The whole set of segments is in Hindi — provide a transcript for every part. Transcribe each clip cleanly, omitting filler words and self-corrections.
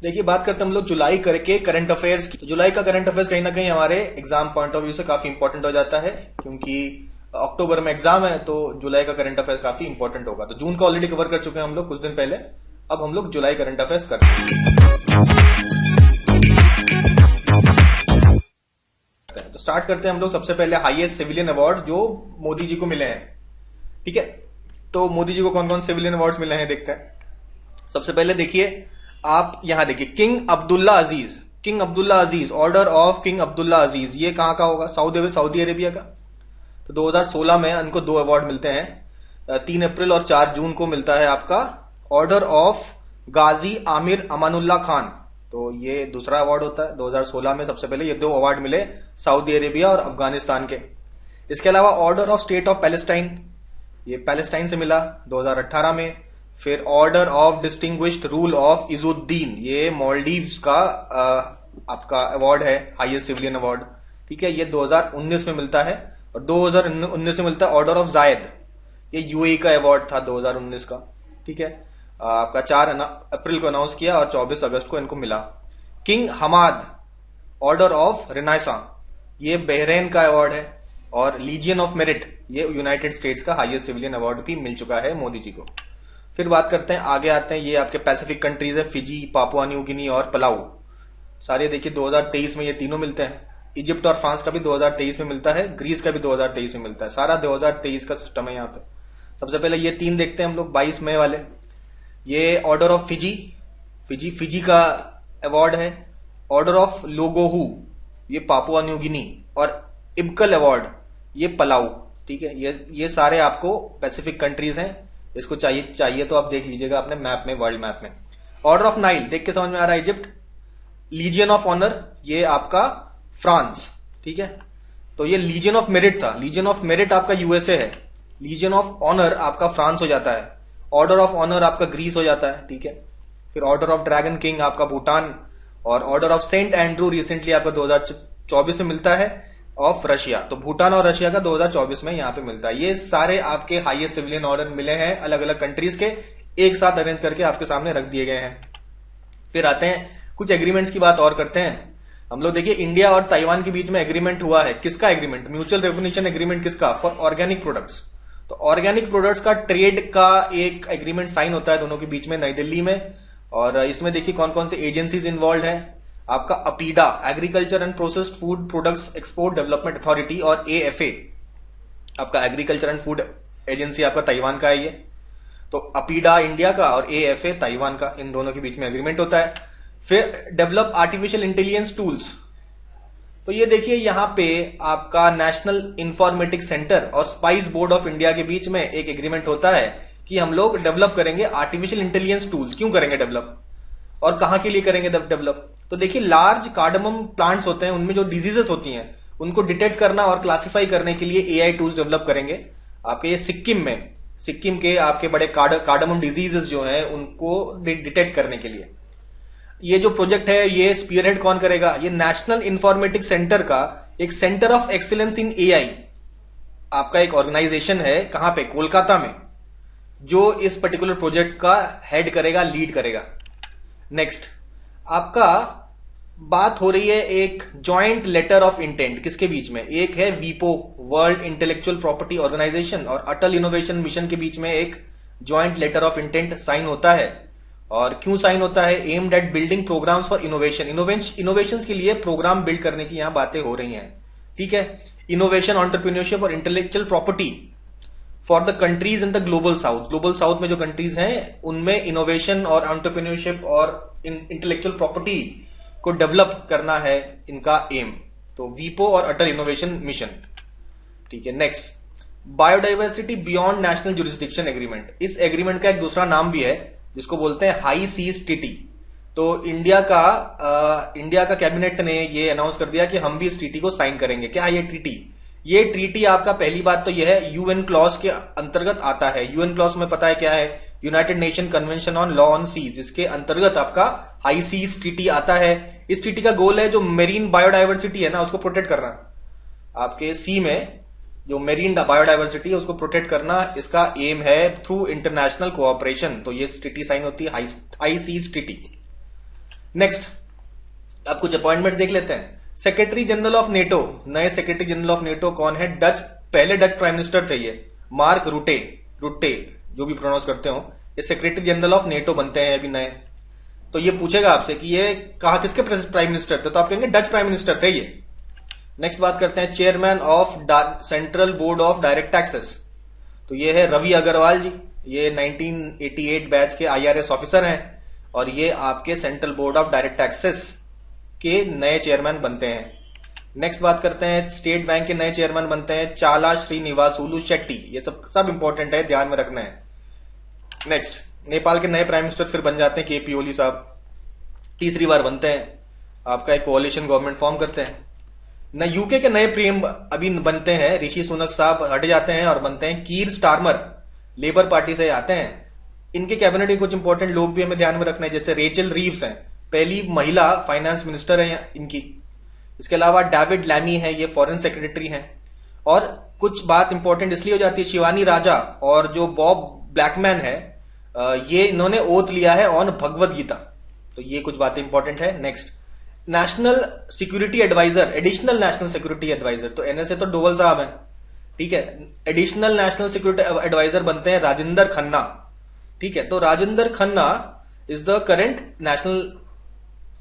देखिए बात करते हैं हम लोग जुलाई करके करंट अफेयर्स की। तो जुलाई का करंट अफेयर्स कहीं ना कहीं हमारे एग्जाम पॉइंट ऑफ व्यू से काफी इंपॉर्टेंट हो जाता है, क्योंकि अक्टूबर में एग्जाम है तो जुलाई का करंट अफेयर्स काफी इंपॉर्टेंट होगा। तो जून का ऑलरेडी कवर कर चुके हैं हम लोग कुछ दिन पहले, अब हम लोग जुलाई करंट अफेयर्स करते हैं। तो स्टार्ट करते हैं हम लोग सबसे पहले हाईएस्ट सिविलियन अवार्ड जो मोदी जी को मिले हैं। ठीक है, तो मोदी जी को कौन कौन सिविलियन अवार्ड्स मिले हैं देखते हैं। सबसे पहले देखिए, आप यहां देखिए king Abdullah Aziz, order of king Abdullah Aziz, ये कहां का होगा? सऊदी अरेबिया का। तो 2016 में इनको 2 अवार्ड मिलते हैं, 3 अप्रैल और 4 जून को मिलता है आपका ऑर्डर ऑफ गाजी आमिर अमानुल्लाह खान। तो ये दूसरा अवार्ड होता है। 2016 में सबसे पहले ये 2 अवार्ड मिले सऊदी अरेबिया और अफगानिस्तान के। इसके अलावा order of state of Palestine, ये पैलेस्टाइन से मिला 2018 में। फिर order of distinguished rule of Izzuddin, ये मालदीव्स का आपका अवार्ड है, हाईएस्ट सिविलियन अवार्ड। ठीक है, ये 2019 में मिलता है। और 2019 में मिलता है ऑर्डर ऑफ जायद, ये यूएई का अवार्ड था 2019 का। ठीक है, आपका 4 अप्रैल को अनाउंस किया और 24 अगस्त को इनको मिला। King Hamad Order of Renaissance, ये बहरीन का अवार्ड है। और लीजियन ऑफ मेरिट, ये यूनाइटेड स्टेट्स का हाईएस्ट सिविलियन अवार्ड भी मिल चुका है मोदी जी को। फिर बात करते हैं, आगे आते हैं, ये आपके पैसिफिक कंट्रीज है, फिजी, पापुआ न्यू गिनी और पलाऊ। सारे देखिए 2023 में ये तीनों मिलते हैं। इजिप्ट और फ्रांस का भी 2023 में मिलता है, ग्रीस का भी 2023 में मिलता है। सारा 2023 का सिस्टम है यहाँ पे। सबसे पहले ये 3 देखते हैं हम लोग 22 मई वाले। ये ऑर्डर ऑफ फिजी का अवार्ड है। ऑर्डर ऑफ लोगोहू, ये पापुआ न्यू गिनी। और इब्कल अवार्ड, ये पलाऊ। ठीक है, ये सारे आपको पैसिफिक कंट्रीज हैं। इसको चाहिए तो आप देख लीजिएगा अपने मैप में, वर्ल्ड मैप में। ऑर्डर ऑफ नाइल देख के समझ में आ रहा है, इजिप्ट। लीजियन ऑफ ऑनर, ये आपका फ्रांस। ठीक है, तो ये लीजियन ऑफ मेरिट था। लीजियन ऑफ मेरिट आपका यूएसए है, लीजियन ऑफ ऑनर आपका फ्रांस हो जाता है, ऑर्डर ऑफ ऑनर आपका ग्रीस हो जाता है। ठीक है, फिर ऑर्डर ऑफ ड्रैगन किंग आपका भूटान। और order of Saint Andrew recently आपका 2024 में मिलता है ऑफ रशिया। तो भूटान और रशिया का 2024 में यहां पे मिलता है। ये सारे आपके हाईएस्ट सिविलियन ऑर्डर मिले हैं अलग अलग कंट्रीज के, एक साथ अरेंज करके आपके सामने रख दिए गए हैं। फिर आते हैं कुछ एग्रीमेंट्स की बात और करते हैं हम लोग। देखिए इंडिया और ताइवान के बीच में एग्रीमेंट हुआ है। किसका एग्रीमेंट? Mutual recognition agreement. किसका? For organic products. तो ऑर्गेनिक प्रोडक्ट्स का ट्रेड का एक एग्रीमेंट साइन होता है दोनों के बीच में, नई दिल्ली में। और इसमें देखिए कौन कौन से एजेंसीज इन्वॉल्व है। आपका APEDA, agriculture and processed food products export development authority, और एएफए आपका एग्रीकल्चर एंड फूड एजेंसी आपका ताइवान का है ये। तो अपीडा इंडिया का और एएफए ताइवान का, इन दोनों के बीच में एग्रीमेंट होता है। फिर डेवलप आर्टिफिशियल इंटेलिजेंस टूल्स। तो ये देखिए यहां पे आपका नेशनल इंफॉर्मेटिक्स सेंटर और स्पाइस बोर्ड ऑफ इंडिया के बीच में एक एग्रीमेंट होता है कि हम लोग डेवलप करेंगे आर्टिफिशियल इंटेलिजेंस टूल्स। क्यों करेंगे डेवलप और कहां के लिए करेंगे डेवलप? तो देखिए लार्ज कार्डमम प्लांट्स होते हैं, उनमें जो डिजीजेस होती हैं उनको डिटेक्ट करना और क्लासिफाई करने के लिए एआई टूल्स डेवलप करेंगे। आपके ये सिक्किम के आपके बड़े कार्डमम डिजीजेस जो हैं उनको डिटेक्ट करने के लिए ये जो प्रोजेक्ट है, ये स्पीयरहेड कौन करेगा? ये नेशनल इंफॉर्मेटिक्स सेंटर का एक centre of excellence in AI आपका एक ऑर्गेनाइजेशन है। कहां पे? कोलकाता में, जो इस पर्टिकुलर प्रोजेक्ट का हेड करेगा, लीड करेगा। नेक्स्ट आपका बात हो रही है एक जॉइंट लेटर ऑफ इंटेंट। किसके बीच में? एक है वीपो, वर्ल्ड इंटेलेक्चुअल प्रॉपर्टी ऑर्गेनाइजेशन, और अटल इनोवेशन मिशन के बीच में एक joint letter of intent sign होता है। और क्यों साइन होता है? Aimed at building programmes for innovation के लिए प्रोग्राम बिल्ड करने की यहां बातें हो रही हैं। ठीक है, इनोवेशन, एंटरप्रेन्योरशिप और intellectual property for the countries in the global south में जो कंट्रीज हैं उनमें इनोवेशन और एंटरप्रेन्योरशिप और इंटेलेक्चुअल प्रॉपर्टी को डेवलप करना है इनका एम। तो वीपो और अटल इनोवेशन मिशन। ठीक है, next biodiversity beyond national jurisdiction agreement. इस एग्रीमेंट का एक दूसरा नाम भी है जिसको बोलते हैं हाई सीज ट्रीटी। तो इंडिया का कैबिनेट ने ये अनाउंस कर दिया कि हम भी इस ट्रीटी को साइन करेंगे। क्या है ये ट्रीटी आपका पहली बात तो यह है यूएन क्लॉज के अंतर्गत आता है। यूएन क्लॉज में पता है क्या है? United Nation convention on law on seas, इसके अंतर्गत आपका हाई सीज ट्रीटी आता है। इस ट्रीटी का गोल है जो मेरीन बायोडाइवर्सिटी है ना, उसको प्रोटेक्ट करना। आपके सी में जो मेरीन बायोडाइवर्सिटी है उसको प्रोटेक्ट करना इसका एम है थ्रू इंटरनेशनल कोऑपरेशन। तो ये ट्रीटी साइन होती है हाई सीज ट्रीटी। नेक्स्ट अब कुछ अपॉइंटमेंट देख लेते हैं। सेक्रेटरी जनरल ऑफ नेटो, नए सेक्रेटरी जनरल ऑफ नेटो कौन है? पहले डच प्राइम मिनिस्टर थे ये, मार्क रुटे, जो भी प्रोनाउंस करते हो, ये सेक्रेटरी जनरल ऑफ नेटो बनते हैं अभी नए। तो ये पूछेगा आपसे कि ये कहा किसके प्राइम मिनिस्टर थे, तो आप कहेंगे डच प्राइम मिनिस्टर थे ये। नेक्स्ट बात करते हैं chairman of central board of direct taxes, तो ये है रवि अग्रवाल जी, ये 1988 बैच के IRS ऑफिसर हैं और ये आपके central board of direct taxes के नए चेयरमैन बनते हैं। नेक्स्ट बात करते हैं स्टेट बैंक के नए चेयरमैन बनते हैं चाला श्रीनिवासुलु शेट्टी, ये सब इंपॉर्टेंट है, ध्यान में रखना है। नेक्स्ट नेपाल के नए प्राइम मिनिस्टर फिर बन जाते हैं KP ओली साहब, तीसरी बार बनते हैं, आपका एक कोalition गवर्नमेंट फॉर्म करते हैं। न यूके के नए पीएम अभी बनते हैं, ऋषि सुनक साहब हट जाते हैं और बनते हैं कीर स्टारमर, लेबर पार्टी से आते हैं। इनके कैबिनेट के कुछ इंपॉर्टेंट लोग भी हमें ध्यान में रखना है, जैसे रेचल रीव्स हैं, पहली महिला फाइनेंस मिनिस्टर है इनकी। इसके अलावा डेविड लैमी है, ये फॉरेन सेक्रेटरी हैं। और कुछ बात इंपॉर्टेंट इसलिए हो जाती है, शिवानी राजा और जो बॉब ब्लैकमैन है, ये इन्होंने ओथ लिया है ऑन भगवत गीता, तो ये कुछ बातें इंपॉर्टेंट है। Next national security adviser, additional national security adviser, तो NSA तो डोवल साहब हैं, ठीक है। एडिशनल नेशनल सिक्योरिटी एडवाइजर बनते हैं राजेंद्र खन्ना, ठीक है। तो Rajendra Khanna is the current national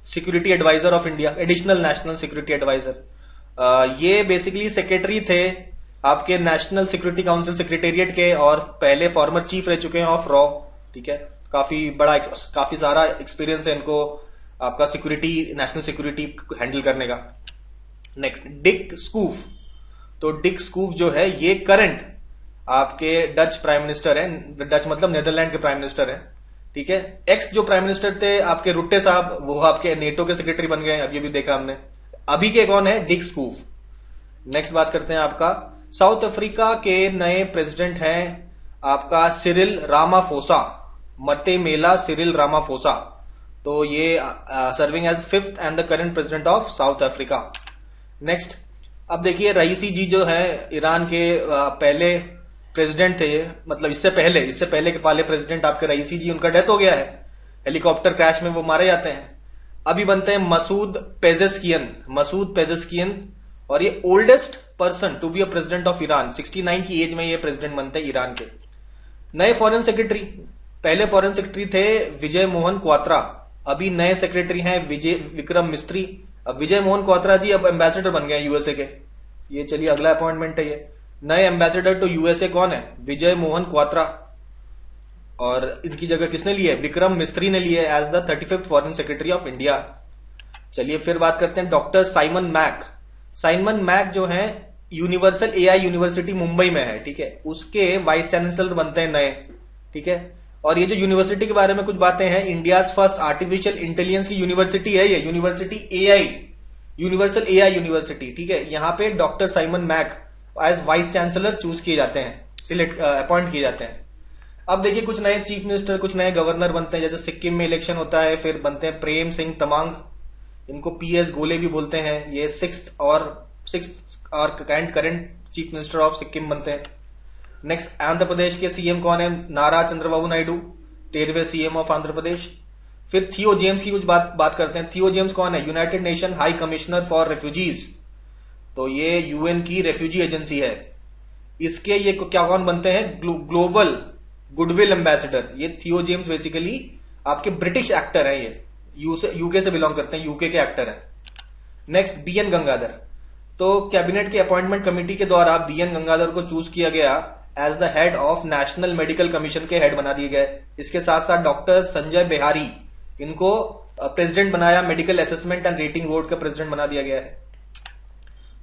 security adviser of India, additional national security adviser. ये बेसिकली सेक्रेटरी थे आपके नेशनल सिक्योरिटी काउंसिल सेक्रेटेरिएट के और पहले फॉर्मर चीफ रह चुके हैं ऑफ रॉ, ठीक है। काफी सारा एक्सपीरियंस है इनको आपका सिक्योरिटी, नेशनल सिक्योरिटी हैंडल करने का। नेक्स्ट डिक स्कूफ, तो डिक स्कूफ जो है ये करंट आपके डच प्राइम मिनिस्टर हैं, डच मतलब नेदरलैंड के प्राइम मिनिस्टर हैं, ठीक है। एक्स जो प्राइम मिनिस्टर थे आपके रुट्टे साहब, वो आपके नेटो के सेक्रेटरी बन गए, अब ये भी देखा हमने। अभी के कौन है? डिक स्कूफ। नेक्स्ट बात करते हैं आपका साउथ अफ्रीका के नए प्रेसिडेंट हैं आपका Cyril Ramaphosa, Matamela Cyril Ramaphosa, तो ये serving as 5th and the current president of South Africa. Next अब देखिए रईसी जी जो है ईरान के पहले प्रेसिडेंट थे, मतलब इससे पहले के वाले प्रेसिडेंट आपके रईसी जी, उनका डेथ हो गया है, हेलीकॉप्टर क्रैश में वो मारे जाते हैं। अभी बनते हैं मसूद पेजेस्कियन, और ये oldest person to be a president of Iran, 69 की एज में ये प्रेसिडेंट बनते हैं ईरान के। नए फॉरेन सेक्रेटरी, पहले फॉरेन सेक्रेटरी थे विजय मोहन क्वात्रा, अभी नए सेक्रेटरी हैं विक्रम मिस्त्री। अब विजय मोहन क्वात्रा जी अब एम्बेसडर बन गए यूएसए के, ये चलिए अगला अपॉइंटमेंट है ये। नए एम्बेसडर टू यूएसए कौन है? विजय मोहन क्वात्रा, और इनकी जगह किसने ली है? विक्रम मिस्त्री ने ली है as the 35th foreign secretary of India. चलिए फिर बात करते हैं डॉक्टर साइमन मैक जो है यूनिवर्सल AI यूनिवर्सिटी मुंबई में है, ठीक है, उसके वाइस चांसलर बनते हैं नए, ठीक है। और ये जो यूनिवर्सिटी के बारे में कुछ बातें हैं, इंडियाज फर्स्ट आर्टिफिशियल इंटेलिजेंस की यूनिवर्सिटी है ये, university AI, universal AI university, ठीक है। यहाँ पे doctor Simon Mac as vice chancellor choose किए जाते हैं, अपॉइंट किए जाते हैं। अब देखिए कुछ नए चीफ मिनिस्टर, कुछ नए गवर्नर बनते हैं, जैसे सिक्किम में इलेक्शन होता है, फिर बनते हैं प्रेम सिंह तमांग, इनको PS गोले भी बोलते हैं, ये 6th और current chief minister of Sikkim बनते हैं। नेक्स्ट आंध्र प्रदेश के CM कौन है? नारा चंद्रबाबू नायडू, 13वें CM ऑफ आंध्र प्रदेश। फिर थियो जेम्स की कुछ बात करते हैं। थियो जेम्स कौन है? United nation high commissioner for refugees, तो ये UN की रेफ्यूजी एजेंसी है। इसके ये क्या कौन बनते हैं? Global goodwill ambassador. ये थियो जेम्स बेसिकली आपके ब्रिटिश एक्टर हैं, ये यूके से बिलोंग करते हैं, यूके के एक्टर हैं। नेक्स्ट BN गंगाधर, तो कैबिनेट के अपॉइंटमेंट कमेटी के द्वारा BN गंगाधर को चूज किया गया as the head of national medical commission के हेड बना दिए गए। इसके साथ साथ डॉक्टर संजय बेहारी, इनको प्रेसिडेंट बनाया, medical assessment and rating board का प्रेसिडेंट बना दिया गया है।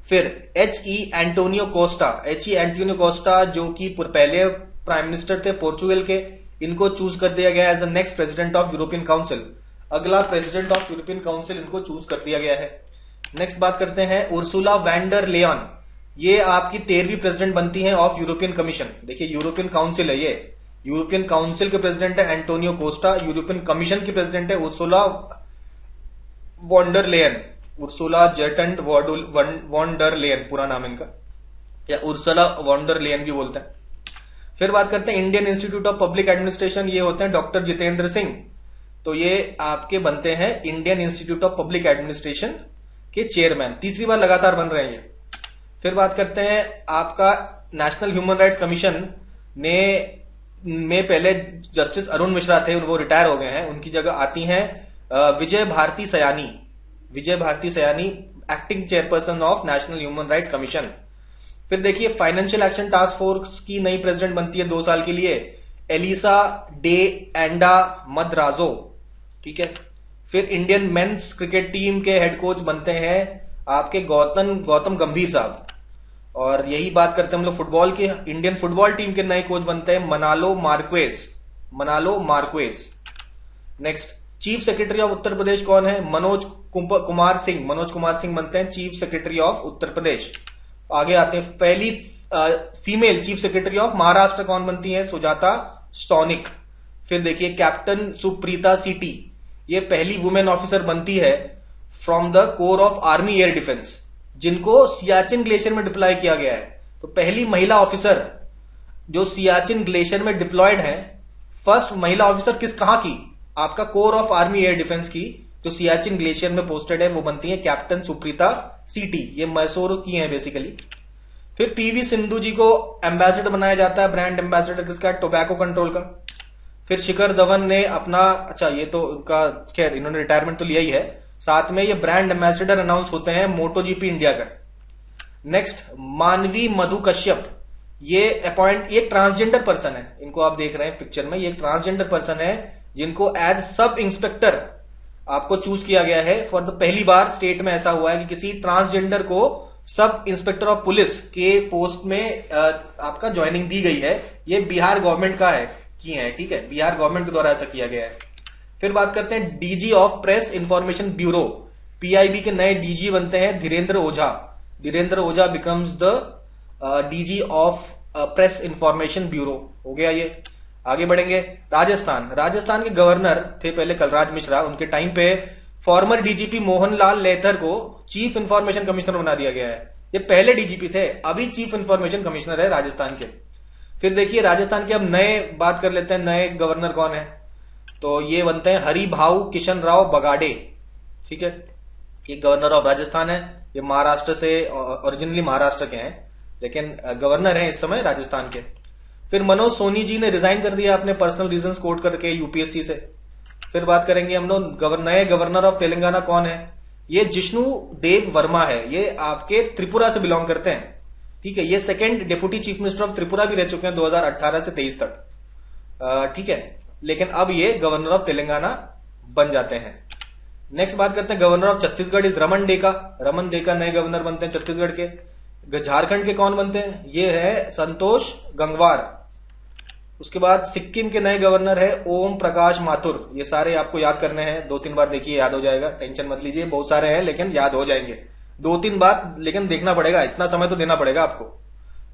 फिर HE एंटोनियो कोस्टा जो कि पहले प्राइम मिनिस्टर थे पोर्चुगल के, इनको चूज कर दिया गया as the next president of European council, अगला प्रेसिडेंट ऑफ यूरोपियन काउंसिल इनको चूज कर दिया गया है। नेक्स्ट बात करते हैं उर्सुला वैंडर लेयन, ये आपकी 13वीं प्रेसिडेंट बनती है ऑफ यूरोपियन कमीशन। देखिए यूरोपियन काउंसिल है ये, यूरोपियन काउंसिल के प्रेसिडेंट है एंटोनियो कोस्टा, यूरोपियन कमीशन की प्रेसिडेंट है Ursula von der Leyen, Ursula Gertrud von der Leyen पूरा नाम इनका, या उर्सुला वॉन्डर लेयन भी बोलते हैं। फिर बात करते हैं Indian Institute of public administration, ये होते हैं डॉक्टर जितेंद्र सिंह, तो ये आपके बनते हैं Indian Institute of public administration के चेयरमैन, तीसरी बार लगातार बन रहे हैं ये। फिर बात करते हैं आपका नेशनल ह्यूमन राइट्स कमीशन में पहले जस्टिस अरुण मिश्रा थे, वो रिटायर हो गए हैं, उनकी जगह आती हैं Vijaya Bharathi Sayani acting chairperson of national human rights commission. फिर देखिए फाइनेंशियल एक्शन टास्क फोर्स की नई प्रेसिडेंट बनती है 2 साल के लिए, एलिसा डे एंडा मद्राजो, ठीक है। फिर इंडियन मेंस क्रिकेट टीम के हेड कोच बनते हैं आपके गौतम गंभीर साहब। और यही बात करते हैं हम लोग फुटबॉल के, इंडियन फुटबॉल टीम के नए कोच बनते हैं Manolo Marquez. Next chief secretary of Uttar Pradesh कौन है? मनोज कुमार सिंह बनते हैं chief secretary of Uttar Pradesh. आगे आते हैं, पहली female chief secretary of Maharashtra कौन बनती है? सुजाता सौनिक। फिर देखिए कैप्टन सुप्रीता सीटी, ये पहली वुमेन ऑफिसर बनती है from the core of army air defence, जिनको सियाचिन ग्लेशियर में डिप्लॉय किया गया है। तो पहली महिला ऑफिसर जो सियाचिन ग्लेशियर में डिप्लॉयड है, फर्स्ट महिला ऑफिसर कहां की? आपका core of army air defence की, जो सियाचिन ग्लेशियर में पोस्टेड है, वो बनती है कैप्टन सुप्रीता सीटी। ये मैसूर की है बेसिकली। फिर पीवी सिंधु जी को एम्बेसडर बनाया जाता है, ब्रांड एम्बेसडर किसका? टोबैको कंट्रोल का। फिर शिखर धवन ने अपना, अच्छा ये तो उनका खैर इन्होंने रिटायरमेंट तो लिया ही है, साथ में ये ब्रांड एम्बेसडर अनाउंस होते हैं मोटो जीपी इंडिया का। नेक्स्ट मानवी मधु कश्यप, ये ट्रांसजेंडर पर्सन है, इनको आप देख रहे हैं पिक्चर में, ये ट्रांसजेंडर पर्सन है जिनको एज सब इंस्पेक्टर आपको चूज किया गया है। फॉर द पहली बार स्टेट में ऐसा हुआ है कि किसी ट्रांसजेंडर को सब इंस्पेक्टर ऑफ पुलिस के पोस्ट में आपका ज्वाइनिंग दी गई है। ये बिहार गवर्नमेंट का है, ठीक है, बिहार गवर्नमेंट के द्वारा ऐसा किया गया है। फिर बात करते हैं DG of press information bureau, PIB के नए डीजी बनते हैं Dhirendra Ojha becomes the DG of press information bureau. हो गया ये। आगे बढ़ेंगे, राजस्थान के गवर्नर थे पहले कलराज मिश्रा, उनके टाइम पे फॉर्मर डीजीपी मोहनलाल लेथर को चीफ इंफॉर्मेशन कमिश्नर बना दिया गया है। ये पहले डीजीपी थे, अभी चीफ इंफॉर्मेशन कमिश्नर है राजस्थान के। फिर देखिए राजस्थान के अब नए बात कर लेते हैं, नए गवर्नर कौन है? तो ये बनते हैं हरिभाऊ किशन राव बगाड़े, ठीक है, ये गवर्नर ऑफ राजस्थान है। ये महाराष्ट्र से, ओरिजिनली महाराष्ट्र के हैं, लेकिन गवर्नर हैं इस समय राजस्थान के। फिर मनोज सोनी जी ने रिजाइन कर दिया अपने पर्सनल रीजंस कोट करके यूपीएससी से। फिर बात करेंगे हम लोग नए गवर्नर ऑफ तेलंगाना कौन है? ये जिष्णु देव वर्मा है, ये आपके त्रिपुरा से बिलोंग करते हैं, ठीक है। ये second deputy chief minister of Tripura भी रह चुके हैं 2018 से 23 तक, ठीक है, लेकिन अब ये गवर्नर ऑफ तेलंगाना बन जाते हैं। नेक्स्ट बात करते हैं governor of Chhattisgarh is Raman Deka नए गवर्नर बनते हैं छत्तीसगढ़ के। झारखंड के कौन बनते हैं? ये है संतोष गंगवार। उसके बाद सिक्किम के नए गवर्नर है ओम प्रकाश माथुर। ये सारे आपको याद करने हैं, 2-3 बार देखिए याद हो जाएगा, टेंशन मत लीजिए, बहुत सारे हैं लेकिन याद हो जाएंगे। 2-3 बार लेकिन देखना पड़ेगा, इतना समय तो देना पड़ेगा आपको।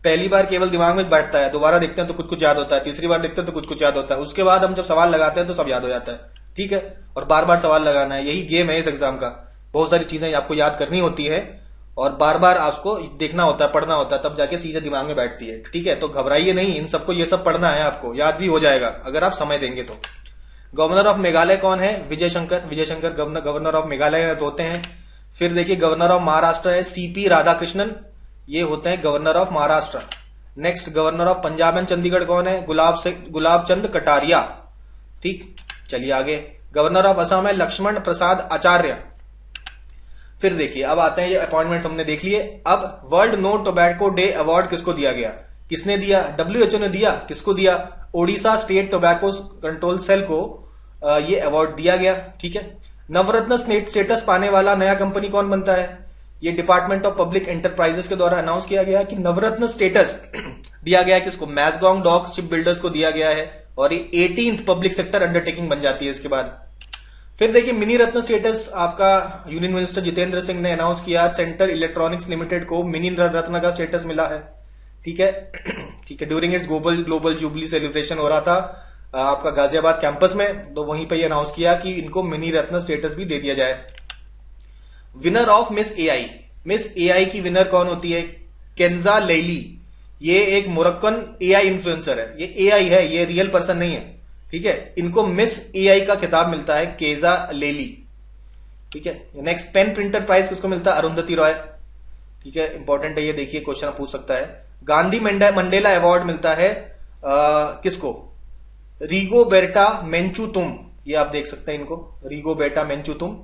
पहली बार केवल दिमाग में बैठता है, दोबारा देखते हैं तो कुछ कुछ याद होता है, तीसरी बार देखते हैं तो कुछ कुछ याद होता है, उसके बाद हम जब सवाल लगाते हैं तो सब याद हो जाता है, ठीक है। और बार बार सवाल लगाना है, यही गेम है इस एग्जाम का। बहुत सारी चीजें आपको याद करनी होती है और बार बार आपको देखना होता है, पढ़ना होता है, तब जाके सीधे दिमाग में बैठती है, ठीक है। तो घबराइए नहीं, इन सबको ये सब पढ़ना है आपको, याद भी हो जाएगा अगर आप समय देंगे तो। गवर्नर ऑफ मेघालय कौन है? विजय शंकर गवर्नर ऑफ मेघालय होते हैं। फिर देखिए गवर्नर ऑफ महाराष्ट्र है सीपी राधाकृष्णन, ये होते हैं governor of Maharashtra. Next governor of Punjab and Chandigarh कौन है? गुलाब चंद कटारिया, ठीक। चलिए आगे, गवर्नर ऑफ असम है लक्ष्मण प्रसाद आचार्य। फिर देखिए अब आते हैं, ये अपॉइंटमेंट्स हमने देख लिए। अब world no tobacco day award किसको दिया गया? किसने दिया? WHO ने दिया। किसको दिया? Odisha state tobacco control cell को ये अवार्ड दिया गया, ठीक है। नवरत्न स्टेटस पाने वाला नया कंपनी कौन बनता है? ये डिपार्टमेंट ऑफ पब्लिक एंटरप्राइजेस के द्वारा अनाउंस किया गया कि नवरत्न स्टेटस दिया गया किसको? मैजगांव डॉक शिप बिल्डर्स को दिया गया है और ये 18th पब्लिक सेक्टर अंडरटेकिंग बन जाती है इसके बाद। फिर देखिए मिनी रत्न स्टेटस आपका यूनियन मिनिस्टर जितेंद्र सिंह ने अनाउंस किया, सेंटर इलेक्ट्रॉनिक्स लिमिटेड को मिनी रत्न का स्टेटस मिला है, ठीक है, ठीक है। During its global jubilee celebration हो रहा था आपका गाजियाबाद कैंपस में, तो वहीं पे अनाउंस किया कि इनको मिनी रत्न स्टेटस भी दे दिया जाए। विनर ऑफ मिस एआई की विनर कौन होती है? केंजा लेली। ये एक मोरक्कन एआई इन्फ्लुएंसर है, ये एआई है, ये रियल पर्सन नहीं है, ठीक है, इनको मिस एआई का खिताब मिलता है, केजा लेली। ठीक है, नेक्स्ट पेन प्रिंटर प्राइज किसको मिलता है? अरुंधति रॉय। ठीक है, इंपॉर्टेंट है ये, देखिए क्वेश्चन पूछ सकता है। गांधी मंडेला अवार्ड मिलता है किसको? रिगोबेर्टा मेंचुतुम, ये आप देख सकते हैं इनको, रिगोबेर्टा मेंचुतुम।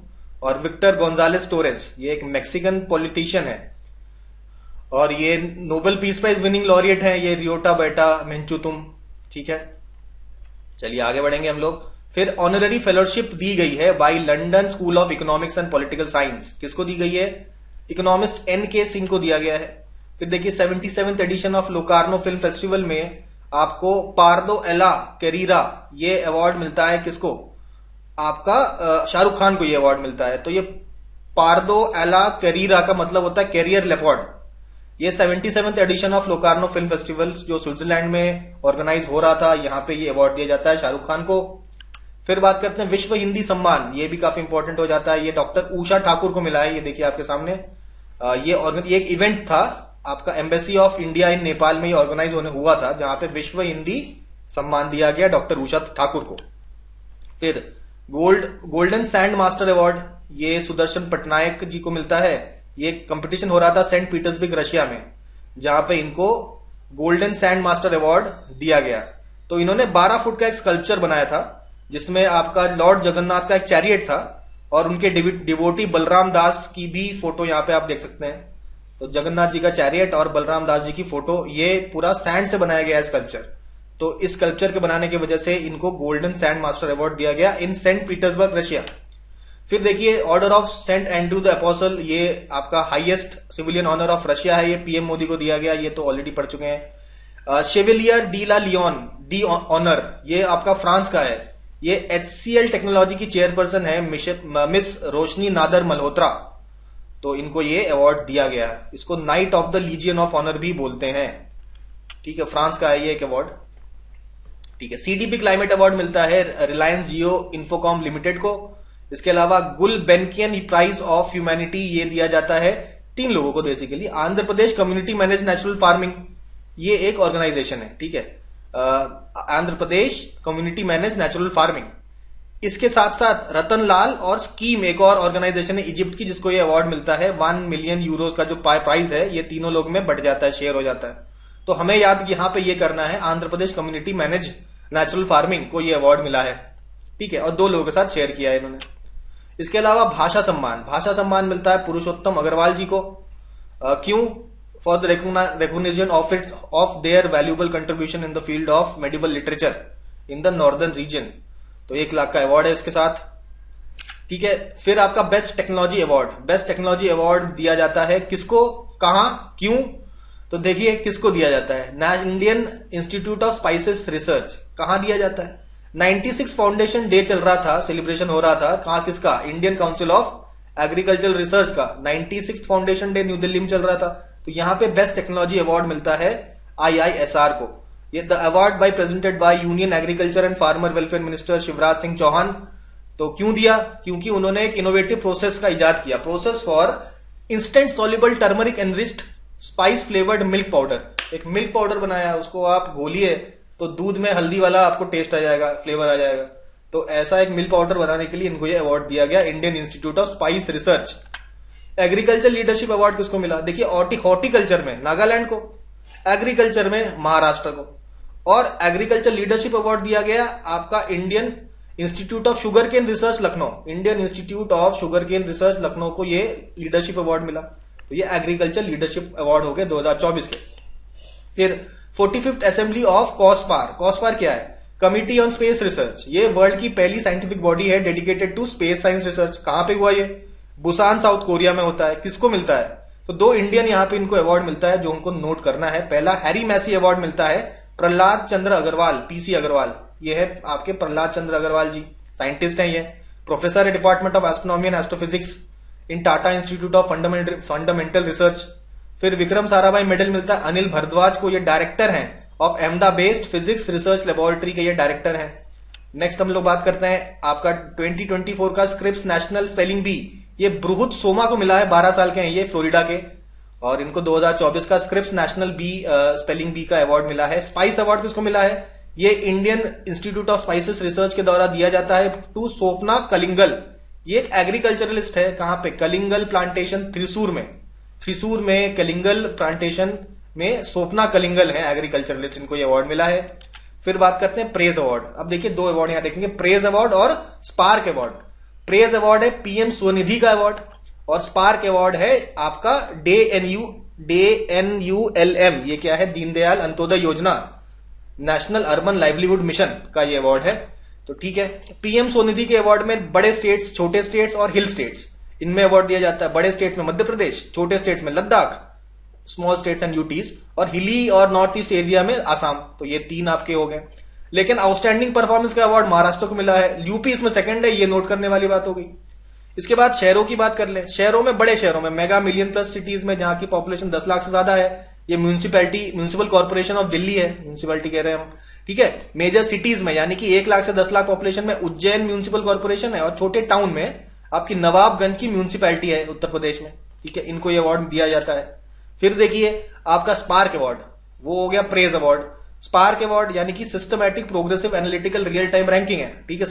और विक्टर गोंजालेस टोरेस, ये एक मैक्सिकन पॉलिटिशियन है और ये Nobel peace prize winning laureate है, ये रियोटा बेटा मेंचुतुम। ठीक है, चलिए आगे बढ़ेंगे हम लोग। फिर ऑनररी फेलोशिप दी गई है by London School of Economics and Political Science, किसको दी गई है? इकोनॉमिस्ट NK सिंह को दिया गया है। फिर देखिए 77th edition of Locarno film festival में आपको पार्दो एला कैरीरा ये अवार्ड मिलता है, किसको? आपका शाहरुख खान को ये अवार्ड मिलता है। तो ये पार्दो एला कैरीरा का मतलब होता है कैरियर लेपर्ड। ये 77th edition of Locarno film festival जो स्विट्जरलैंड में ऑर्गेनाइज हो रहा था, यहां पे ये अवार्ड दिया जाता है शाहरुख खान को। फिर बात करते हैं विश्व हिंदी सम्मान, ये भी काफी इंपॉर्टेंट हो जाता है, ये डॉक्टर उषा ठाकुर को मिला है। ये देखिए आपके सामने, ये एक इवेंट था आपका embassy of India in Nepal में, ये ऑर्गेनाइज होने हुआ था, जहां पे विश्व हिंदी सम्मान दिया गया डॉक्टर उषा ठाकुर को। फिर गोल्डन सैंड मास्टर अवार्ड ये सुदर्शन पटनायक जी को मिलता है। ये कंपटीशन हो रहा था सेंट पीटर्सबर्ग रशिया में, जहां पे इनको गोल्डन सैंड मास्टर अवार्ड दिया गया। तो इन्होंने 12 फुट का एक स्कल्पचर बनाया था, जिसमें आपका लॉर्ड जगन्नाथ का एक चैरियट था और उनके डिवोटी बलराम दास की भी फोटो यहां पे आप देख सकते हैं। तो जगन्नाथ जी का चैरियट और बलराम दास जी की फोटो, ये पूरा सैंड से बनाया गया है स्कल्पचर। तो इस स्कल्पचर के बनाने की वजह से इनको गोल्डन सैंड मास्टर अवार्ड दिया गया इन सेंट पीटर्सबर्ग रशिया। फिर देखिए order of Saint Andrew the Apostle, ये आपका highest civilian honour of Russia है, ये पीएम मोदी को दिया गया, ये तो ऑलरेडी पढ़ चुके हैं। Chevalier de la Legion d'honneur, ये आपका फ्रांस का है, ये HCL टेक्नोलॉजी की चेयरपर्सन है मिस रोशनी नादर मल्होत्रा। तो इनको ये अवार्ड दिया गया है, इसको knight of the Legion of honour भी बोलते हैं। ठीक है, फ्रांस का है ये एक अवार्ड। ठीक है, CDP क्लाइमेट अवार्ड मिलता है रिलायंस जियो इन्फोकॉम लिमिटेड को। इसके अलावा गुलबेनकियन प्राइज ऑफ ह्यूमैनिटी ये दिया जाता है 3 लोगों को basically. Andhra Pradesh community manage natural farming, ये एक ऑर्गेनाइजेशन है। ठीक है, Andhra Pradesh community manage natural farming. इसके साथ साथ रतन लाल और स्कीम एक और ऑर्गेनाइजेशन है इजिप्ट की, जिसको ये अवार्ड मिलता है। 1 मिलियन यूरो का जो प्राइज है, ये तीनों लोग में बढ़ जाता है, शेयर हो जाता है। तो हमें याद यहां पे ये करना है, Andhra Pradesh community manage natural farming को ये अवार्ड मिला है। ठीक है, और 2 लोगों के साथ शेयर किया है इन्होंने। इसके अलावा भाषा सम्मान मिलता है पुरुषोत्तम अग्रवाल जी को। क्यों? For the recognition of their valuable contribution in the field of medieval literature in the northern region. तो 1 लाख का अवार्ड है इसके साथ। ठीक है, फिर आपका बेस्ट टेक्नोलॉजी अवार्ड दिया जाता है किसको, कहां, क्यों? तो देखिए किसको दिया जाता है, Indian Institute of Spices research. कहां दिया जाता है? 96 फाउंडेशन डे चल रहा था, सेलिब्रेशन हो रहा था, कहां, किसका? Indian council of agricultural research का 96 फाउंडेशन डे न्यू दिल्ली में चल रहा था। तो यहां पे बेस्ट टेक्नोलॉजी अवार्ड मिलता है IISR को। ये the award by presented by union agriculture and farmer welfare minister Shivraj Singh Chouhan. तो क्यों दिया? क्योंकि उन्होंने एक इनोवेटिव प्रोसेस का इजाद किया, process for instant soluble turmeric enriched spice flavoured milk powder. एक मिल्क पाउडर बनाया, उसको आप घोलिए तो दूध में हल्दी वाला आपको टेस्ट आ जाएगा, फ्लेवर आ जाएगा। तो ऐसा एक मिल्क पाउडर बनाने के लिए इनको ये अवार्ड दिया गया, Indian Institute of spice research. Agriculture leadership award किसको मिला? देखिए हॉर्टिकल्चर में नागालैंड को, एग्रीकल्चर में महाराष्ट्र को। और एग्रीकल्चर लीडरशिप अवार्ड दिया गया आपका Indian Institute of Sugar Cane Research Lucknow, Indian Institute of Sugar Cane Research Lucknow को ये लीडरशिप अवार्ड मिला। तो ये एग्रीकल्चर लीडरशिप अवार्ड हो गए 2024 के। फिर 45th असेंबली ऑफ कॉस्पार क्या है? Committee on space research. ये वर्ल्ड की पहली साइंटिफिक बॉडी है dedicated to space science research. कहां पे हुआ ये? बुसान साउथ कोरिया में होता है। किसको मिलता है? तो 2 इंडियन यहां पे इनको अवार्ड मिलता है जो उनको नोट करना है। पहला हैरी मैसी अवार्ड मिलता है प्रहलाद चंद्र अग्रवाल, PC अग्रवाल। ये है आपके प्रहलाद चंद्र अग्रवाल जी, साइंटिस्ट हैं ये, प्रोफेसर है department of astronomy and astrophysics in Tata institute of fundamental research. फिर विक्रम साराभाई मेडल मिलता है अनिल भारद्वाज को, ये डायरेक्टर हैं of Ahmedabad based physics research laboratory के, ये डायरेक्टर हैं। नेक्स्ट हम लोग बात करते हैं आपका 2024 का स्क्रिप्स नेशनल स्पेलिंग बी, ये ब्रुहुत सोमा को मिला है, 12 साल के हैं ये, फ्लोरिडा के। और इनको 2024 का Scripps national bee spelling bee का अवार्ड मिला है। स्पाइस अवार्ड किसको मिला है? ये Indian Institute of Spices Research के द्वारा दिया जाता है टू सोपना कलिंगल। ये एक एग्रीकल्चरलिस्ट है, कहां पे, कलिंगल प्लांटेशन थ्रिसूर में। थ्रिसूर में कलिंगल प्लांटेशन में सोपना कलिंगल है एग्रीकल्चरलिस्ट, इनको ये अवार्ड मिला है। फिर बात करते हैं प्रेज अवार्ड। अब देखिए दो अवार्ड यहां देखेंगे, प्रेज अवार्ड और स्पार्क अवार्ड। प्रेज अवार्ड है पीएम स्वनिधि का अवार्ड और स्पार्क अवार्ड है आपका DNULM, ये क्या है, दीनदयाल अंत्योदय योजना, नेशनल अर्बन लाइवलीहुड मिशन का ये अवार्ड है। तो ठीक है, पीएम स्वनिधि के अवार्ड में बड़े स्टेट्स, छोटे स्टेट्स और हिल स्टेट्स, इनमें अवार्ड दिया जाता है। बड़े स्टेट्स में मध्य प्रदेश, छोटे स्टेट्स में Ladakh, small states and UTs, और हिली और नॉर्थ ईस्ट एरिया में आसाम। तो ये 3 आपके हो गए। लेकिन आउटस्टैंडिंग परफॉर्मेंस का अवार्ड महाराष्ट्र को मिला है, यूपी इसमें सेकंड है, ये नोट करने वाली बात हो गई। इसके बाद शहरों की बात कर ले। शहरों में, बड़े शहरों में, मेगा मिलियन प्लस सिटीज में जहां की पॉपुलेशन 10 लाख से ज्यादा है, ये म्यूनिसिपल कॉर्पोरेशन ऑफ दिल्ली है, म्यूनिसिपैलिटी कह रहे हैं हम, ठीक है। मेजर सिटीज में यानी कि 1 लाख से 10 लाख पॉपुलेशन में उज्जैन म्यूनिसिपल कॉर्पोरेशन है, और छोटे टाउन में आपकी नवाबगंज की म्यूनिसिपैलिटी है उत्तर प्रदेश में, ठीक है। इनको ये अवार्ड दिया जाता है। फिर देखिए आपका स्पार्क अवार्ड, वो हो गया प्रेज अवार्ड। स्पार्क अवार्ड यानी कि systematic progressive analytical real time ranking है, ठीक है,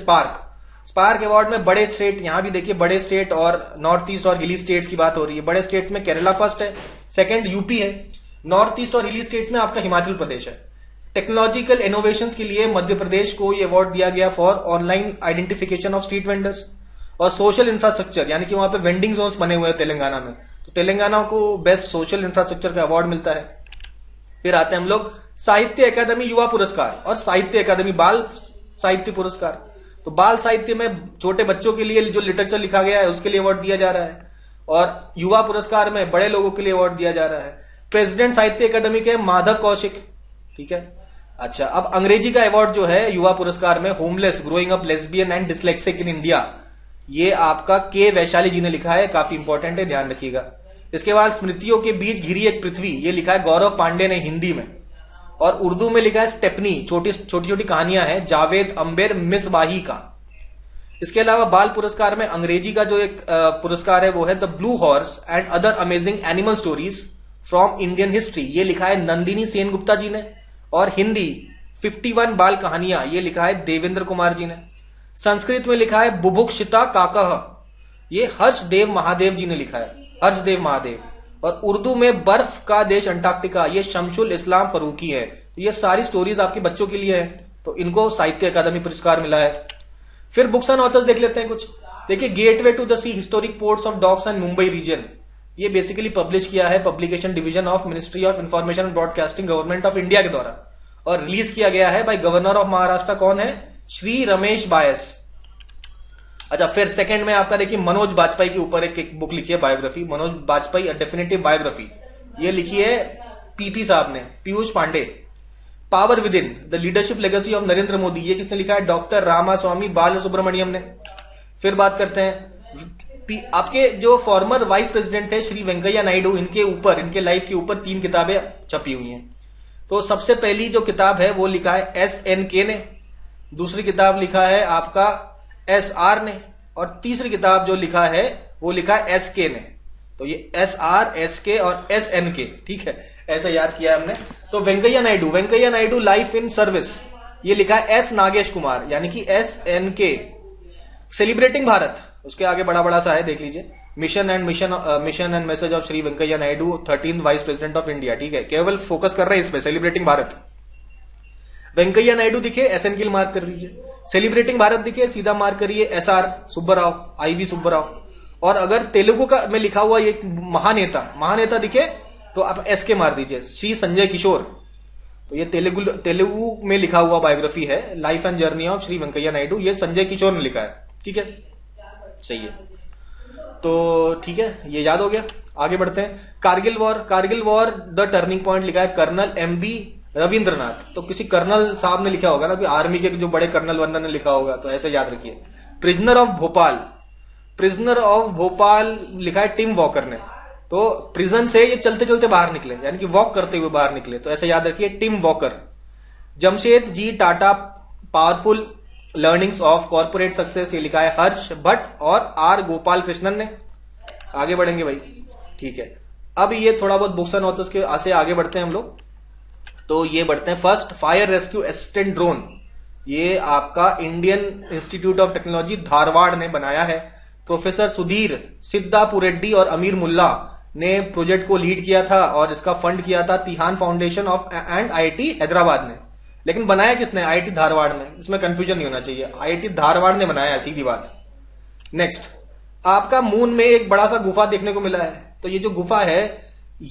स्पार्क अवार्ड में बड़े स्टेट, यहां भी देखिए बड़े स्टेट और नॉर्थ ईस्ट और हिली स्टेट्स की बात हो रही है। बड़े स्टेट्स में केरला फर्स्ट है, सेकंड यूपी है, नॉर्थ ईस्ट और हिली स्टेट्स में आपका हिमाचल प्रदेश है। टेक्नोलॉजिकल इनोवेशंस के लिए मध्य प्रदेश को यह अवार्ड दिया गया for online identification of street vendors. और सोशल इंफ्रास्ट्रक्चर यानी कि वहां पे वेंडिंग जोन्स बने हुए हैं तेलंगाना में, तो तेलंगाना को बेस्ट सोशल इंफ्रास्ट्रक्चर का अवार्ड मिलता है। फिर आते हैं हम लोग साहित्य अकादमी युवा पुरस्कार और साहित्य अकादमी बाल साहित्य पुरस्कार। तो बाल साहित्य में छोटे बच्चों के लिए जो लिटरेचर लिखा गया है उसके लिए अवार्ड दिया जा रहा है, और युवा पुरस्कार में बड़े लोगों के लिए अवार्ड दिया जा रहा है। प्रेसिडेंट साहित्य अकादमी के माधव कौशिक, ठीक है। अच्छा, अब अंग्रेजी का अवार्ड जो है युवा पुरस्कार में, homeless, growing up lesbian and dyslexic in India, ये आपका के वैशाली जी ने लिखा है, काफी इंपॉर्टेंट है, ध्यान रखिएगा। इसके बाद स्मृतियों के बीच घिरी एक पृथ्वी, ये लिखा है गौरव पांडे ने हिंदी में, और उर्दू में लिखा है स्टेपनी, छोटी छोटी कहानियां हैं, जावेद अंबेर मिसबाही का। इसके अलावा बाल पुरस्कार में अंग्रेजी का जो एक पुरस्कार है वो है the blue horse and other amazing animal stories from Indian history, ये लिखा है नंदिनी सेनगुप्ता जी ने। और हिंदी 51 बाल कहानियां, ये लिखा है देवेंद्र कुमार जी ने। संस्कृत में लिखा है बुभुक्षिता काकह, ये हर्षदेव महादेव जी ने लिखा है, हर्षदेव महादेव। और उर्दू में बर्फ का देश अंटार्कटिका, ये शमशुल इस्लाम फरूकी है। तो ये सारी स्टोरीज आपके बच्चों के लिए है, तो इनको साहित्य अकादमी पुरस्कार मिला है। फिर बुक्स एंड ऑथर्स देख लेते हैं कुछ। देखिए gateway to the sea, historic ports of docks and Mumbai region, ये बेसिकली पब्लिश किया है publication division of ministry of information and broadcasting government of India के द्वारा, और रिलीज किया गया है बाय गवर्नर ऑफ महाराष्ट्र, कौन है, श्री रमेश बायस। अच्छा, फिर सेकंड में आपका देखिए मनोज बाजपेयी के ऊपर एक बुक लिखी है, biography, Manoj Bajpayee a definitive biography, ये लिखी है पीपी साहब ने, Piyush Pandey. Power within the leadership legacy of Narendra Modi, ये किसने लिखा है, डॉक्टर रामास्वामी बालसुब्रमण्यम ने। फिर बात करते हैं आपके जो फॉर्मर वाइस प्रेसिडेंट है श्री वेंकैया नायडू, इनके ऊपर, इनके लाइफ के ऊपर 3 किताबें छपी हुई हैं। तो सबसे पहली जो किताब है वो लिखा है SNK ने, दूसरी किताब लिखा है आपका SR ने, और तीसरी किताब जो लिखा है वो लिखा है SK ने। तो ये SR, SK और SNK, ठीक है, ऐसा याद किया हमने। तो Venkaiah Naidu life in service, ये लिखा है S नागेश कुमार, यानी कि SNK। सेलिब्रेटिंग भारत, उसके आगे बड़ा बड़ा सा है, देख लीजिए, mission and message of Shri Venkaiah Naidu 13th vice president of India, ठीक है, केवल फोकस कर रहे हैं इसमें, सेलिब्रेटिंग भारत। वेंकैया नायडू दिखे SNK मार्क कर लीजिए, सेलिब्रेटिंग भारत दिखे सीधा मार्क करिए SR सुब्बाराव, IV सुब्बाराव। और अगर तेलुगु का में लिखा हुआ ये महानेता दिखे तो आप SK मार दीजिए, श्री संजय किशोर। तो ये तेलुगु में लिखा हुआ बायोग्राफी है, life and journey of Shri Venkaiah Naidu, ये संजय किशोर ने लिखा है, ठीक है, सही है। तो ठीक है, ये याद हो गया। आगे बढ़ते हैं। Kargil war the turning point लिखा है कर्नल MB रविंद्रनाथ। तो किसी कर्नल साहब ने लिखा होगा ना, आर्मी के जो बड़े कर्नल वर्नल ने लिखा होगा, तो ऐसे याद रखिए। प्रिजनर ऑफ भोपाल लिखा है टिम वॉकर ने। तो प्रिजन से ये चलते चलते बाहर निकले, यानी कि वॉक करते हुए बाहर निकले, तो ऐसे याद रखिए, Tim Walker. Jamshed ji Tata powerful learnings of corporate success, ये लिखा है हर्ष भट्ट और R गोपाल कृष्णन ने। आगे बढ़ेंगे भाई, ठीक है। अब ये थोड़ा बहुत बुक्स एंड ऑथर्स के से आगे बढ़ते हैं हम लोग। तो ये बढ़ते हैं first fire rescue assistant drone. ये आपका Indian Institute of technology Dharwad ने बनाया है। प्रोफेसर सुधीर सिद्धापुरेड्डी और अमीर मुल्ला ने प्रोजेक्ट को लीड किया था और इसका फंड किया था TiHAN foundation of and IIT Hyderabad ने। लेकिन बनाया किसने? आईआईटी धारवाड़ ने। इसमें कंफ्यूजन नहीं होना चाहिए, आईआईटी धारवाड़ ने बनाया, सीधी बात। नेक्स्ट, आपका मून में एक बड़ा सा गुफा देखने को मिला है। तो ये जो गुफा है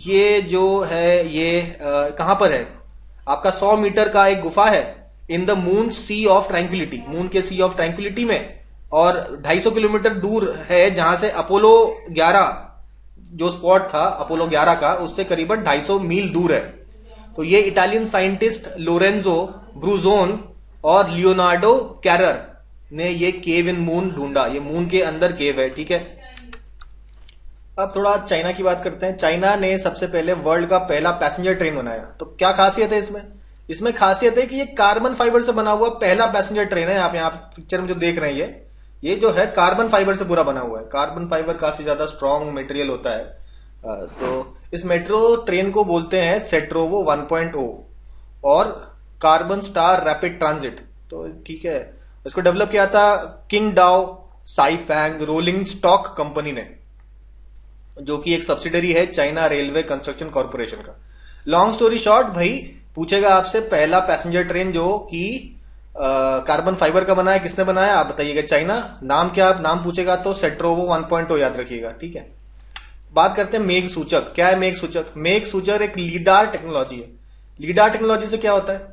ये जो है ये कहां पर है? आपका 100 मीटर का एक गुफा है in the moon sea of tranquillity, moon के सी ऑफ ट्रैंक्विलिटी में, और 250 किलोमीटर दूर है जहां से अपोलो 11 जो स्पॉट था अपोलो 11 का, उससे करीबन 250 मील दूर है। तो ये इटालियन साइंटिस्ट लोरेंजो ब्रूजोन और लियोनार्डो कैरर ने ये केव इन मून ढूंढा। ये मून के अंदर केव है, ठीक है। अब थोड़ा चाइना की बात करते हैं। चाइना ने सबसे पहले वर्ल्ड का पहला पैसेंजर ट्रेन बनाया। तो क्या खासियत है इसमें? इसमें खासियत है कि ये कार्बन फाइबर से बना हुआ पहला पैसेंजर ट्रेन है। आप यहाँ पिक्चर में जो देख रहे हैं ये जो है कार्बन फाइबर से पूरा बना हुआ है। कार्बन फाइबर काफी ज्यादा स्ट्रॉन्ग मटेरियल होता है। तो इस मेट्रो ट्रेन को बोलते हैं सेट्रोवो 1.0 और कार्बन स्टार रैपिड ट्रांजिट। तो ठीक है, इसको डेवलप किया था Qingdao Sifang rolling stock company ने, जो कि एक सब्सिडरी है चाइना रेलवे कंस्ट्रक्शन कॉर्पोरेशन का। लॉन्ग स्टोरी शॉर्ट, भाई पूछेगा आपसे पहला पैसेंजर ट्रेन जो कि कार्बन फाइबर का बना है, किसने बनाया? आप बताइएगा, चाइना। नाम क्या? नाम पूछेगा तो सेट्रोवो 1.0 याद रखिएगा, ठीक है। बात करते हैं मेघ सूचक। क्या है मेघ सूचक? मेघ सूचक एक लीडार टेक्नोलॉजी है। लीडार टेक्नोलॉजी से क्या होता है?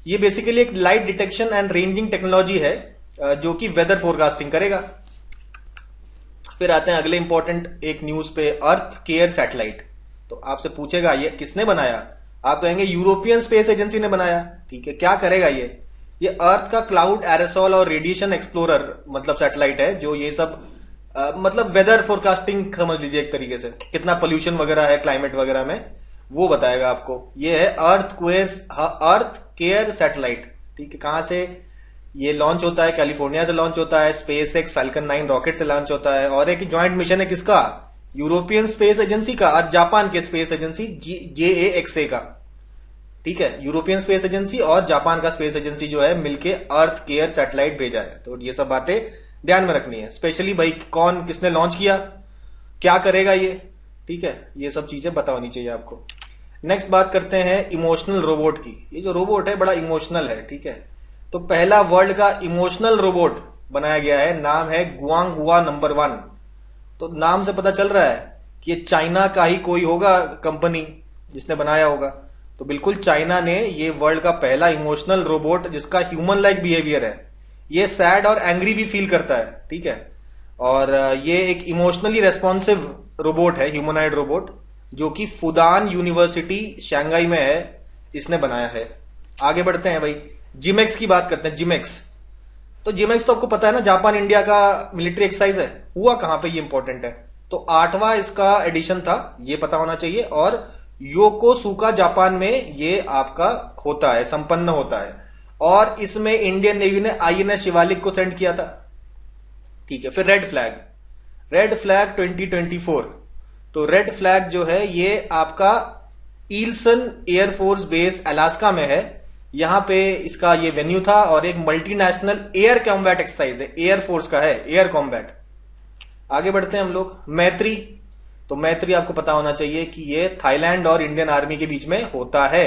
ये बेसिकली एक light detection and ranging technology है जो कि वेदर फोरकास्टिंग करेगा। फिर आते हैं अगले इंपॉर्टेंट एक न्यूज पे, अर्थ केयर सैटेलाइट। तो आपसे पूछेगा ये किसने बनाया? आप कहेंगे यूरोपियन स्पेस एजेंसी ने बनाया, ठीक है। क्या करेगा ये अर्थ का क्लाउड एरोसोल और रेडिएशन एक्सप्लोरर मतलब सैटेलाइट है, जो ये सब मतलब वेदर फोरकास्टिंग समझ लीजिए एक तरीके से, कितना पोल्यूशन वगैरह है क्लाइमेट वगैरह में, वो बताएगा आपको। ये है अर्थ केयर सैटेलाइट, ठीक है। कहां से ये लॉन्च होता है? कैलिफोर्निया से लॉन्च होता है, स्पेस एक्स फैल्कन 9 रॉकेट से लॉन्च होता है। और एक ज्वाइंट मिशन है किसका? यूरोपियन स्पेस एजेंसी का और जापान के स्पेस एजेंसी JAXA का, ठीक है। यूरोपियन स्पेस एजेंसी और जापान का स्पेस एजेंसी जो है मिलके अर्थ केयर सैटेलाइट भेजा है। तो ये सब बातें ध्यान में रखनी है, स्पेशली भाई कौन किसने लॉन्च किया, क्या करेगा ये, ठीक है। ये सब चीजें पता होनी चाहिए आपको। नेक्स्ट बात करते हैं इमोशनल रोबोट की। ये जो रोबोट है बड़ा इमोशनल है, ठीक है। तो पहला वर्ल्ड का इमोशनल रोबोट बनाया गया है, नाम है गुआंगहुआ नंबर 1। तो नाम से पता चल रहा है कि ये चाइना का ही कोई होगा कंपनी जिसने बनाया होगा। तो बिल्कुल चाइना ने ये वर्ल्ड का पहला इमोशनल रोबोट जिसका ह्यूमन लाइक बिहेवियर है, ये सैड और एंग्री भी फील करता है, ठीक है। और ये एक इमोशनली रेस्पॉन्सिव रोबोट है, ह्यूमनॉइड रोबोट, जो कि फुदान यूनिवर्सिटी शंघाई में है, इसने बनाया है। आगे बढ़ते हैं भाई, जिमेक्स की बात करते हैं। जिमेक्स तो आपको पता है ना, जापान इंडिया का मिलिट्री एक्सरसाइज है, हुआ कहां पे, ये इंपॉर्टेंट है। तो 8वां इसका एडिशन था, ये पता होना चाहिए। और योकोसुका जापान में ये आपका होता है, संपन्न होता है। और इसमें इंडियन नेवी ने INS शिवालिक को सेंड किया था, ठीक है। फिर रेड फ्लैग 2024। तो रेड फ्लैग जो है ये आपका ईल्सन एयरफोर्स बेस अलास्का में है। यहां पे इसका ये वेन्यू था और एक मल्टीनेशनल एयर कॉम्बैट एक्सरसाइज है, एयरफोर्स का है, एयर कॉम्बैट। आगे बढ़ते हैं हम लोग, मैत्री। तो मैत्री आपको पता होना चाहिए कि ये थाईलैंड और इंडियन आर्मी के बीच में होता है।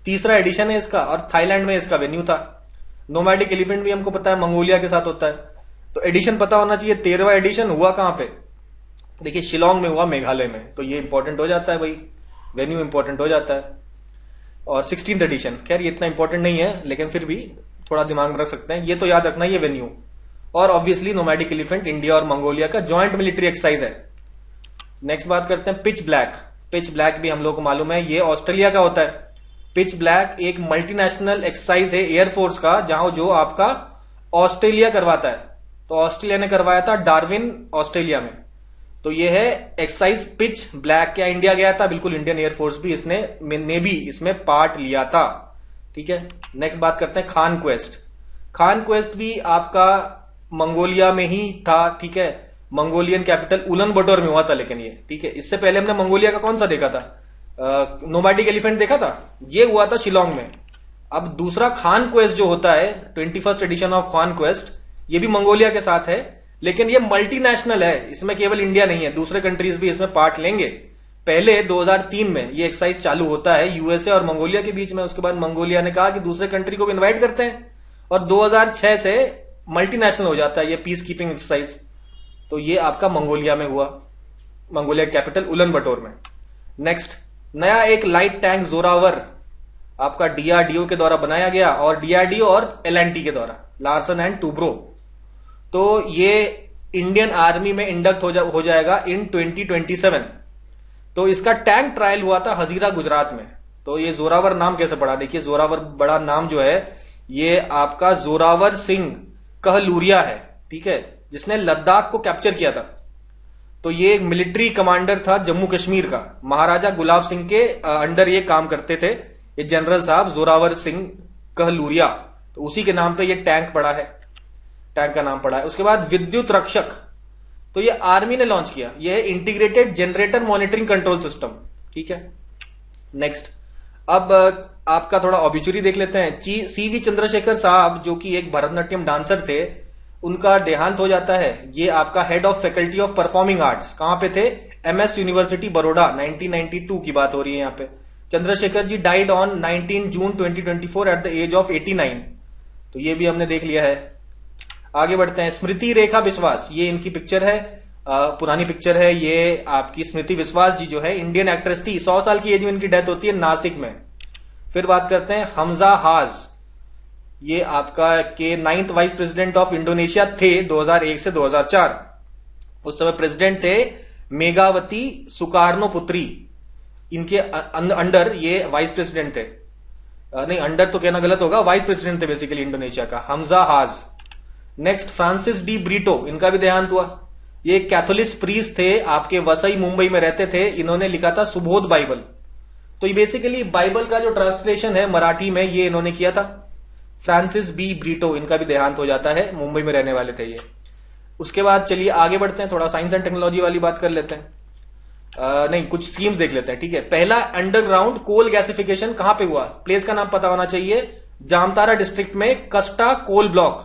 3रा एडिशन है इसका और थाईलैंड में इसका वेन्यू था। नोमैडिक एलिफेंट भी हमको पता है मंगोलिया के साथ होता है। तो एडिशन पता होना चाहिए। 13वां एडिशन हुआ कहां पे? देखिए शिलोंग में हुआ, मेघालय में। तो ये इंपॉर्टेंट हो जाता है भाई, वेन्यू इंपॉर्टेंट हो जाता है। और 16th एडिशन, खैर ये इतना इंपॉर्टेंट नहीं है लेकिन फिर भी थोड़ा दिमाग में रख सकते हैं, ये तो याद रखना ये वेन्यू। और ऑब्वियसली नोमैडिक एलिफेंट इंडिया और मंगोलिया का ज्वाइंट मिलिट्री एक्सरसाइज है। नेक्स्ट बात करते हैं पिच ब्लैक भी हम लोग को मालूम है, ये ऑस्ट्रेलिया का होता है। पिच ब्लैक एक मल्टीनेशनल एक्सरसाइज है एयरफोर्स का, जहां जो आपका ऑस्ट्रेलिया करवाता है। तो ऑस्ट्रेलिया ने करवाया था डार्विन ऑस्ट्रेलिया में। तो ये है एक्सरसाइज पिच ब्लैक। क्या इंडिया गया था? बिल्कुल, इंडियन एयरफोर्स भी ने भी इसमें पार्ट लिया था, ठीक है। नेक्स्ट बात करते हैं खान क्वेस्ट भी आपका मंगोलिया में ही था, ठीक है। मंगोलियन कैपिटल उलन बटोर में हुआ था लेकिन ये, ठीक है। इससे पहले हमने मंगोलिया का कौन सा देखा था? नोमैडिक एलिफेंट देखा था, ये हुआ था शिलोंग में। अब दूसरा खान क्वेस्ट जो होता है, 21st addition of Khan quest, ये भी मंगोलिया के साथ है, लेकिन ये मल्टीनेशनल है, इसमें केवल इंडिया नहीं है, दूसरे कंट्रीज भी इसमें पार्ट लेंगे। पहले 2003 में ये एक्सरसाइज चालू होता है यूएसए और मंगोलिया के बीच में। उसके बाद मंगोलिया ने कहा कि दूसरे कंट्री को भी इन्वाइट करते हैं, और 2006 से मल्टीनेशनल हो जाता है ये पीस कीपिंग एक्सरसाइज। तो ये आपका मंगोलिया में हुआ, मंगोलिया कैपिटल उलन बटोर में। नेक्स्ट, नया एक लाइट टैंक जोरावर आपका डीआरडीओ के द्वारा बनाया गया, और डीआरडीओ और एलएनटी के द्वारा, लार्सन एंड टूब्रो। तो ये इंडियन आर्मी में इंडक्ट हो जाएगा इन 2027। तो इसका टैंक ट्रायल हुआ था हजीरा गुजरात में। तो ये जोरावर नाम कैसे पड़ा, देखिए जोरावर बड़ा नाम जो है ये आपका जोरावर सिंह कहलूरिया है, ठीक है, जिसने लद्दाख को कैप्चर किया था। तो ये एक मिलिट्री कमांडर था जम्मू कश्मीर का, महाराजा गुलाब सिंह के अंडर ये काम करते थे, ये जनरल साहब जोरावर सिंह कहलूरिया। तो उसी के नाम पे ये टैंक पड़ा है, टैंक का नाम पड़ा है। उसके बाद विद्युत रक्षक, तो ये आर्मी ने लॉन्च किया, ये है integrated generator monitoring control system, ठीक है। नेक्स्ट, अब आपका थोड़ा ऑब्ituary देख लेते हैं। सीवी चंद्रशेखर साहब जो कि एक भरतनाट्यम डांसर थे, उनका देहांत हो जाता है। ये आपका head of faculty of performing arts कहां पे थे, एमएस यूनिवर्सिटी बड़ौदा, 1992 की बात हो रही है यहां पे। Chandrashekhar ji died on 19 June 2024 at the age of 89। तो ये भी हमने देख लिया है। आगे बढ़ते हैं, स्मृति रेखा विश्वास, ये इनकी पिक्चर है, पुरानी पिक्चर है। ये आपकी स्मृति विश्वास जी जो है इंडियन एक्ट्रेस थी, 100 साल की एज में इनकी डेथ होती है नासिक में। फिर बात करते हैं हमजा हाज, ये आपका के 9th vice president of Indonesia थे 2001 से 2004। उस समय प्रेसिडेंट थे मेघावती सुकार्नो पुत्री, इनके अंडर ये वाइस प्रेसिडेंट थे। नहीं, अंडर तो कहना गलत होगा, वाइस प्रेसिडेंट थे बेसिकली इंडोनेशिया का, हमजा हाज। नेक्स्ट, फ्रांसिस डी ब्रीटो, इनका भी देहांत हुआ। ये कैथोलिक प्रीस्ट थे, आपके वसई मुंबई में रहते थे। इन्होंने लिखा था सुबोध बाइबल। तो ये बेसिकली बाइबल का जो ट्रांसलेशन है मराठी में, ये इन्होंने किया था। फ्रांसिस बी ब्रीटो, इनका भी देहांत हो जाता है, मुंबई में रहने वाले थे ये। उसके बाद चलिए आगे बढ़ते हैं, थोड़ा साइंस एंड टेक्नोलॉजी वाली बात कर लेते हैं। नहीं, कुछ स्कीम्स देख लेते हैं, ठीक है। पहला अंडरग्राउंड कोल गैसिफिकेशन कहां पे हुआ, प्लेस का नाम पता होना चाहिए, जामतारा डिस्ट्रिक्ट में कस्टा कोल ब्लॉक,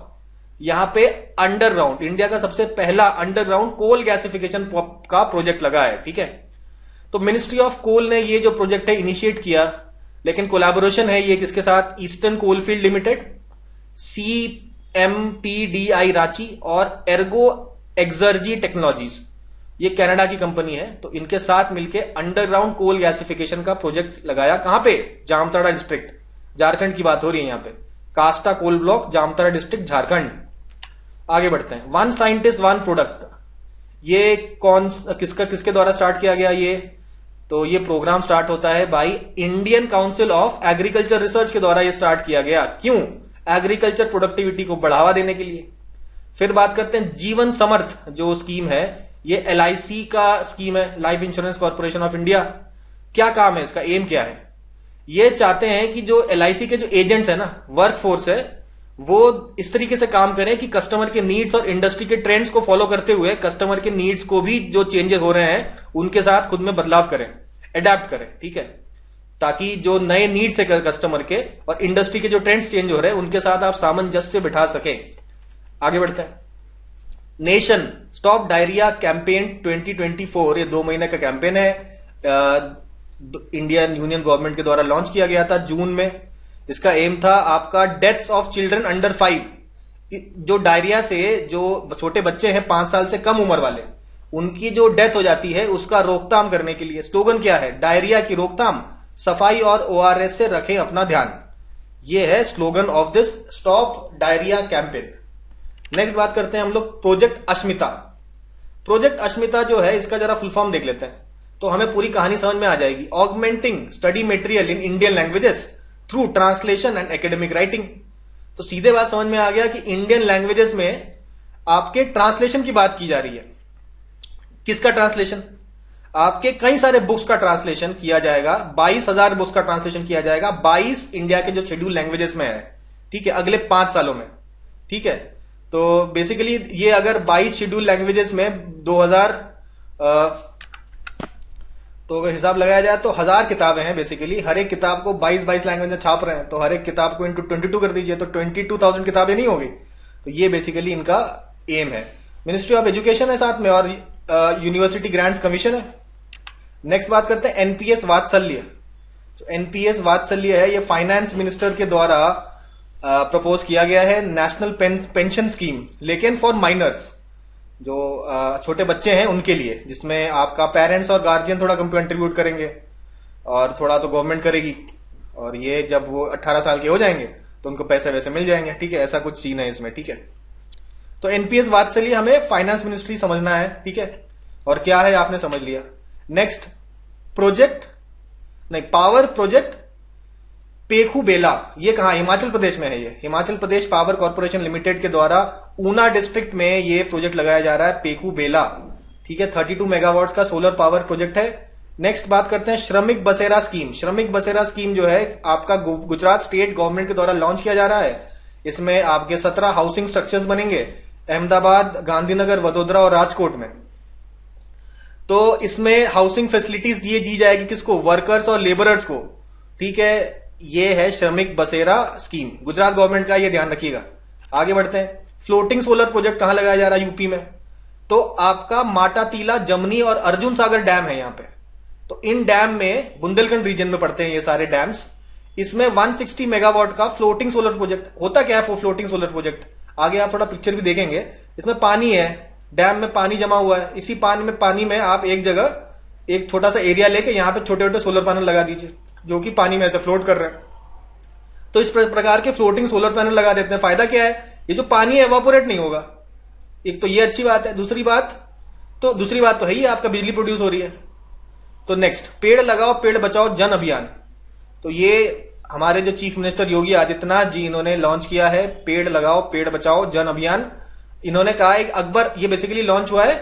यहां पे अंडरग्राउंड इंडिया का सबसे पहला अंडरग्राउंड कोल गैसिफिकेशन का प्रोजेक्ट लगा है, ठीक है। तो मिनिस्ट्री ऑफ कोल ने ये जो प्रोजेक्ट है इनिशिएट किया, लेकिन कोलैबोरेशन है ये किसके साथ, eastern coalfield limited, CMPDI Ranchi और एर्गो एक्सर्जी टेक्नोलॉजीज, ये कनाडा की कंपनी है। तो इनके साथ मिलकर अंडरग्राउंड कोल गैसिफिकेशन का प्रोजेक्ट लगाया, कहां पे, जामताड़ा डिस्ट्रिक्ट, झारखंड की बात हो रही है यहां पे, Kasta coal block, Jamtara district, Jharkhand. आगे बढ़ते हैं, वन साइंटिस्ट वन प्रोडक्ट, ये किसके द्वारा स्टार्ट किया गया ये, तो ये प्रोग्राम स्टार्ट होता है by Indian council of agriculture research के द्वारा ये स्टार्ट किया गया। क्यों, एग्रीकल्चर प्रोडक्टिविटी को बढ़ावा देने के लिए। फिर बात करते हैं जीवन समर्थ जो स्कीम है, ये LIC का स्कीम है, life insurance corporation of India. क्या काम है इसका, एम क्या है, ये चाहते हैं कि जो LIC के जो एजेंट्स है ना, वर्क फोर्स है, वो इस तरीके से काम करें कि कस्टमर के नीड्स और इंडस्ट्री के ट्रेंड्स को फॉलो करते हुए कस्टमर के नीड्स को भी जो चेंजेस हो रहे हैं उनके साथ खुद में बदलाव करें, अडेप्ट करें, ठीक है, ताकि जो नए नीड्स है कस्टमर के और इंडस्ट्री के जो ट्रेंड्स चेंज हो रहे हैं उनके साथ आप सामंजस्य बिठा सके। आगे बढ़ते हैं, नेशन स्टॉप डायरिया कैंपेन 2024, ये 2 महीने का कैंपेन है, इंडियन यूनियन गवर्नमेंट के द्वारा लॉन्च किया गया था जून में। इसका एम था आपका डेथ्स ऑफ चिल्ड्रन अंडर 5, जो डायरिया से जो छोटे बच्चे हैं 5 साल से कम उम्र वाले, उनकी जो डेथ हो जाती है उसका रोकथाम करने के लिए स्लोगन क्या है, डायरिया की रोकथाम, सफाई और ORS से रखें अपना ध्यान। ये है slogan of this stop diarrhoea campaign. Next बात करते हैं हम लोग प्रोजेक्ट अश्मिता। प्रोजेक्ट अश्मिता जो है इसका जरा फुल फॉर्म देख लेते हैं तो हमें पूरी कहानी समझ में आ जाएगी। Augmenting study material in Indian languages through translation and academic writing. तो सीधे बात समझ में आ गया कि इंडियन लैंग्वेजेस में आपके ट्रांसलेशन की बात की जा रही है। किसका ट्रांसलेशन, आपके कई सारे बुक्स का ट्रांसलेशन किया जाएगा, 22,000 बुक्स का ट्रांसलेशन किया जाएगा 22 इंडिया के जो शेड्यूल लैंग्वेजेस में है, ठीक है, अगले 5 सालों में, ठीक है। तो बेसिकली ये अगर 22 शेड्यूल लैंग्वेजेस में तो अगर हिसाब लगाया जाए तो 1000 किताबें हैं बेसिकली, हर एक किताब को 22 लैंग्वेज में छाप रहे हैं, तो हर एक किताब को इंटू 22 कर दीजिए तो 22,000 किताबें नहीं होगी। तो ये बेसिकली इनका एम है। मिनिस्ट्री ऑफ एजुकेशन है साथ में और यूनिवर्सिटी ग्रांट्स कमीशन है। नेक्स्ट बात करते हैं एनपीएस वात्सल्य। एनपीएस वात्सल्य है, ये फाइनेंस मिनिस्टर के द्वारा प्रपोज किया गया है, नेशनल पेंशन स्कीम, लेकिन फॉर माइनर्स, जो छोटे बच्चे हैं उनके लिए, जिसमें आपका पेरेंट्स और गार्जियन थोड़ा कंट्रीब्यूट करेंगे और थोड़ा तो गवर्नमेंट करेगी, और ये जब वो 18 साल के हो जाएंगे तो उनको पैसे वैसे मिल जाएंगे। ठीक है, ऐसा कुछ सीन है इसमें। ठीक है, तो एनपीएस वात्सल्य हमें फाइनेंस मिनिस्ट्री समझना है। ठीक है, और क्या है आपने समझ लिया। नेक्स्ट प्रोजेक्ट, नहीं, पावर प्रोजेक्ट पेखू बेला, ये कहां, हिमाचल प्रदेश में है। ये Himachal Pradesh power corporation limited के द्वारा ऊना डिस्ट्रिक्ट में ये प्रोजेक्ट लगाया जा रहा है, पेखू बेला। ठीक है, 32 मेगावाट का सोलर पावर प्रोजेक्ट है। नेक्स्ट बात करते हैं श्रमिक बसेरा स्कीम। श्रमिक बसेरा स्कीम जो है आपका गुजरात स्टेट गवर्नमेंट के द्वारा लॉन्च किया जा रहा है। इसमें आपके 17 हाउसिंग स्ट्रक्चर्स बनेंगे अहमदाबाद, गांधीनगर, वडोदरा और राजकोट में। तो इसमें हाउसिंग फैसिलिटीज दी जाएगी किसको, वर्कर्स और लेबरर्स को। ठीक है, ये है श्रमिक बसेरा स्कीम, गुजरात गवर्नमेंट का, ये ध्यान रखिएगा। आगे बढ़ते हैं। फ्लोटिंग सोलर प्रोजेक्ट कहां लगाया जा रहा है, यूपी में। तो आपका माटातीला, जमनी और अर्जुन सागर डैम है यहां पे। तो इन डैम में बुंदेलखंड रीजन में पड़ते हैं ये सारे डैम्स। इसमें 160 मेगावाट का फ्लोटिंग सोलर प्रोजेक्ट। होता क्या है फ्लोटिंग सोलर प्रोजेक्ट, आगे आप थोड़ा पिक्चर भी देखेंगे। इसमें पानी है, डैम में पानी जमा हुआ है, इसी पानी में आप एक जगह एक छोटा सा एरिया लेके यहां पे छोटे छोटे सोलर पैनल लगा दीजिए, जो कि पानी में ऐसे फ्लोट कर रहे हैं। तो इस प्रकार के फ्लोटिंग सोलर पैनल लगा देते हैं। फायदा क्या है, ये जो पानी है एवापोरेट नहीं होगा, एक तो ये अच्छी बात है। दूसरी बात तो है ही, आपका बिजली प्रोड्यूस हो रही है। तो नेक्स्ट, पेड़ लगाओ पेड़ बचाओ जन अभियान। तो ये हमारे जो चीफ मिनिस्टर योगी आदित्यनाथ जी, इन्होंने लॉन्च किया है पेड़ लगाओ पेड़ बचाओ जन अभियान। इन्होंने कहा एक अकबर, ये बेसिकली लॉन्च हुआ है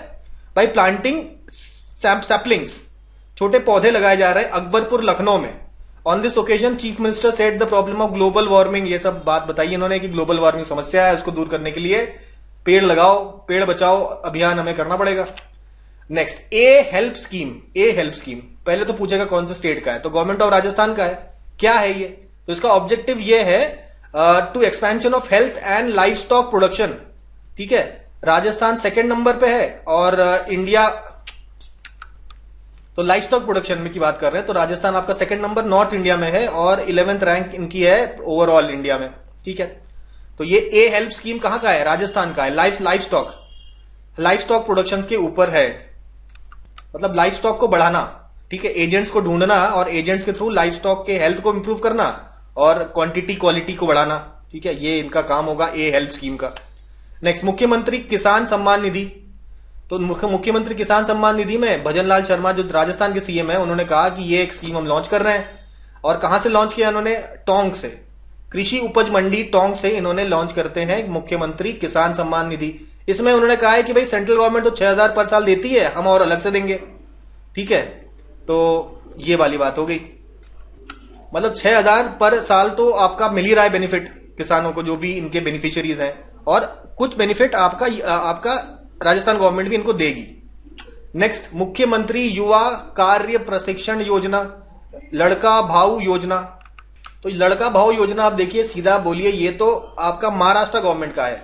बाय प्लांटिंग सैपलिंग्स, छोटे पौधे लगाए जा रहे हैं अकबरपुर, लखनऊ में। On this occasion chief minister said the problem of global warming, ये सब बात बताई इन्होंने कि ग्लोबल वार्मिंग समस्या है, उसको दूर करने के लिए पेड़ लगाओ पेड़ बचाओ अभियान हमें करना पड़ेगा। नेक्स्ट, ए हेल्प स्कीम। ए हेल्प स्कीम पहले तो पूछेगा कौन से स्टेट का है, तो गवर्नमेंट ऑफ राजस्थान का है। क्या है ये, तो इसका ऑब्जेक्टिव ये है to expansion of health and life stock production. ठीक है, राजस्थान सेकंड नंबर पे है और इंडिया, तो लाइफ स्टॉक प्रोडक्शन में की बात कर रहे हैं तो राजस्थान आपका सेकंड नंबर नॉर्थ इंडिया में है और 11th रैंक इनकी है ओवरऑल इंडिया में। ठीक है, तो ये ए हेल्प स्कीम कहां का है, राजस्थान का है। लाइफ स्टॉक प्रोडक्शन के ऊपर है, मतलब लाइफ स्टॉक को बढ़ाना। ठीक है, एजेंट्स को ढूंढना और एजेंट्स के थ्रू लाइफ स्टॉक के हेल्थ को इंप्रूव करना और क्वांटिटी क्वालिटी को बढ़ाना। ठीक है, ये इनका काम होगा ए हेल्प स्कीम का। नेक्स्ट, मुख्यमंत्री किसान सम्मान निधि। तो मुख्यमंत्री किसान सम्मान निधि में भजनलाल शर्मा जो राजस्थान के सीएम है, उन्होंने कहा कि ये एक स्कीम हम लॉन्च कर रहे हैं। और कहां से लॉन्च किया इन्होंने, टोंक से, कृषि उपज मंडी टोंक से इन्होंने लॉन्च करते हैं मुख्यमंत्री किसान सम्मान निधि। इसमें उन्होंने कहा है कि भाई सेंट्रल गवर्नमेंट तो 6,000 पर साल देती है, हम और अलग से देंगे। ठीक है, तो ये वाली बात हो गई, मतलब 6,000 पर साल तो आपका मिल ही रहा है बेनिफिट किसानों को, जो भी इनके बेनिफिशियरीज हैं, और कुछ बेनिफिट आपका राजस्थान गवर्नमेंट भी इनको देगी। नेक्स्ट, मुख्यमंत्री युवा कार्य प्रशिक्षण योजना, लड़का भाऊ योजना। तो लड़का भाऊ योजना आप देखिए, सीधा बोलिए, ये तो आपका महाराष्ट्र गवर्नमेंट का है।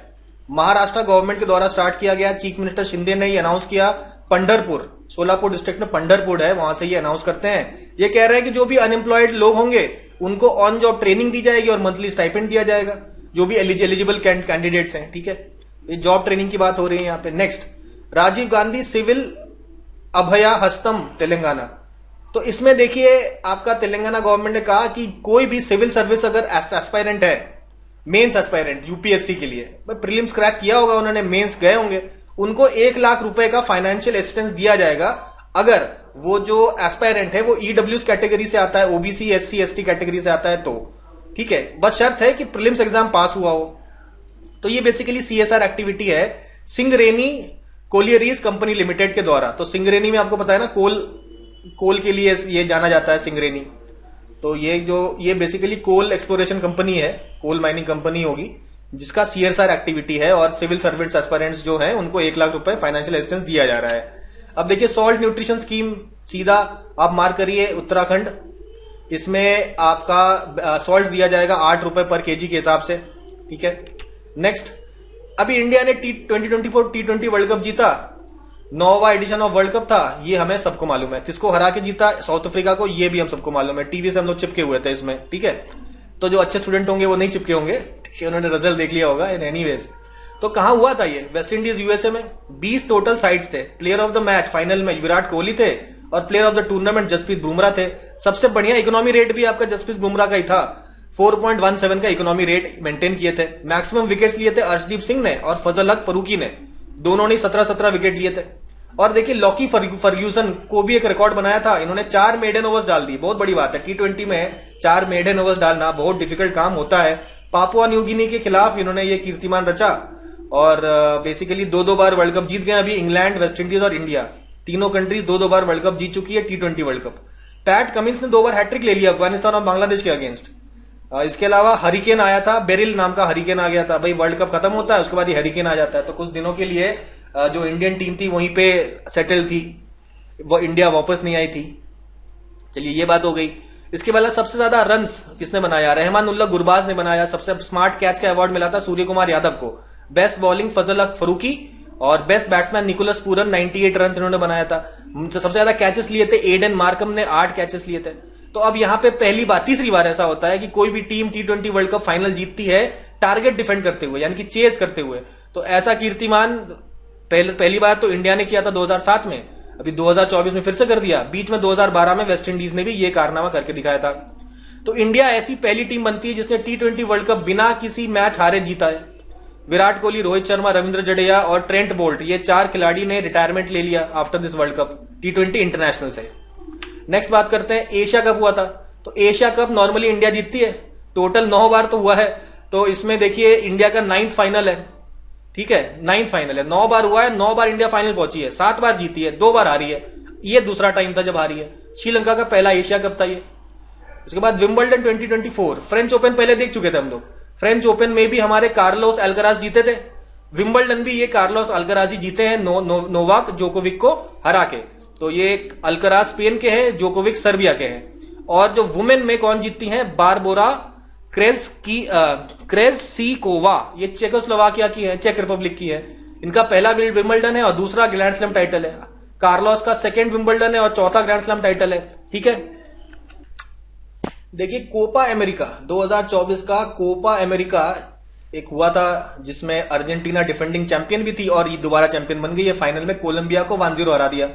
महाराष्ट्र गवर्नमेंट के द्वारा स्टार्ट किया गया, चीफ मिनिस्टर शिंदे ने ये अनाउंस किया। पंढरपुर, सोलापुर डिस्ट्रिक्ट में पंढरपुर है, वहां से ये अनाउंस करते हैं। ये कह रहे हैं कि जो भी अनएम्प्लॉयड लोग होंगे उनको ऑन जॉब ट्रेनिंग दी जाएगी और मंथली स्टाइपेंड दिया जाएगा, जो भी एलिजिबल कैंडिडेट्स हैं। ठीक है, ये जॉब ट्रेनिंग की बात हो रही है यहां पे। नेक्स्ट, राजीव गांधी सिविल अभया हस्तम तेलंगाना। तो इसमें देखिए आपका तेलंगाना गवर्नमेंट ने कहा कि कोई भी सिविल सर्विस अगर एस्पायरेंट है, मेंस एस्पायरेंट यूपीएससी के लिए, प्रीलिम्स क्रैक किया होगा उन्होंने, मेंस गए होंगे, उनको 1 लाख रुपए का फाइनेंशियल असिस्टेंस दिया जाएगा अगर वो जो एस्पायरेंट है वो ईडब्ल्यूएस कैटेगरी से आता है, ओबीसी एससी एसटी कैटेगरी से आता है तो। ठीक है, बस शर्त है कि प्रीलिम्स एग्जाम पास हुआ हो। तो ये बेसिकली सीएसआर एक्टिविटी है सिंगरेनी कोलियरीज कंपनी लिमिटेड के द्वारा। तो सिंगरेनी में आपको पता है ना, कोल के लिए ये जाना जाता है सिंगरेनी। तो ये बेसिकली कोल एक्सप्लोरेशन कंपनी है, कोल माइनिंग कंपनी होगी, जिसका सीएसआर एक्टिविटी है और सिविल सर्वेंट्स एस्पायरेंट्स जो है उनको 1 लाख रुपए फाइनेंशियल असिस्टेंस दिया जा रहा है। अब देखिए सॉल्ट न्यूट्रिशन स्कीम सीधा आप मार्क करिए उत्तराखंड, इसमें आपका सॉल्ट दिया जाएगा 8 रुपए पर केजी के हिसाब से, ठीक है। नेक्स्ट, अभी इंडिया ने T20 T20 वर्ल्ड कप जीता, 9वां एडिशन ऑफ वर्ल्ड कप था, ये हमें सबको मालूम है। किसको हरा के जीता? साउथ अफ्रीका को, ये भी हम सबको मालूम है, टीवी से हम लोग चिपके हुए थे इसमें, ठीक है। तो जो अच्छे स्टूडेंट होंगे वो नहीं चिपके होंगे, उन्होंने रिजल्ट देख लिया होगा। इन एनीवेज, तो कहां हुआ था ये? वेस्ट इंडीज यूएसए में। 20 टोटल साइड्स थे। Player of the match final में विराट कोहली थे और player of the tournament Jasprit Bumrah थे। सबसे बढ़िया इकोनॉमी रेट भी आपका जसप्रीत बुमराह का ही था, 4.17 का इकोनॉमी रेट मेंटेन किए थे। मैक्सिमम विकेट्स लिए थे अर्शदीप सिंह ने और फजल हक फरूकी ने, दोनों ने 17-17 विकेट लिए थे। और देखिए लॉकी फर्ग्यूसन को भी एक रिकॉर्ड बनाया था, इन्होंने 4 मेडन ओवर्स डाल दी। बहुत बड़ी बात है, T20 में 4 मेडन ओवर्स डालना बहुत डिफिकल्ट काम होता है। पापुआ न्यू गिनी के खिलाफ इन्होंने ये कीर्तिमान रचा और बेसिकली 2-2 बार वर्ल्ड कप जीत गए। अभी इंग्लैंड, वेस्ट इंडीज और इंडिया, तीनों कंट्रीज 2-2 बार वर्ल्ड कप जीत चुकी है T20 world cup. PAT Cummins ने 2 बार हैट्रिक ले लिया अफगानिस्तान और बांग्लादेश के अगेंस्ट। इसके अलावा हरिकेन आया था, बेरिल नाम का हरिकेन आ गया था। भाई वर्ल्ड कप खत्म होता है उसके बाद ये हरिकेन आ जाता है, तो कुछ दिनों के लिए जो इंडियन टीम थी वहीं पे सेटल थी, वो इंडिया वापस नहीं आई थी। चलिए ये बात हो गई। इसके बाद सबसे ज्यादा रन्स किसने बनाया? रहमानुल्लाह गुरबाज ने बनाया। सबसे स्मार्ट कैच का अवार्ड मिला था सूर्य कुमार यादव को। बेस्ट बॉलिंग फजल हक फरूकी और best batsman Nicholas Pooran, 98 run इन्होंने बनाया था। सबसे ज्यादा कैचेस लिए थे एडन मार्कम ने, 8 कैचेस लिए थे। तो अब यहां पे पहली बार, तीसरी बार ऐसा होता है कि कोई भी team T20 world cup final जीतती है टारगेट डिफेंड करते हुए, यानी कि चेज करते हुए। तो ऐसा कीर्तिमान पहली बार तो इंडिया ने किया था 2007 में, अभी 2024 में फिर से कर दिया। बीच में 2012 में वेस्ट इंडीज ने भी ये कारनामा करके दिखाया था। तो इंडिया ऐसी पहली टीम बनती है जिसने T20 वर्ल्ड कप बिना किसी मैच हारे जीता है। विराट कोहली, रोहित शर्मा, रविंद्र जडेजा और ट्रेंट बोल्ट, ये 4 खिलाड़ी ने रिटायरमेंट ले लिया after this world cup T20 international से। नेक्स्ट बात करते हैं, एशिया कप हुआ था। तो एशिया कप नॉर्मली इंडिया जीतती है, टोटल 9 बार तो हुआ है। तो इसमें देखिए इंडिया का 9th फाइनल है, ठीक है, 9th फाइनल है। 9 बार हुआ है, 9 बार इंडिया फाइनल पहुंची है, 7 बार जीती है, 2 बार हारी है। ये दूसरा टाइम था जब हारी है। श्रीलंका का पहला एशिया कप था ये। उसके बाद विंबलडन 2024, फ्रेंच ओपन पहले देख चुके थे हम लोग। फ्रेंच ओपन में भी हमारे कार्लोस अल्कराज जीते थे, विंबलडन भी ये कार्लोस अल्कराज ही जीते हैं नोवाक जोकोविक को हरा के। तो ये अल्कराज स्पेन के हैं, जोकोविक सर्बिया के हैं। और जो वुमेन में कौन जीतती हैं? बारबोरा क्रेज़िकोवा, ये चेकोस्लोवाकिया की है, चेक रिपब्लिक की है। इनका पहला विंबलडन है और दूसरा ग्रैंड स्लैम टाइटल है। कार्लोस का 2nd विंबलडन है और 4था ग्रैंड स्लैम टाइटल है, ठीक है। देखिए कोपा अमेरिका 2024 का कोपा अमेरिका एक हुआ था जिसमें अर्जेंटीना डिफेंडिंग चैंपियन भी थी और ये दोबारा चैंपियन बन गई है। फाइनल में कोलंबिया को 1-0 हरा दिया।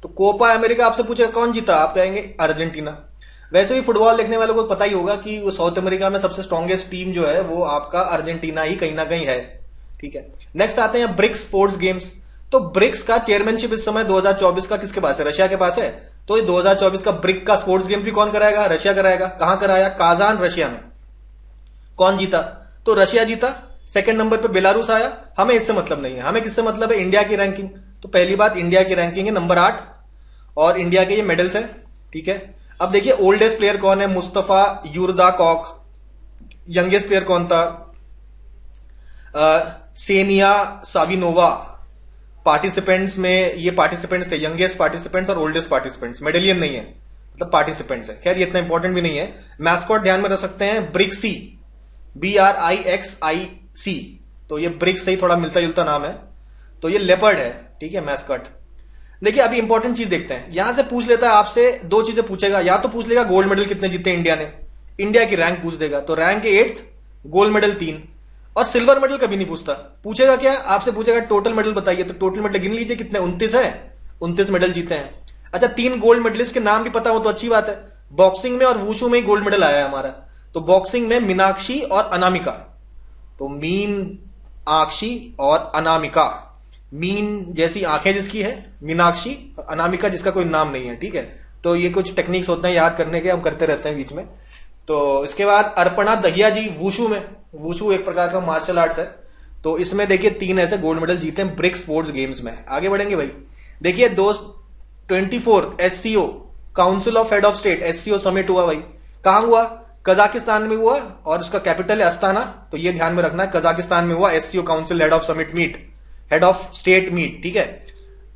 तो कोपा अमेरिका आपसे पूछेगा कौन जीता, आप कहेंगे अर्जेंटीना। वैसे भी फुटबॉल देखने वालों को पता ही होगा कि वो साउथ अमेरिका में सबसे स्ट्रॉन्गेस्ट टीम जो है वो आपका अर्जेंटीना ही कहीं ना कहीं है, ठीक है। नेक्स्ट आते हैं ब्रिक्स स्पोर्ट्स गेम्स। तो ब्रिक्स का चेयरमैनशिप इस समय 2024 का किसके पास है? रशिया के पास है। तो ये 2024 का ब्रिक का स्पोर्ट्स गेम भी कौन कराएगा? रशिया कराएगा। कहां कराया? काजान, रशिया में। कौन जीता? तो रशिया जीता। 2nd नंबर पे बेलारूस आया। हमें इससे मतलब नहीं है, हमें किससे मतलब है? इंडिया की रैंकिंग। तो पहली बात, इंडिया की रैंकिंग है नंबर 8 और इंडिया के ये मेडल्स हैं, ठीक है। अब देखिए ओल्डेस्ट प्लेयर कौन है? मुस्तफा युरदा कॉक। यंगेस्ट प्लेयर कौन था? सेनिया साविनोवा। पार्टिसिपेंट्स में ये पार्टिसिपेंट्स थे, यंगेस्ट पार्टिसिपेंट्स और ओल्डेस्ट पार्टिसिपेंट्स। मेडलियन नहीं है, मतलब पार्टिसिपेंट्स है। खैर ये इतना इंपॉर्टेंट भी नहीं है। मैस्कॉट ध्यान में रख सकते हैं, ब्रिक्सी, BRIXIC। तो ये ब्रिक्स से ही थोड़ा मिलता जुलता नाम है। तो ये लेपर्ड है, ठीक है, मैस्कॉट। देखिए अभी इंपॉर्टेंट चीज देखते हैं। यहां से पूछ लेता है आपसे, 2 चीजें पूछेगा। या तो पूछ लेगा गोल्ड मेडल कितने जीते इंडिया ने, इंडिया की रैंक पूछ देगा। तो रैंक 8th, गोल्ड मेडल 3 और सिल्वर मेडल कभी नहीं पूछता। पूछेगा क्या? आपसे पूछेगा टोटल मेडल बताइए। तो टोटल मेडल गिन लीजिए कितने, 29 है, 29 मेडल जीते हैं। अच्छा 3 गोल्ड मेडलिस्ट के नाम भी पता हो तो अच्छी बात है। बॉक्सिंग में और वुशु में ही गोल्ड मेडल आया है हमारा। तो बॉक्सिंग में मीनाक्षी और अनामिका। तो मीनाक्षी और अनामिका, मीन जैसी आंखें जिसकी है मीनाक्षी, अनामिका जिसका कोई नाम नहीं है, ठीक है। तो ये कुछ टेक्निक्स होते हैं याद करने के, हम करते रहते हैं बीच में। तो इसके बाद अर्पणा दहिया जी वुशु में, वुशु एक प्रकार का मार्शल आर्ट्स है। तो इसमें देखिए 3 ऐसे गोल्ड मेडल जीते हैं ब्रिक्स स्पोर्ट्स गेम्स में। आगे बढ़ेंगे भाई। देखिए 24th SCO council of head of state SCO summit हुआ भाई। कहां हुआ? कजाकिस्तान में हुआ और उसका कैपिटल है अस्ताना। तो ये ध्यान में रखना है, कजाकिस्तान में हुआ SCO council head of summit meet, head of state meet, ठीक है।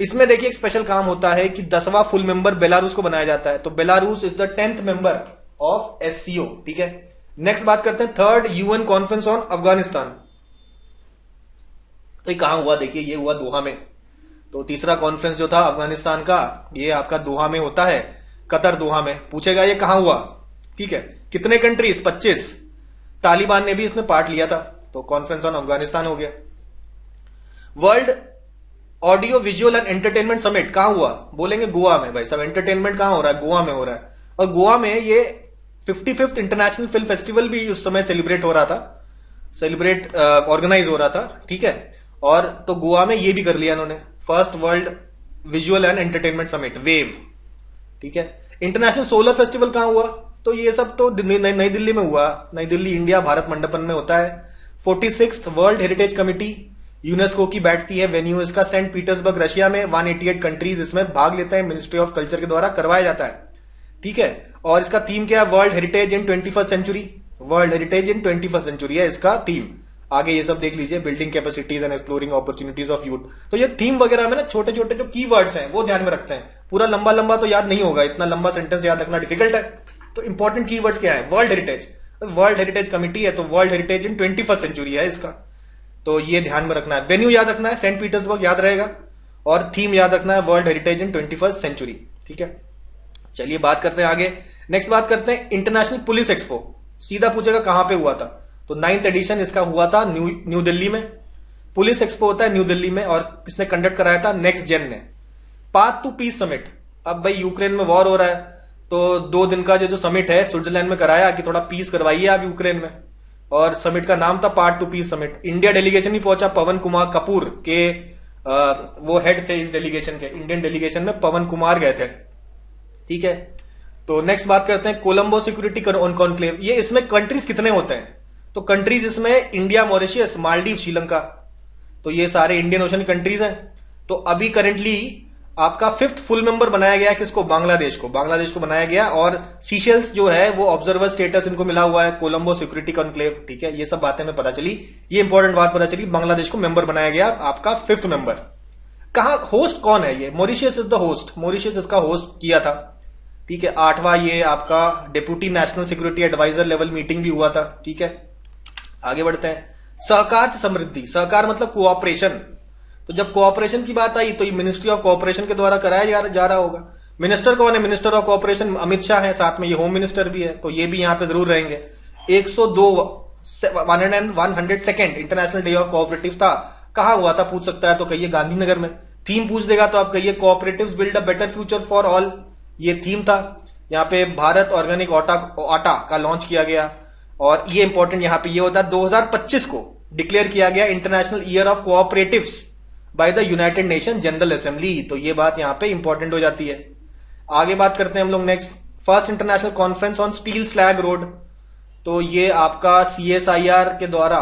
इसमें देखिए एक स्पेशल काम होता है कि 10वां फुल मेंबर बेलारूस को बनाया जाता है, तो Belarus is the 10th member of SCO. ठीक है, नेक्स्ट बात करते हैं third UN conference on Afghanistan. तो ये कहां हुआ, देखिए ये हुआ दोहा में। तो तीसरा कॉन्फ्रेंस जो था अफगानिस्तान का, ये आपका दोहा में होता है, कतर दोहा में। पूछेगा ये कहां हुआ, ठीक है, कितने कंट्रीज, 25। तालिबान ने भी इसमें पार्ट लिया था, तो कॉन्फ्रेंस ऑन अफगानिस्तान हो गया। World audio visual and entertainment summit कहां हुआ, बोलेंगे गोवा में। भाई सब एंटरटेनमेंट कहां हो रहा है, गोवा में हो रहा है। और गोवा में ये 55th इंटरनेशनल फिल्म फेस्टिवल भी उस समय सेलिब्रेट हो रहा था, ऑर्गेनाइज हो रहा था। ठीक है, और तो गोवा में ये भी कर लिया इन्होंने, first world visual and entertainment summit, wave. ठीक है, इंटरनेशनल सोलर फेस्टिवल कहां हुआ, तो ये सब तो नई दिल्ली में हुआ, नई दिल्ली इंडिया भारत मंडपम में होता है। 46th world heritage committee UNESCO की बैठती है, वेन्यू इसका सेंट पीटर्सबर्ग रशिया में। 188 कंट्रीज इसमें भाग लेते हैं, मिनिस्ट्री ऑफ कल्चर के द्वारा करवाया जाता है। ठीक है, और इसका थीम क्या है, world heritage in 21st century. World heritage in 21st century है इसका थीम। आगे ये सब देख लीजिए, building capacities and exploring opportunities of youth. तो ये थीम वगैरह में ना छोटे छोटे जो कीवर्ड्स हैं वो ध्यान में रखते हैं। पूरा लंबा लंबा तो याद नहीं होगा, इतना लंबा सेंटेंस याद रखना डिफिकल्ट है। तो इंपॉर्टेंट कीवर्ड्स क्या है, world heritage, world heritage committee है तो world heritage in 21st century है इसका, तो ये ध्यान में रखना है। वेन्यू याद रखना है, सेंट पीटर्सबर्ग याद रहेगा, और थीम याद रखना है world heritage in 21st century. ठीक है, चलिए बात करते हैं आगे। नेक्स्ट बात करते हैं इंटरनेशनल पुलिस एक्सपो। सीधा पूछेगा कहां पे हुआ था, तो 9th एडिशन इसका हुआ था न्यू दिल्ली में। पुलिस एक्सपो होता है न्यू दिल्ली में, और किसने कंडक्ट कराया था, नेक्स्ट जेन ने। पाथ टू पीस समिट, अब भाई यूक्रेन में वॉर हो रहा है, तो 2 दिन का जो समिट है स्विट्जरलैंड में कराया कि थोड़ा पीस करवाइए आप यूक्रेन में, और समिट का नाम था path to peace summit. India delegation भी पहुंचा, पवन कुमार कपूर के वो हेड थे इस डेलीगेशन के, इंडियन डेलीगेशन में पवन कुमार गए थे। ठीक है, तो नेक्स्ट बात करते हैं कोलंबो सिक्योरिटी कॉन्क्लेव। ये इसमें कंट्रीज कितने होते हैं, तो कंट्रीज इसमें इंडिया, मॉरिशस, मालदीव, श्रीलंका, तो ये सारे इंडियन ओशन कंट्रीज हैं। तो अभी करेंटली आपका 5th फुल मेंबर बनाया गया किसको, बांग्लादेश को, बांग्लादेश को बनाया गया। और सीशेल्स जो है वो ऑब्जर्वर स्टेटस इनको मिला हुआ है कोलंबो सिक्योरिटी कॉन्क्लेव। ठीक है, ये सब बातें में पता चली, ये इंपॉर्टेंट बात पता चली, बांग्लादेश को मेंबर बनाया गया आपका 5th मेंबर। कहा होस्ट कौन है, ये Mauritius is the host, Mauritius इसका होस्ट किया था। ठीक है, 8वां ये आपका deputy national security adviser level meeting भी हुआ था। ठीक है, आगे बढ़ते हैं। सहकार से समृद्धि, सहकार मतलब कोऑपरेशन, तो जब कोऑपरेशन की बात आई तो ये मिनिस्ट्री ऑफ कोऑपरेशन के द्वारा कराया जा रहा होगा। मिनिस्टर कौन है, minister of cooperation Amit Shah है, साथ में ये होम मिनिस्टर भी है, तो ये भी यहां पे जरूर रहेंगे। 102 इंटरनेशनल डे ऑफ कोऑपरेटिव्स था, कहां हुआ था पूछ सकता है, तो कहिए गांधीनगर में। थीम पूछ देगा तो आप कहिए cooperatives build a better future for all, ये थीम था। यहाँ पे भारत ऑर्गेनिक आटा का लॉन्च किया गया, और ये इंपॉर्टेंट यहाँ पे ये होता है 2025 को डिक्लेयर किया गया international year of cooperatives by the United nation general assembly, तो ये बात यहाँ पे इंपॉर्टेंट हो जाती है। आगे बात करते हैं हम लोग next, first international conference on steel slag road, तो ये आपका CSIR के द्वारा,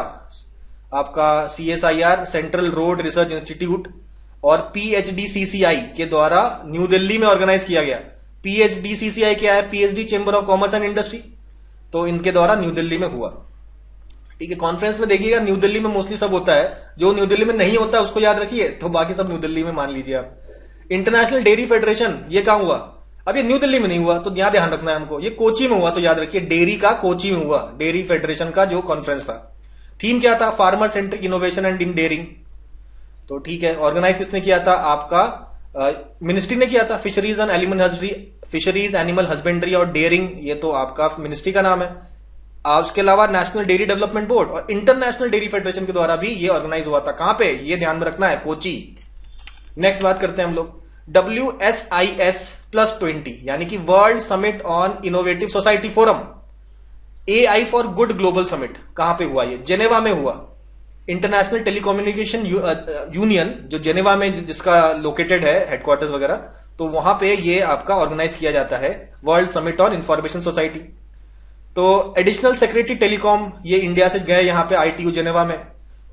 आपका CSIR central road research institute और PHDCCI के द्वारा न्यू दिल्ली में ऑर्गेनाइज किया गया। PHDCCI क्या है, PhD chamber of commerce and industry, तो इनके द्वारा न्यू दिल्ली में हुआ। ठीक है, कॉन्फ्रेंस में देखिएगा न्यू दिल्ली में मोस्टली सब होता है, जो न्यू दिल्ली में नहीं होता है उसको याद रखिए, तो बाकी सब न्यू दिल्ली में मान लीजिए आप। इंटरनेशनल डेयरी फेडरेशन ये कहां हुआ, अब ये न्यू दिल्ली में नहीं हुआ, तो यहां ध्यान रखना है हमको, ये कोची में हुआ, तो याद रखिए डेयरी का कोची में हुआ, डेयरी फेडरेशन का जो कॉन्फ्रेंस था। थीम क्या था, farmer centric innovation and in dairying, तो ठीक है, ऑर्गेनाइज किसने किया था, आपका मिनिस्ट्री ने किया था। Fisheries and animal husbandry, fisheries animal husbandry और डेयरिंग, ये तो आपका मिनिस्ट्री का नाम है। उसके अलावा नेशनल डेयरी डेवलपमेंट बोर्ड और इंटरनेशनल डेयरी फेडरेशन के द्वारा भी ये ऑर्गेनाइज हुआ था। कहां पे, ये ध्यान में रखना है, कोची। नेक्स्ट बात करते हैं हम लोग WSIS+20 यानी कि world summit on innovative society forum, AI for good global summit, कहां पे हुआ, ये जेनेवा में हुआ। इंटरनेशनल टेलीकम्युनिकेशन यूनियन जो जेनेवा में जिसका लोकेटेड है हेडक्वार्टर्स वगैरह, तो वहां पे ये आपका ऑर्गेनाइज किया जाता है world summit on information society. तो एडिशनल सेक्रेटरी टेलीकॉम ये इंडिया से गए यहाँ पे ITU जेनेवा में,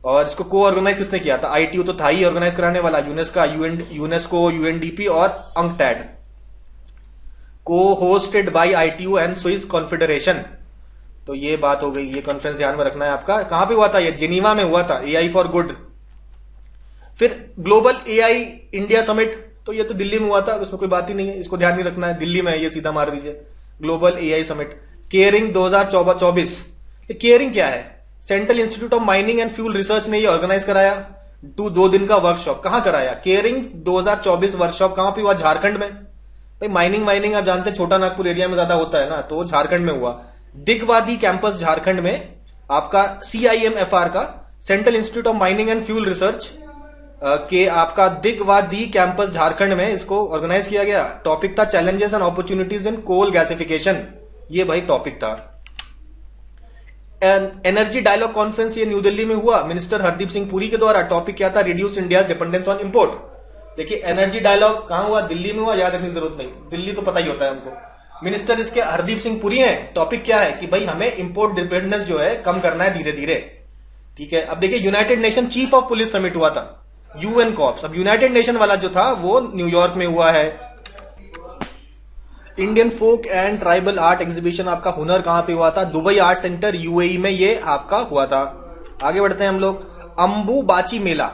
और इसको को ऑर्गेनाइज किसने किया था, ITU तो था ही ऑर्गेनाइज कराने वाला, यूनेस्को, UNDP और UNCTAD, को hosted by ITU and Swiss confederation. तो ये बात हो गई, ये कॉन्फ्रेंस ध्यान में रखना है आपका। कहां पे हुआ था, ये जिनीवा में हुआ था, AI फॉर गुड। फिर ग्लोबल एआई इंडिया समिट, तो ये तो दिल्ली में हुआ था, उसमें कोई बात ही नहीं है, इसको ध्यान नहीं रखना है, दिल्ली में है ये, सीधा मार दीजिए global AI summit. Caring 2024, caring क्या है? Central institute of mining and fuel research ने ये ऑर्गेनाइज कराया 2 दिन का वर्कशॉप। कहां कराया? केयरिंग 2024 वर्कशॉप कहां पे हुआ? झारखंड में। भाई माइनिंग आप जानते हैं छोटा नागपुर एरिया में ज्यादा होता है ना, तो झारखंड में हुआ। दिगवादी कैंपस झारखंड में आपका CIMFR का, central institute of mining and fuel research के आपका दिगवादी कैंपस झारखंड में इसको ऑर्गेनाइज किया गया। टॉपिक था challenges and opportunities in coal gasification, ये भाई टॉपिक था। एनर्जी डायलॉग कॉन्फ्रेंस ये न्यू दिल्ली में हुआ मिनिस्टर हरदीप सिंह पुरी के द्वारा। टॉपिक क्या था? Reduce India dependence on import. देखिए एनर्जी डायलॉग कहां हुआ? दिल्ली में हुआ, याद रखने की जरूरत नहीं, दिल्ली तो पता ही होता है हमको। मिनिस्टर इसके हरदीप सिंह पुरी हैं। टॉपिक क्या है कि भाई हमें इंपोर्ट डिपेंडेंस जो है कम करना है धीरे धीरे, ठीक है। अब देखिए United Nation chief of police summit हुआ था, UN कॉप्स। अब यूनाइटेड नेशन वाला जो था वो न्यूयॉर्क में हुआ है। Indian folk and tribal art exhibition आपका हुनर कहां पे हुआ था? दुबई आर्ट सेंटर UAE में ये आपका हुआ था। आगे बढ़ते हैं हम लोग। अंबुबाची मेला,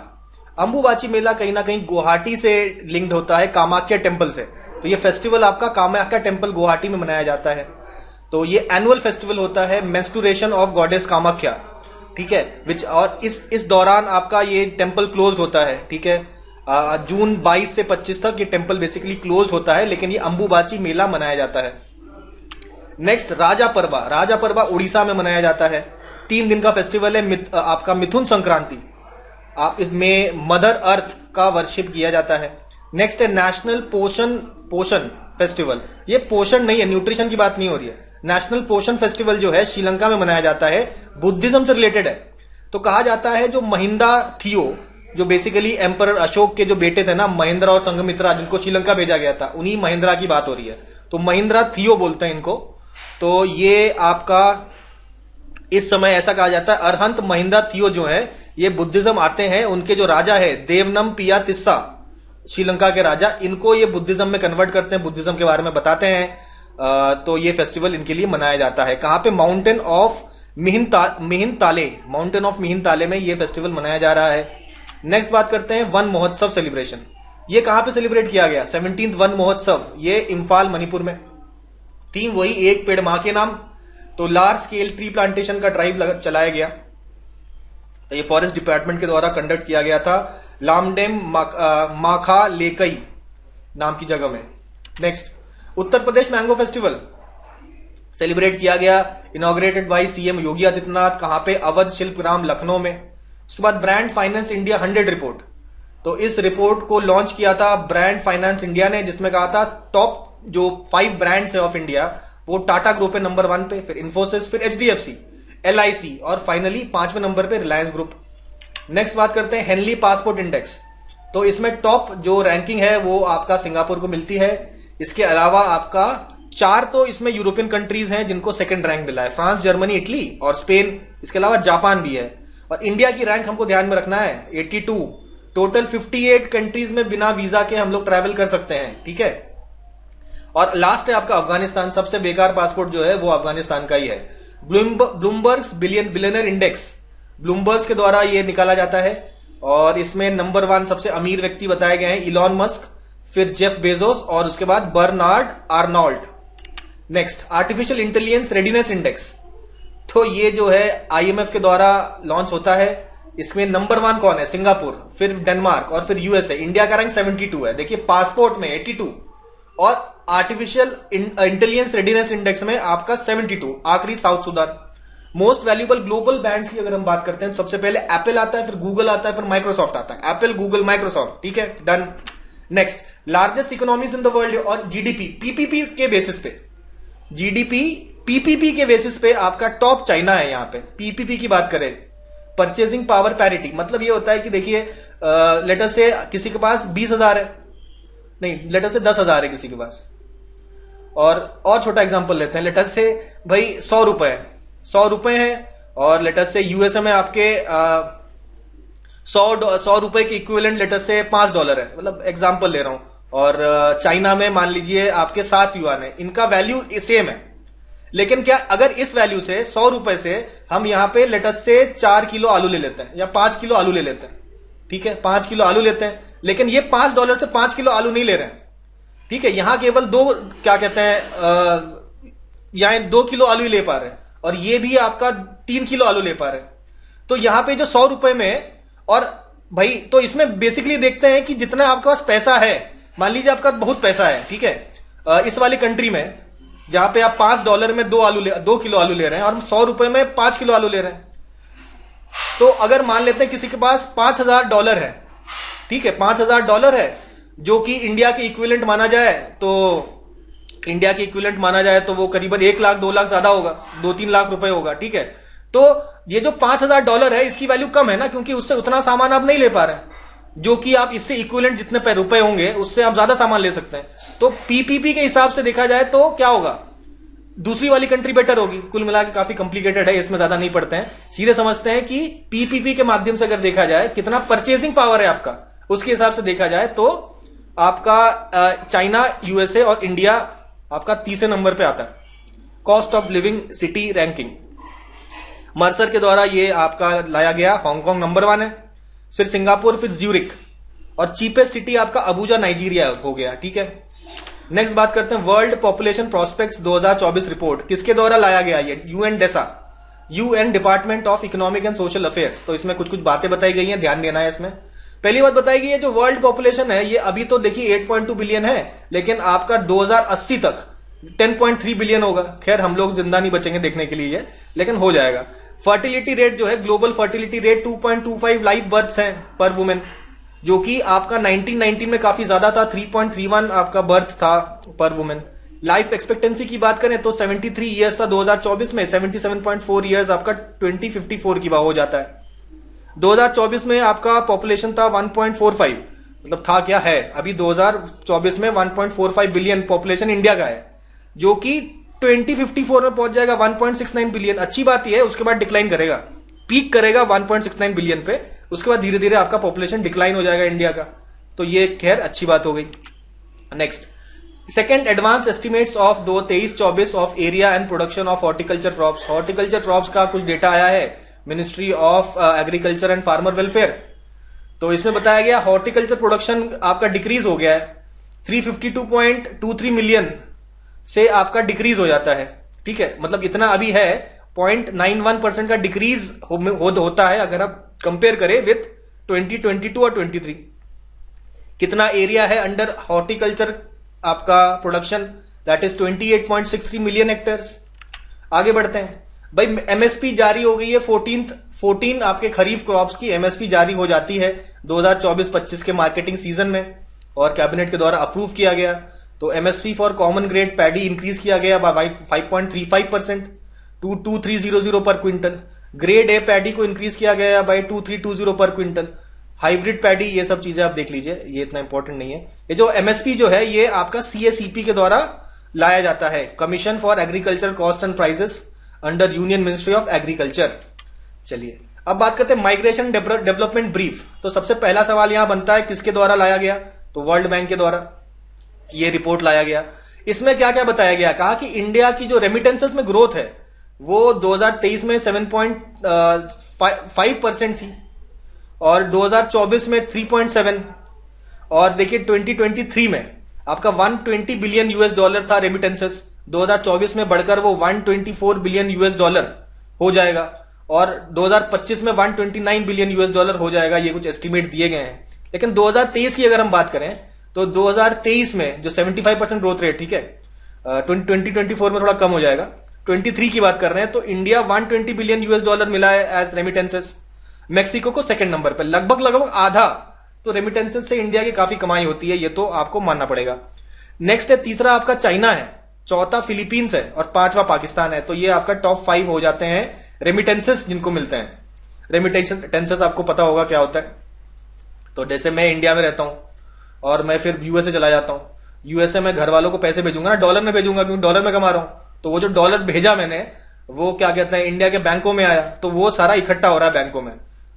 अंबुबाची मेला कहीं ना कहीं गुवाहाटी से लिंक्ड होता है कामाख्या टेम्पल से, तो ये फेस्टिवल आपका कामाख्या टेम्पल गुवाहाटी में मनाया जाता है। तो ये एनुअल फेस्टिवल होता है मेंस्ट्रुएशन ऑफ गॉडेस कामाख्या, ठीक है। और इस दौरान आपका ये टेम्पल क्लोज होता है, ठीक है। जून 22 से 25 तक ये टेम्पल बेसिकली क्लोज होता है, लेकिन ये अंबुबाची मेला मनाया जाता है। नेक्स्ट राजा परबा, राजा परबा उड़ीसा में मनाया जाता है। 3 दिन का फेस्टिवल है। आपका मिथुन संक्रांति, आप इसमें मदर अर्थ का वर्शिप किया जाता है। नेक्स्ट है नेशनल पोषण फेस्टिवल। ये पोषण नहीं है, न्यूट्रिशन की बात नहीं हो रही है। नेशनल पोषण फेस्टिवल जो है श्रीलंका में मनाया जाता है, बुद्धिज्म से रिलेटेड है। तो कहा जाता है जो महिंद्रा थियो, जो बेसिकली एम्परर अशोक के जो बेटे थे ना, महेंद्र और संघमित्रा, जिनको श्रीलंका भेजा गया था, उन्हीं महिंद्रा की बात हो रही है, तो महिंद्रा थियो बोलते हैं इनको। तो ये आपका इस समय ऐसा कहा जाता है अरहंत महिंद्रा थियो जो है ये बुद्धिज्म आते हैं, उनके जो राजा है देवनम पिया तिस्सा, श्रीलंका के राजा, इनको ये बुद्धिज्म में कन्वर्ट करते हैं, बुद्धिज्म के बारे में बताते हैं। तो ये फेस्टिवल इनके लिए मनाया जाता है। कहां पे? माउंटेन ऑफ मिहिनताले, माउंटेन ऑफ मिहिनताले में ये फेस्टिवल मनाया जा रहा है। नेक्स्ट बात करते हैं वन महोत्सव सेलिब्रेशन। ये कहां पे सेलिब्रेट किया गया? 17th वन महोत्सव, ये इंफाल मणिपुर में। थीम वही, एक पेड़ मां के नाम। तो लार्ज स्केल ट्री प्लांटेशन का ड्राइव चलाया गया। तो ये फॉरेस्ट डिपार्टमेंट के द्वारा कंडक्ट किया गया था लामडेम माखा लेकई नाम की जगह में। Next Uttar Pradesh mango festival celebrate किया गया, inaugurated bye CM Yogi Adityanath. कहां पे? अवध शिल्पग्राम लखनऊ में। उसके बाद ब्रांड फाइनेंस इंडिया 100 रिपोर्ट, तो इस रिपोर्ट को लॉन्च किया था ब्रांड फाइनेंस इंडिया ने, जिसमें कहा था टॉप जो 5 ब्रांड्स है ऑफ इंडिया, वो टाटा ग्रुप है नंबर 1 पे, फिर इन्फोसिस, फिर HDFC, LIC और फाइनली 5वें नंबर पे रिलायंस ग्रुप। नेक्स्ट बात करते हैं हेनली पासपोर्ट इंडेक्स। तो इसमें टॉप जो रैंकिंग है वो आपका सिंगापुर को मिलती है। इसके अलावा आपका 4 तो इसमें यूरोपियन कंट्रीज हैं जिनको सेकंड रैंक मिला है, फ्रांस, जर्मनी, इटली और स्पेन। इसके अलावा जापान भी है। और इंडिया की रैंक हमको ध्यान में रखना है 82। टोटल 58 कंट्रीज में बिना वीजा के हम लोग ट्रैवल कर सकते हैं, ठीक है। और लास्ट है आपका अफगानिस्तान। सबसे बेकार पासपोर्ट जो है वो अफगानिस्तान का ही है। ब्लूमबर्ग्स बिलियनर इंडेक्स, ब्लूमबर्ग्स के द्वारा ये निकाला जाता है और इसमें नंबर 1 सबसे अमीर व्यक्ति बताए गए हैं इलॉन मस्क, फिर जेफ बेजोस और उसके बाद Bernard Arnault. Next artificial intelligence readiness index, तो ये जो है IMF के द्वारा लॉन्च होता है। इसमें नंबर 1 कौन है? सिंगापुर, फिर डेनमार्क और फिर USA। इंडिया का रैंक 72 है। देखिए पासपोर्ट में 82 और आर्टिफिशियल इंटेलिजेंस रेडीनेस इंडेक्स में आपका 72, आखिरी south Sudan. Most valuable global brands की अगर हम बात करते हैं तो सबसे पहले एप्पल आता है, फिर गूगल आता है, फिर माइक्रोसॉफ्ट आता है। एप्पल, गूगल, माइक्रोसॉफ्ट, ठीक है, done. Next largest economies in the world और GDP PPP के बेसिस पे, GDP PPP के बेसिस पे आपका टॉप चाइना है। यहां पे PPP की बात करें, परचेसिंग पावर पैरिटी, मतलब ये होता है कि देखिए लेटर से किसी के पास 20,000 है, नहीं लेटर से 10,000 है किसी के पास। और छोटा एग्जांपल लेते हैं, लेटर से भाई 100 रुपए है और लेटर से USA में आपके 100 रुपए के इक्विवेलेंट लेटर से $5 है, मतलब एग्जांपल ले रहा हूं। और चाइना में मान लीजिए आपके 7 युआन है, इनका वैल्यू सेम है। लेकिन क्या अगर इस वैल्यू से 100 रुपए से हम यहां पे लेटर से 4 किलो आलू ले लेते हैं या 5 किलो आलू ले लेते हैं, ठीक है, 5 किलो आलू लेते हैं, लेकिन ये $5 से 5 किलो आलू नहीं ले रहे हैं, ठीक है, यहां केवल दो, क्या कहते हैं, यहां 2 किलो आलू ही ले पा रहे हैं, और ये भी आपका 3 किलो आलू ले पा रहे हैं। तो यहां पे जो 100 रुपए में, और भाई तो इसमें बेसिकली देखते हैं कि जितना आपके पास पैसा है, मान लीजिए आपका बहुत पैसा है, ठीक है, इस वाली कंट्री में जहां पे आप $5 में 2 किलो आलू ले रहे हैं और 100 रुपए में 5 किलो आलू ले रहे हैं, तो अगर मान लेते हैं किसी के पास $5,000 है, ठीक है, $5,000 है, जो कि इंडिया के इक्विवेलेंट माना जाए, तो वो करीबन 1 लाख 2 लाख ज्यादा होगा, 2-3 लाख रुपए होगा, ठीक है। तो ये जो $5,000 है, इसकी वैल्यू कम है ना, क्योंकि उससे उतना सामान आप नहीं ले पा रहे हैं, जो कि आप इससे इक्विवेलेंट जितने रुपए होंगे उससे आप ज्यादा सामान ले सकते हैं। तो पीपीपी के हिसाब से देखा जाए तो क्या होगा, दूसरी वाली कंट्री बेटर होगी। कुल मिला के काफी कॉम्प्लिकेटेड है, इसमें ज्यादा नहीं पढ़ते हैं, सीधे समझते हैं कि पीपीपी के माध्यम से अगर देखा जाए कितना परचेसिंग पावर है आपका, उसके हिसाब से देखा जाए तो आपका चाइना, यूएसए और इंडिया आपका तीसरे नंबर पे आता है cost of living city ranking. Mercer के द्वारा ये आपका लाया गया। हांगकांग नंबर 1 है, फिर सिंगापुर, फिर ज्यूरिक, और चीपेस्ट सिटी आपका अबुजा नाइजीरिया हो गया, ठीक है। नेक्स्ट बात करते हैं वर्ल्ड पॉपुलेशन प्रोस्पेक्ट्स 2024 रिपोर्ट, किसके द्वारा लाया गया ये, UN DESA, UN department of economic and social affairs. तो इसमें कुछ कुछ बातें बताई गई हैं, ध्यान देना है इसमें। पहली बात बताई गई है, जो वर्ल्ड पॉपुलेशन है ये अभी तो देखिए 8.2 बिलियन है, लेकिन आपका 2080 तक 10.3 बिलियन होगा। खैर हम लोग जिंदा नहीं बचेंगे देखने के लिए, लेकिन हो जाएगा। फर्टिलिटी रेट जो है, global fertility rate 2.25 live births हैं पर वुमेन, जो कि आपका 1919 में काफी ज्यादा था, 3.31 आपका बर्थ था पर वुमेन। लाइफ एक्सपेक्टेंसी की बात करें तो 73 ईयर्स था 2024 में, 77.4 ईयर्स आपका 2054 की हो जाता है। 2024 में आपका पॉपुलेशन था 1.45, मतलब था क्या है, अभी 2024 में 1.45 बिलियन पॉपुलेशन इंडिया का है, जो कि 2054 में पहुंच जाएगा 1.69 बिलियन। अच्छी बात यह है, उसके बाद डिक्लाइन करेगा, पीक करेगा 1.69 बिलियन पे, उसके बाद धीरे धीरे आपका पॉपुलेशन डिक्लाइन हो जाएगा इंडिया का। तो ये खैर अच्छी बात हो गई। Next, second, advance estimates of 2023-24 of area and production of horticulture crops. Horticulture crops का कुछ डेटा आया है ministry of agriculture and farmer welfare. तो इसमें बताया गया हॉर्टिकल्चर प्रोडक्शन आपका डिक्रीज हो गया है, 352.23 मिलियन से आपका डिक्रीज हो जाता है, ठीक है, मतलब इतना अभी है, 0.91% का डिक्रीज होता है अगर आप कंपेयर करें विथ 2022 और 23। कितना एरिया है अंडर हॉर्टिकल्चर आपका production, that is 28.63 million hectares. आगे बढ़ते हैं भाई, एमएसपी जारी हो गई है, 14 आपके खरीफ क्रॉप्स की एमएसपी जारी हो जाती है 2024-25 के मार्केटिंग सीजन में, और कैबिनेट के द्वारा अप्रूव किया गया। तो MSP for common grade paddy increase किया गया बाय 5.35% टू 2300 पर क्विंटल। ग्रेड ए पैडी को इंक्रीज किया गया बाय 2320 पर क्विंटल। हाइब्रिड पैडी, ये सब चीजें आप देख लीजिए, ये इतना इंपॉर्टेंट नहीं है। ये जो एमएसपी जो है ये आपका सीएसीपी के द्वारा लाया जाता है, commission for agriculture cost and prices under union ministry of agriculture. चलिए अब बात करते हैं माइग्रेशन डेवलपमेंट ब्रीफ। तो सबसे पहला सवाल यहां बनता है किसके द्वारा लाया गया, तो वर्ल्ड बैंक के द्वारा ये रिपोर्ट लाया गया। इसमें क्या क्या बताया गया, कहा कि इंडिया की जो रेमिटेंसेस में ग्रोथ है वो 2023 में 7.5% थी, और 2024 में 3.7, और देखिए 2023 में आपका 120 बिलियन US$ था रेमिटेंसेस, 2024 में बढ़कर वो 124 बिलियन US$ हो जाएगा, और 2025 में 129 बिलियन US$ हो जाएगा। ये कुछ एस्टिमेट दिए गए हैं। लेकिन 2023 की अगर हम बात करें तो 2023 में जो 75% ग्रोथ रेट, ठीक है, 2024 में थोड़ा कम हो जाएगा। 23 की बात कर रहे हैं तो इंडिया 120 बिलियन US$ मिला है एज रेमिटेंसेस, मेक्सिको को सेकंड नंबर पर, लगभग आधा। तो रेमिटेंसेस से इंडिया की काफी कमाई होती है, ये तो आपको मानना पड़ेगा। नेक्स्ट है, तीसरा आपका चाइना है, चौथा फिलीपींस है, और पांचवा पाकिस्तान है। तो ये आपका टॉप 5 हो जाते हैं रेमिटेंसेस जिनको मिलते हैं। रेमिटेंसेस आपको पता होगा क्या होता है। तो जैसे मैं इंडिया में रहता हूं और मैं फिर यूएसए चला जाता हूं, यूएसए में घर वालों को पैसे भेजूंगा ना, डॉलर में भेजूंगा क्योंकि डॉलर में कमा रहा हूं। तो वो जो डॉलर भेजा मैंने, वो क्या कहते हैं इंडिया के बैंकों में आया, तो वो सारा इकट्ठा हो रहा है बैंकों में,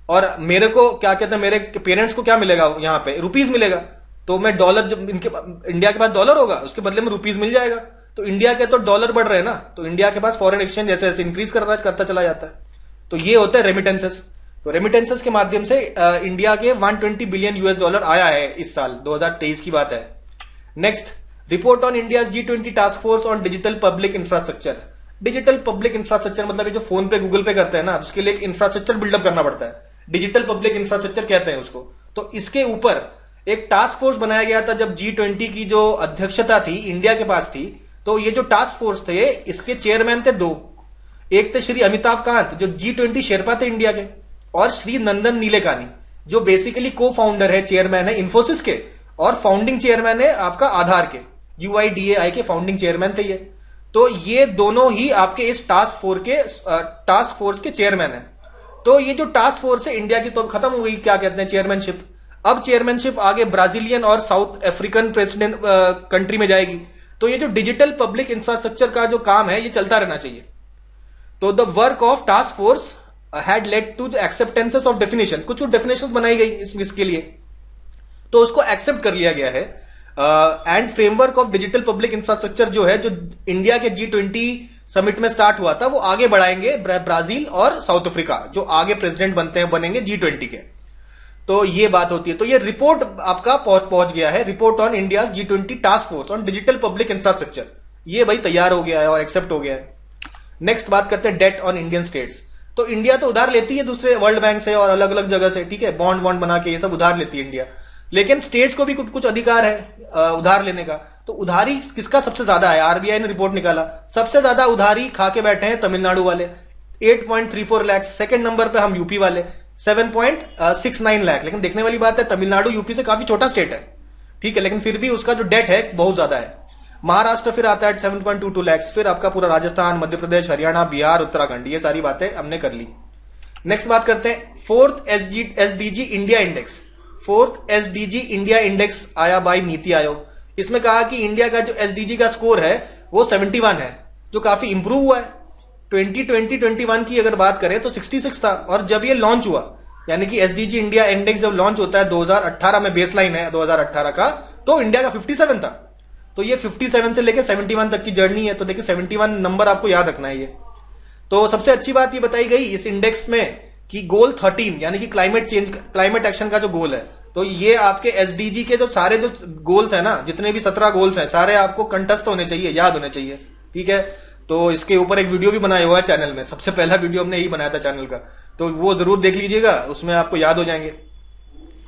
और मेरे को क्या कहते हैं, मेरे पेरेंट्स को क्या मिलेगा यहाँ पे, रुपीज मिलेगा। तो मैं डॉलर, जब इंडिया के पास डॉलर होगा उसके बदले में रुपीज मिल जाएगा। तो इंडिया के तो डॉलर बढ़ रहे हैं ना, तो इंडिया के पास फॉरेन एक्सचेंज जैसे जैसे इंक्रीज करता चला जाता है। तो ये होता है रेमिटेंसेस। तो रेमिटेंसेस के माध्यम से इंडिया के 120 बिलियन यूएस डॉलर आया है इस साल, 2023 की बात है। Next, report on India G20 task force on digital public infrastructure. Digital public infrastructure मतलब ये जो फोन पे गूगल पे करते हैं ना, उसके लिए एक इंफ्रास्ट्रक्चर बिल्डअप करना पड़ता है, डिजिटल पब्लिक इंफ्रास्ट्रक्चर कहते हैं उसको। तो इसके ऊपर एक टास्क फोर्स बनाया गया था जब G20 की जो अध्यक्षता थी इंडिया के पास थी। तो ये जो टास्क फोर्स थे, इसके चेयरमैन थे दो, एक थे श्री अमिताभ कांत जो G20 शेरपा थे इंडिया के, और श्री नंदन नीलेकानी जो बेसिकली को फाउंडर है, चेयरमैन है इन्फोसिस के, और फाउंडिंग चेयरमैन है आपका आधार के, UIDAI के फाउंडिंग चेयरमैन थे ये। तो ये दोनों ही आपके इस टास्क फोर्स के चेयरमैन है। तो ये जो टास्क फोर्स है इंडिया की तो खत्म हो गई, क्या कहते हैं, चेयरमैनशिप। अब चेयरमैनशिप आगे ब्राजीलियन और साउथ अफ्रीकन प्रेसिडेंट कंट्री में जाएगी। तो ये जो डिजिटल पब्लिक इंफ्रास्ट्रक्चर का जो काम है ये चलता रहना चाहिए। तो the work of task force had led to acceptances of definition, कुछ डेफिनेशन बनाई गई इसके लिए, तो उसको एक्सेप्ट कर लिया गया है। And framework of digital public infrastructure जो है, जो इंडिया के G20 समिट में स्टार्ट हुआ था, वो आगे बढ़ाएंगे ब्राजील और साउथ अफ्रीका, जो आगे प्रेसिडेंट बनेंगे G20 के। तो ये बात होती है। तो ये रिपोर्ट आपका पहुंच गया है, report on India G20 task force on digital public infrastructure, ये भाई तैयार हो गया है और एक्सेप्ट हो गया है। नेक्स्ट बात करते हैं डेट ऑन इंडियन स्टेट्स। तो इंडिया तो उधार लेती है दूसरे वर्ल्ड बैंक से और अलग अलग जगह से, ठीक है, बॉन्ड बना के ये सब उधार लेती है इंडिया, लेकिन स्टेट्स को भी कुछ अधिकार है उधार लेने का। तो उधारी किसका सबसे ज्यादा है, आरबीआई ने रिपोर्ट निकाला, सबसे ज्यादा उधारी खा के बैठे हैं तमिलनाडु वाले 8.34 लाख, सेकंड नंबर पे हम यूपी वाले 7.69 लाख। लेकिन देखने वाली बात है, तमिलनाडु यूपी से काफी छोटा स्टेट है, ठीक है, लेकिन फिर भी उसका जो डेट है बहुत ज्यादा है। महाराष्ट्र फिर आता है 7.22 लाख, फिर आपका पूरा राजस्थान, मध्य प्रदेश, हरियाणा, बिहार, उत्तराखंड, ये सारी बातें हमने कर ली। नेक्स्ट बात करते हैं fourth SDG India index. Fourth SDG India index आया बाय नीति आयोग। इसमें कहा कि इंडिया का जो एसडीजी का स्कोर है वो 71 है, जो काफी इंप्रूव हुआ है। 2020-21 की अगर बात करें तो 66 था, और जब ये लॉन्च हुआ, यानी कि एसडीजी इंडिया इंडेक्स जब लॉन्च होता है 2018 में, बेसलाइन है 2018 का, तो इंडिया का 57 था। तो ये 57 से लेकर 71 तक की जर्नी है। तो देखिए 71 नंबर आपको याद रखना है ये। तो सबसे अच्छी बात ये बताई गई इस इंडेक्स में कि गोल 13 यानी कि क्लाइमेट एक्शन का जो गोल है, तो ये आपके एसडीजी के जो सारे जो गोल्स है ना, जितने भी 17 गोल्स हैं, सारे आपको कंठस्थ होने चाहिए, याद होने चाहिए, ठीक है। तो इसके ऊपर एक वीडियो भी बनाया हुआ है चैनल में, सबसे पहला वीडियो हमने यही बनाया था चैनल का, तो वो जरूर देख लीजिएगा, उसमें आपको याद हो जाएंगे।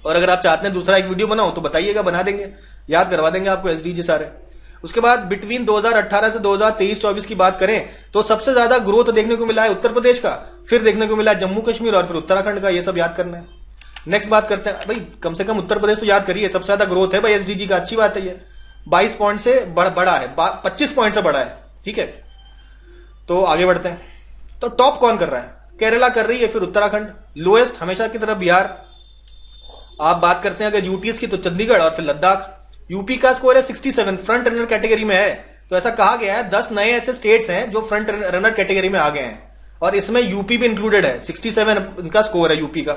और अगर आप चाहते हैं दूसरा एक वीडियो बनाओ तो बताइएगा, बना देंगे, याद करवा देंगे आपको एसडीजी सारे। उसके बाद बिटवीन 2018 से 2023-24 की बात करें तो सबसे ज्यादा ग्रोथ देखने को मिला है उत्तर प्रदेश का, फिर देखने को मिला है जम्मू कश्मीर और फिर उत्तराखंड का, ये सब याद करना है। नेक्स्ट बात करते हैं भाई, कम से कम उत्तर प्रदेश तो याद करिए, सबसे ज्यादा ग्रोथ है भाई एसडीजी का, अच्छी बात है ये। 22 पॉइंट से बड़ा है, 25 पॉइंट से बड़ा है, ठीक है। तो आगे बढ़ते हैं। तो टॉप कौन कर रहा है, केरला कर रही है, फिर उत्तराखंड, लोएस्ट हमेशा की तरफ बिहार। आप बात करते हैं अगर यूटीएस की तो चंडीगढ़ और फिर लद्दाख। यूपी का स्कोर है 67, फ्रंट रनर कैटेगरी में है। तो ऐसा कहा गया है 10 नए ऐसे स्टेट्स हैं जो फ्रंट रनर कैटेगरी में आ गए हैं, और इसमें यूपी भी इंक्लूडेड है, 67 इनका स्कोर है यूपी का।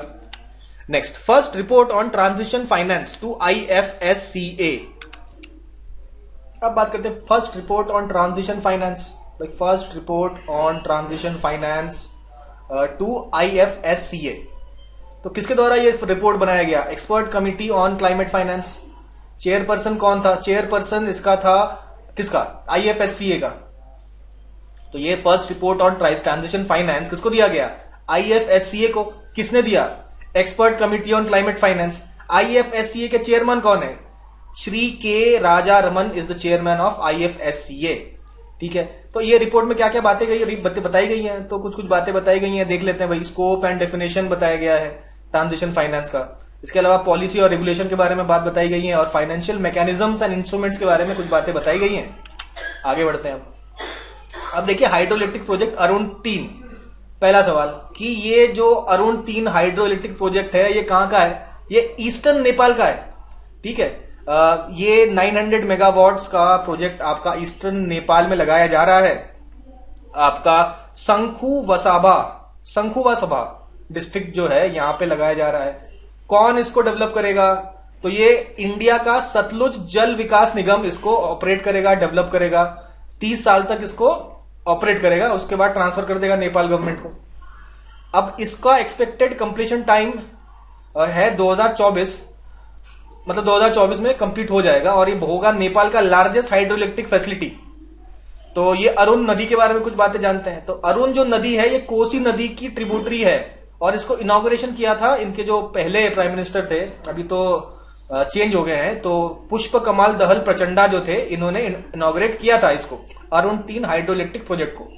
Next, first report on transition finance to IFSCA। अब बात करते हैं first report on transition finance. First report on transition finance to IFSCA, तो किसके द्वारा ये रिपोर्ट बनाया गया, expert committee on climate finance. Chairperson कौन था, चेयरपर्सन इसका था किसका, IFSCA का। तो ये first report on transition finance किसको दिया गया, IFSCA को। किसने दिया, expert committee on climate finance. IFSCA के चेयरमैन कौन है, Shri K Rajaraman is the chairman of IFSCA, ठीक है। तो ये रिपोर्ट में क्या क्या बातें बताई गई हैं, तो कुछ बातें बताई गई हैं, देख लेते हैं भाई। स्कोप एंड डेफिनेशन बताया गया है ट्रांजिशन फाइनेंस का। इसके अलावा पॉलिसी और रेगुलेशन के बारे में बात बताई गई है, और फाइनेंशियल मैकेनिज्म्स एंड इंस्ट्रूमेंट्स के बारे में कुछ बातें बताई गई हैं। आगे बढ़ते हैं। अब देखिए हाइड्रोइलेक्ट्रिक प्रोजेक्ट अरुण 3, पहला सवाल कि ये जो अरुण 3 हाइड्रोइलेक्ट्रिक प्रोजेक्ट है ये कहां का है, ये ईस्टर्न नेपाल का है, ठीक है। ये 900 मेगावाट्स का प्रोजेक्ट आपका ईस्टर्न नेपाल में लगाया जा रहा है, आपका शंखुवासभा डिस्ट्रिक्ट जो है यहां पे लगाया जा रहा है। कौन इसको डेवलप करेगा, तो ये इंडिया का सतलुज जल विकास निगम इसको ऑपरेट करेगा, डेवलप करेगा, 30 साल तक इसको ऑपरेट करेगा, उसके बाद ट्रांसफर कर देगा नेपाल गवर्नमेंट को। अब इसका एक्सपेक्टेड कंप्लीशन टाइम है 2024, मतलब 2024 में कंप्लीट हो जाएगा, और ये होगा नेपाल का लार्जेस्ट हाइड्रो इलेक्ट्रिक फैसिलिटी। तो ये अरुण नदी के बारे में कुछ बातें जानते हैं। तो अरुण जो नदी है ये कोसी नदी की ट्रिब्यूटरी है, और इसको इनॉग्रेशन किया था इनके जो पहले प्राइम मिनिस्टर थे, अभी तो चेंज हो गए हैं, तो पुष्प कमाल दहल प्रचंडा जो थे, इन्होंने इनॉग्रेट किया था इसको, अरुण 3 हाइड्रो इलेक्ट्रिक प्रोजेक्ट को।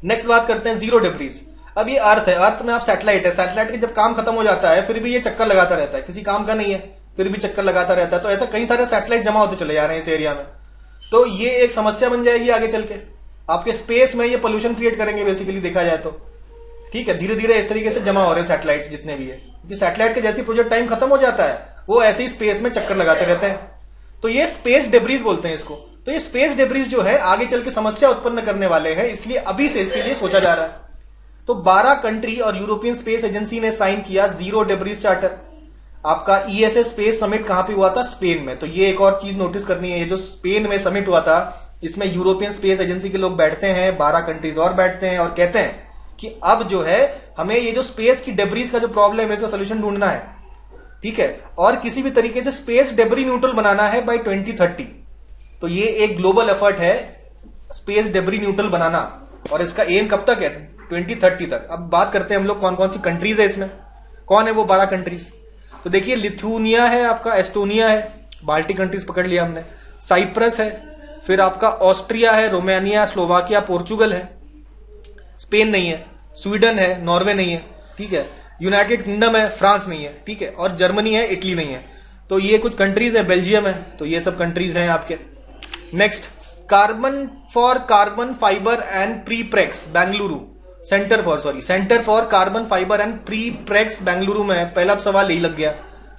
नेक्स्ट बात करते हैं जीरो डिब्रीज। अब ये अर्थ है, अर्थ में आप सैटेलाइट है, सैटेलाइट के जब काम खत्म हो जाता है फिर भी ये चक्कर लगाता रहता है, किसी काम का नहीं है फिर भी चक्कर लगाता रहता है। तो ऐसा कई सारे सैटेलाइट जमा होते चले जा रहे हैं इस एरिया में, तो ये एक समस्या बन जाएगी आगे चल के। आपके स्पेस में ये पोल्यूशन क्रिएट करेंगे बेसिकली देखा जाए तो, ठीक है। धीरे धीरे इस तरीके से जमा हो रहे हैं सैटेलाइट जितने भी है, क्योंकि सैटेलाइट के जैसी प्रोजेक्ट टाइम खत्म हो जाता है वो ऐसे ही स्पेस में चक्कर लगाते रहते हैं। तो ये स्पेस डेब्रीज बोलते हैं इसको। तो ये स्पेस डेब्रीज जो है आगे चल के समस्या उत्पन्न करने वाले हैं, इसलिए अभी से इसके लिए सोचा जा रहा है। तो 12 कंट्री और यूरोपियन स्पेस एजेंसी ने साइन किया जीरो डेब्रीज चार्टर। आपका ईएसएस स्पेस समिट कहां पे हुआ था? स्पेन में। तो ये एक और चीज नोटिस करनी है, ये जो स्पेन में समिट हुआ था इसमें यूरोपियन स्पेस एजेंसी के लोग बैठते हैं, 12 कंट्रीज और बैठते हैं और कहते हैं कि अब जो है हमें ये जो स्पेस की डेब्रीज का जो प्रॉब्लम है इसका सोल्यूशन ढूंढना है, ठीक है, और किसी भी तरीके से स्पेस डेब्री न्यूट्रल बनाना है बाय 2030। तो ये एक ग्लोबल एफर्ट है स्पेस डेब्री न्यूट्रल बनाना, और इसका एम कब तक है? 2030 तक। अब बात करते हैं हम लोग कौन कौन सी कंट्रीज है इसमें, कौन है वो 12 कंट्रीज। तो देखिए लिथुनिया है, आपका एस्टोनिया है, बाल्टिक कंट्रीज पकड़ लिया हमने, साइप्रस है, फिर आपका ऑस्ट्रिया है, रोमानिया, स्लोवाकिया, पोर्चुगल है, स्पेन नहीं है, स्वीडन है, नॉर्वे नहीं है, ठीक है, यूनाइटेड किंगडम है, फ्रांस नहीं है, ठीक है, और जर्मनी है, इटली नहीं है। तो ये कुछ कंट्रीज है, बेल्जियम है, तो ये सब कंट्रीज हैं आपके। Next, carbon for carbon fibre and prepregs Bengaluru, centre for carbon fibre and prepregs Bengaluru में है। पहला सवाल यही लग गया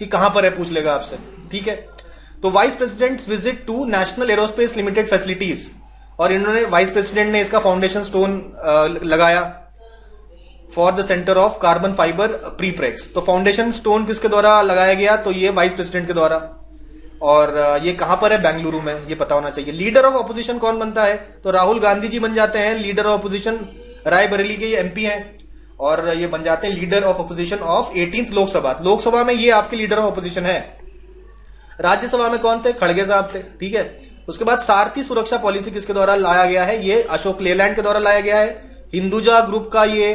कि कहां पर है, पूछ लेगा आपसे, ठीक है। तो vice president visit to national aerospace limited facilities, और इन्होंने वाइस प्रेसिडेंट ने इसका फाउंडेशन स्टोन लगाया for the centre of carbon fibre prepregs. तो फाउंडेशन स्टोन किसके द्वारा लगाया गया? तो ये वाइस प्रेसिडेंट के द्वारा, और ये कहां पर है? बेंगलुरु में, ये पता होना चाहिए। लीडर ऑफ अपोजिशन कौन बनता है? तो राहुल गांधी जी बन जाते हैं लीडर ऑफ अपोजिशन, रायबरेली के ये एमपी हैं, और ये बन जाते हैं leader of opposition of 18th Lok Sabha. Lok Sabha में ये आपके लीडर ऑफ अपोजिशन है। राज्यसभा में कौन थे? खड़गे साहब थे, ठीक है। उसके बाद सारथी सुरक्षा पॉलिसी किसके द्वारा लाया गया है? ये अशोक लेलैंड के द्वारा लाया गया है। हिंदुजा ग्रुप का ये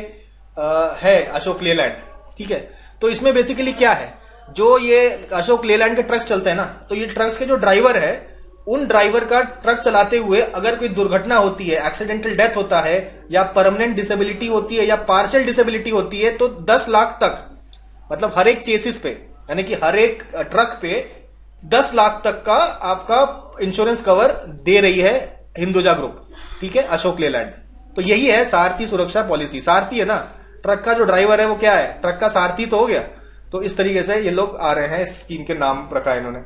है अशोक लेलैंड, ठीक है। तो इसमें बेसिकली क्या है, जो ये अशोक लेलैंड के ट्रक्स चलते हैं ना, तो ये ट्रक्स के जो ड्राइवर है, उन ड्राइवर का ट्रक चलाते हुए अगर कोई दुर्घटना होती है, एक्सीडेंटल डेथ होता है, या परमानेंट डिसेबिलिटी होती है, या पार्शियल डिसेबिलिटी होती है, तो 10 लाख तक, मतलब हर एक चेसिस पे, यानी कि हर एक ट्रक पे 10 लाख तक का आपका इंश्योरेंस कवर दे रही है हिंदुजा ग्रुप, ठीक है, अशोक लेलैंड। तो यही है सारथी सुरक्षा पॉलिसी। सारथी है ना, ट्रक का जो ड्राइवर है वो क्या है? ट्रक का सारथी तो हो गया। तो इस तरीके से ये लोग आ रहे हैं, इस स्कीम के नाम रखा है इन्होंने।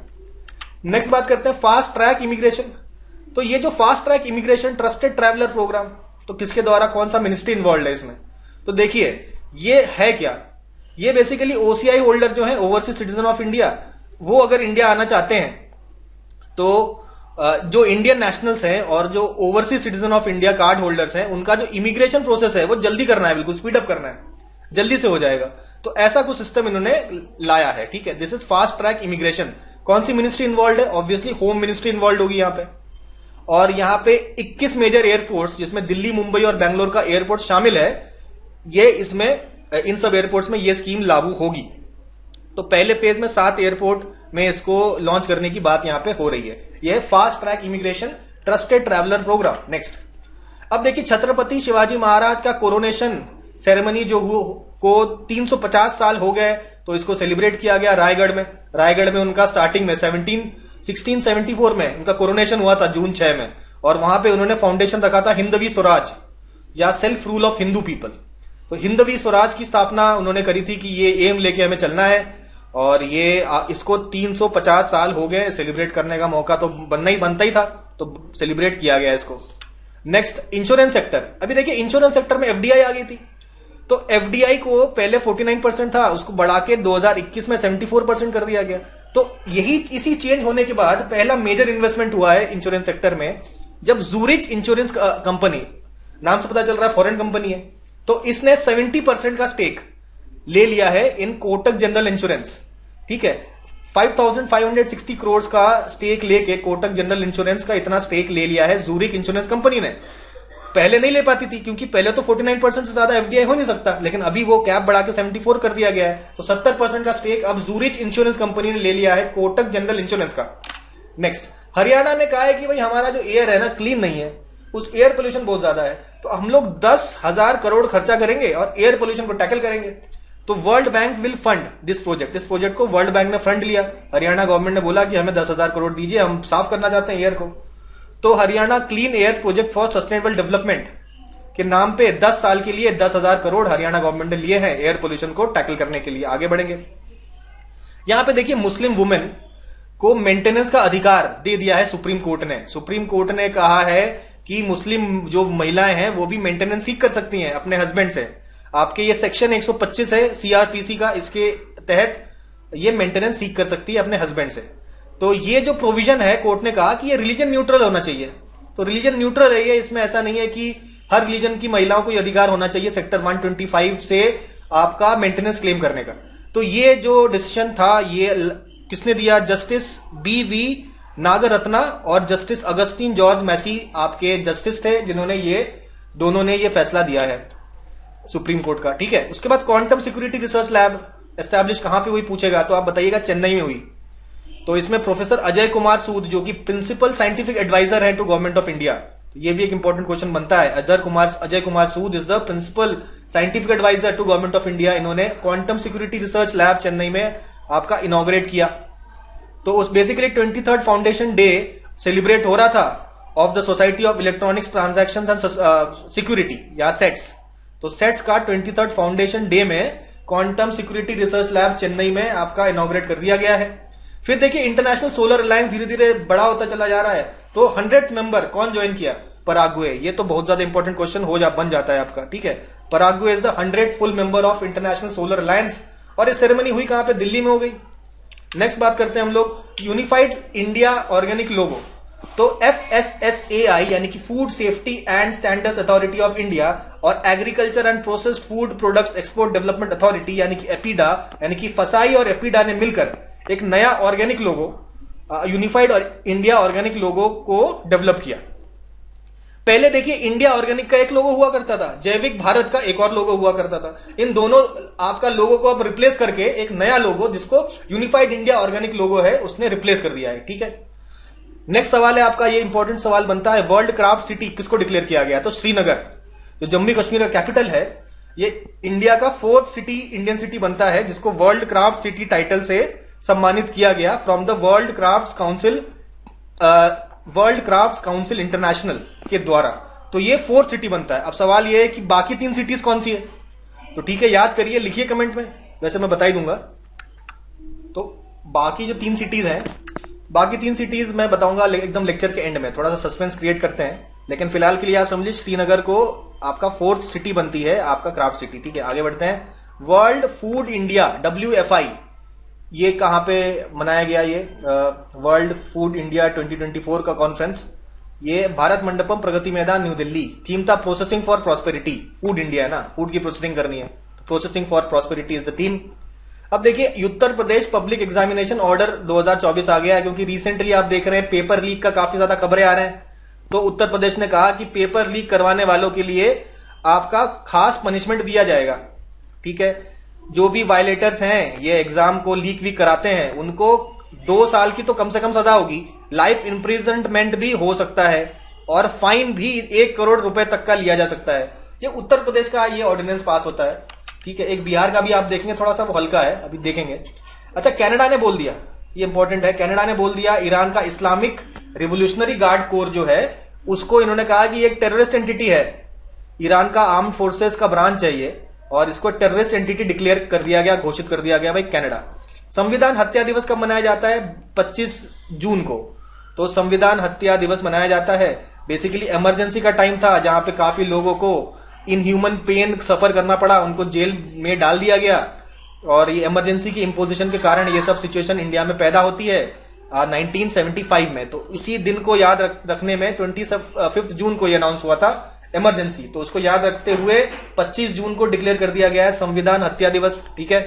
नेक्स्ट बात करते हैं फास्ट ट्रैक इमिग्रेशन। तो ये जो fast track immigration trusted traveller programme, तो किसके द्वारा, कौन सा मिनिस्ट्री इन्वॉल्व है इसमें? तो देखिए ये है क्या, ये बेसिकली ओसीआई होल्डर जो है, ओवरसीज सिटीजन ऑफ इंडिया, वो अगर इंडिया आना चाहते हैं तो जो इंडियन नेशनल्स हैं और जो overseas citizen of India card holders हैं, उनका जो इमिग्रेशन प्रोसेस है वो जल्दी करना है, बिल्कुल स्पीड अप करना है, जल्दी से हो जाएगा। तो ऐसा कुछ सिस्टम इन्होंने लाया है, ठीक है। This is fast track immigration. कौन सी मिनिस्ट्री इन्वॉल्व है? ऑब्वियसली होम मिनिस्ट्री इन्वॉल्व होगी यहाँ पे। और यहाँ पे 21 मेजर एयरपोर्ट्स, जिसमें दिल्ली, मुंबई और बेंगलोर का एयरपोर्ट शामिल है, ये इसमें इन सब एयरपोर्ट्स में ये स्कीम लागू होगी। तो पहले फेज में 7 एयरपोर्ट में इसको लॉन्च करने की बात यहां पे हो रही है। यह fast track immigration trusted traveller programme. Next, अब देखिए छत्रपति शिवाजी महाराज का कोरोनेशन सेरेमनी जो को 350 साल हो गए, तो इसको सेलिब्रेट किया गया रायगढ़ में। रायगढ़ में उनका स्टार्टिंग में 1674 में उनका कोरोनेशन हुआ था, जून 6 में, और वहां पे उन्होंने फाउंडेशन रखा था हिंदवी स्वराज या self rule of Hindu people. तो हिंदवी स्वराज की स्थापना उन्होंने करी थी कि ये एम लेके हमें चलना है, और ये इसको 350 साल हो गए, सेलिब्रेट करने का मौका तो बनता ही था, तो सेलिब्रेट किया गया इसको। Next, insurance sector. अभी देखिए इंश्योरेंस सेक्टर में एफडीआई आ गई थी। तो एफडीआई को पहले 49% था, उसको बढ़ा के 2021 में 74% कर दिया गया। तो यही इसी चेंज होने के बाद पहला मेजर इन्वेस्टमेंट हुआ है इंश्योरेंस सेक्टर में, जब जूरिच इंश्योरेंस कंपनी, नाम से पता चल रहा है फॉरेन कंपनी है, तो इसने 70% का स्टेक ले लिया है इन कोटक जनरल इंश्योरेंस। ठीक है, 5560 करोड़ का स्टेक लेके कोटक जनरल इंश्योरेंस का इतना स्टेक ले लिया है जूरिक इंश्योरेंस कंपनी ने। पहले नहीं ले पाती थी क्योंकि पहले तो 49% से ज्यादा एफडीआई हो नहीं सकता, लेकिन अभी वो कैप बढ़ा के 74 कर दिया गया है, तो 70% का स्टेक अब जूरिक इंश्योरेंस कंपनी ने ले लिया है कोटक जनरल इंश्योरेंस का। नेक्स्ट, हरियाणा ने कहा है कि भाई हमारा जो एयर है ना क्लीन नहीं है, उस एयर पोल्यूशन बहुत ज्यादा है, तो हम लोग 10,000 करोड़ खर्चा करेंगे और एयर पोल्यूशन को टैकल करेंगे। तो world bank will fund this project. इस प्रोजेक्ट को वर्ल्ड बैंक ने फंड लिया। हरियाणा गवर्नमेंट ने बोला कि हमें 10,000 करोड़ दीजिए, हम साफ करना चाहते हैं एयर को। तो Haryana clean air project for sustainable development के नाम पे 10 साल के लिए 10,000 करोड़ हरियाणा गवर्नमेंट ने लिए हैं एयर पोल्यूशन को टैकल करने के लिए। आगे बढ़ेंगे, यहां पे देखिए मुस्लिम वुमेन को मेंटेनेंस का अधिकार दे दिया है सुप्रीम कोर्ट ने। सुप्रीम कोर्ट ने कहा है कि मुस्लिम जो महिलाएं हैं वो भी मेंटेनेंस सीख कर सकती हैं अपने हस्बैंड से। आपके ये सेक्शन 125 है सीआरपीसी का, इसके तहत ये मेंटेनेंस सीख कर सकती है अपने हस्बैंड से। तो ये जो प्रोविजन है कोर्ट ने कहा कि ये रिलीजन न्यूट्रल होना चाहिए। तो रिलीजन न्यूट्रल है ये, इसमें ऐसा नहीं है कि हर रिलीजन की महिलाओं को ये अधिकार होना चाहिए सेक्टर 125 से आपका मेंटेनेंस क्लेम करने का। तो ये जो डिसीजन था ये किसने दिया? जस्टिस BV नागरत्ना और जस्टिस अगस्टीन जॉर्ज मैसी आपके जस्टिस थे, जिन्होंने ये दोनों ने ये फैसला दिया है सुप्रीम कोर्ट का। ठीक है, उसके बाद quantum security research lab establish कहां पे हुई पूछेगा तो आप बताइएगा चेन्नई में हुई। तो इसमें प्रोफेसर अजय कुमार सूद जो कि प्रिंसिपल साइंटिफिक एडवाइजर है टू गवर्नमेंट ऑफ इंडिया, ये भी एक इंपॉर्टेंट क्वेश्चन बनता है। Ajay Kumar Sood is the principal scientific adviser to government of India. इन्होंने quantum security research lab Chennai में आपका इनॉग्रेट किया। तो उस basically 23rd foundation day celebrate हो रहा था of the society of electronics transactions and security या सेट्स। तो सेट्स का 23rd फाउंडेशन डे में quantum security research lab Chennai में आपका इनॉग्रेट कर दिया गया है। फिर देखिए इंटरनेशनल सोलर अलायंस धीरे धीरे बड़ा होता चला जा रहा है। तो 100th मेंबर कौन ज्वाइन किया? पराग्वे। ये तो बहुत ज्यादा इंपॉर्टेंट क्वेश्चन बन जाता है आपका। ठीक है, Paraguay is the 100th full member of international solar alliance. और ये सेरेमनी हुई कहां पे? दिल्ली में हो गई। नेक्स्ट बात करते हैं हम लोग यूनिफाइड इंडिया ऑर्गेनिक लोगो। तो FSSAI यानी कि food safety and standards authority of India और agriculture and processed food products export development authority यानी कि एपीडा यानी कि फसाई और एपीडा ने मिलकर एक नया ऑर्गेनिक लोगो यूनिफाइड इंडिया ऑर्गेनिक लोगो को डेवलप किया। पहले देखिए इंडिया ऑर्गेनिक का एक लोगो हुआ करता था, जैविक भारत का एक और लोगो हुआ करता था। इन दोनों आपका लोगो को अब रिप्लेस करके एक नया लोगो जिसको यूनिफाइड इंडिया ऑर्गेनिक लोगो है उसने रिप्लेस कर दिया है। ठीक है, नेक्स्ट सवाल है आपका, ये इंपॉर्टेंट सवाल बनता है, वर्ल्ड क्राफ्ट सिटी किसको डिक्लेयर किया गया? तो श्रीनगर जो जम्मू कश्मीर का कैपिटल है, ये इंडिया का 4th सिटी इंडियन सिटी बनता है जिसको वर्ल्ड क्राफ्ट सिटी टाइटल से सम्मानित किया गया from the world craft council international के द्वारा। तो ये 4th सिटी बनता है। अब सवाल ये है कि बाकी 3 सिटीज कौन सी है? तो ठीक है, याद करिए, लिखिए कमेंट में, वैसे मैं बता ही दूंगा। तो बाकी जो 3 सिटीज हैं, बाकी 3 सिटीज मैं बताऊंगा एकदम लेक्चर के एंड में, थोड़ा सा सस्पेंस क्रिएट करते हैं। लेकिन फिलहाल के लिए आप समझिए श्रीनगर को आपका 4th सिटी बनती है आपका क्राफ्ट सिटी। ठीक है, आगे बढ़ते हैं। वर्ल्ड फूड इंडिया WFI ये कहां पे मनाया गया? ये वर्ल्ड फूड इंडिया 2024 का कॉन्फ्रेंस, ये भारत मंडपम प्रगति मैदान न्यू दिल्ली। थीम था processing for prosperity. Food India है ना, फूड की प्रोसेसिंग करनी है, तो processing for prosperity is the theme. अब देखिए Uttar Pradesh public examination order 2024 आ गया है, क्योंकि रिसेंटली आप देख रहे हैं पेपर लीक का काफी ज्यादा खबरें आ रहे हैं। तो उत्तर प्रदेश ने कहा कि पेपर लीक करवाने वालों के लिए आपका खास पनिशमेंट दिया जाएगा। ठीक है, जो भी वायलेटर्स हैं, ये एग्जाम को लीक भी कराते हैं, उनको 2 साल की तो कम से कम सजा होगी, लाइफ इम्प्रिजनमेंट भी हो सकता है और फाइन भी 1 करोड़ रुपए तक का लिया जा सकता है। ये उत्तर प्रदेश का ये ऑर्डिनेंस पास होता है। ठीक है, एक बिहार का भी आप देखेंगे, थोड़ा सा वो हल्का है, अभी देखेंगे। अच्छा, कनाडा ने बोल दिया, ये इंपॉर्टेंट है, कनाडा ने बोल दिया ईरान का इस्लामिक रिवोल्यूशनरी गार्ड कोर जो है उसको इन्होंने कहा कि एक टेररिस्ट एंटिटी है, ईरान का आर्म्ड फोर्सेस का ब्रांच है ये, और इसको टेररिस्ट एंटिटी डिक्लेयर कर दिया गया, घोषित कर दिया गया भाई कनाडा। संविधान हत्या दिवस कब मनाया जाता है? 25 जून को। तो संविधान हत्या दिवस मनाया जाता है। बेसिकली इमरजेंसी का टाइम था जहां पे काफी लोगों को इनह्यूमन पेन सफर करना पड़ा, उनको जेल में डाल दिया गया, और ये इमरजेंसी की इम्पोजिशन के कारण ये सब सिचुएशन इंडिया में पैदा होती है 1975 में। तो इसी दिन को याद रखने में 25 जून को ये अनाउंस हुआ था इमरजेंसी, तो उसको याद रखते हुए 25 जून को डिक्लेयर कर दिया गया है संविधान हत्या दिवस। ठीक है,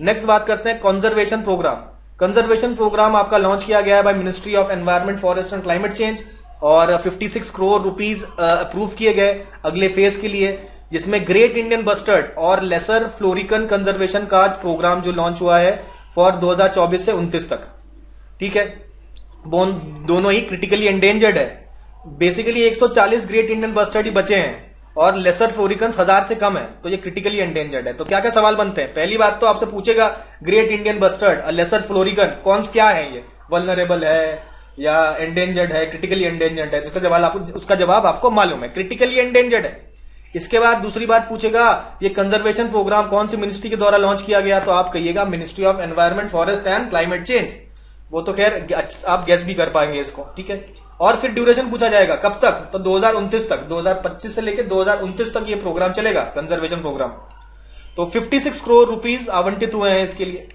नेक्स्ट बात करते हैं कंजर्वेशन प्रोग्राम। कंजर्वेशन प्रोग्राम आपका लॉन्च किया गया है by ministry of environment, forest and climate change, और 56 करोड़ रुपीज अप्रूव किए गए अगले फेज के लिए, जिसमें ग्रेट इंडियन बस्टर्ड और लेसर फ्लोरिकन कंजर्वेशन का प्रोग्राम जो लॉन्च हुआ है फॉर 2024 से 29 तक। ठीक है, दोनों ही क्रिटिकली एंडेंजर्ड है। बेसिकली 140 ग्रेट इंडियन बस्टर्ड ही बचे हैं और लेसर फ्लोरिकन्स 1000 से कम है, तो ये क्रिटिकली एंडेंजर्ड है। तो क्या क्या सवाल बनते हैं? पहली बात तो आपसे पूछेगा ग्रेट इंडियन बस्टर्ड और लेसर फ्लोरिकन कौन क्या है, ये वल्नरेबल है या एंडेंजर्ड है, क्रिटिकली एंडेंजर्ड है? उसका जवाब आपको मालूम है, क्रिटिकली एंडेंजर्ड है। इसके बाद दूसरी बात पूछेगा ये कंजर्वेशन प्रोग्राम कौन सी मिनिस्ट्री के द्वारा लॉन्च किया गया, तो आप कहिएगा ministry of environment, forest and climate change. वो तो खैर आप गेस भी कर पाएंगे इसको। ठीक है, और फिर ड्यूरेशन पूछा जाएगा कब तक, तो 2029 तक, 2025 से लेकर 2029 तक ये प्रोग्राम चलेगा, कंजर्वेशन प्रोग्राम। तो 56 करोड़ रुपीज आवंटित हुए हैं इसके लिए।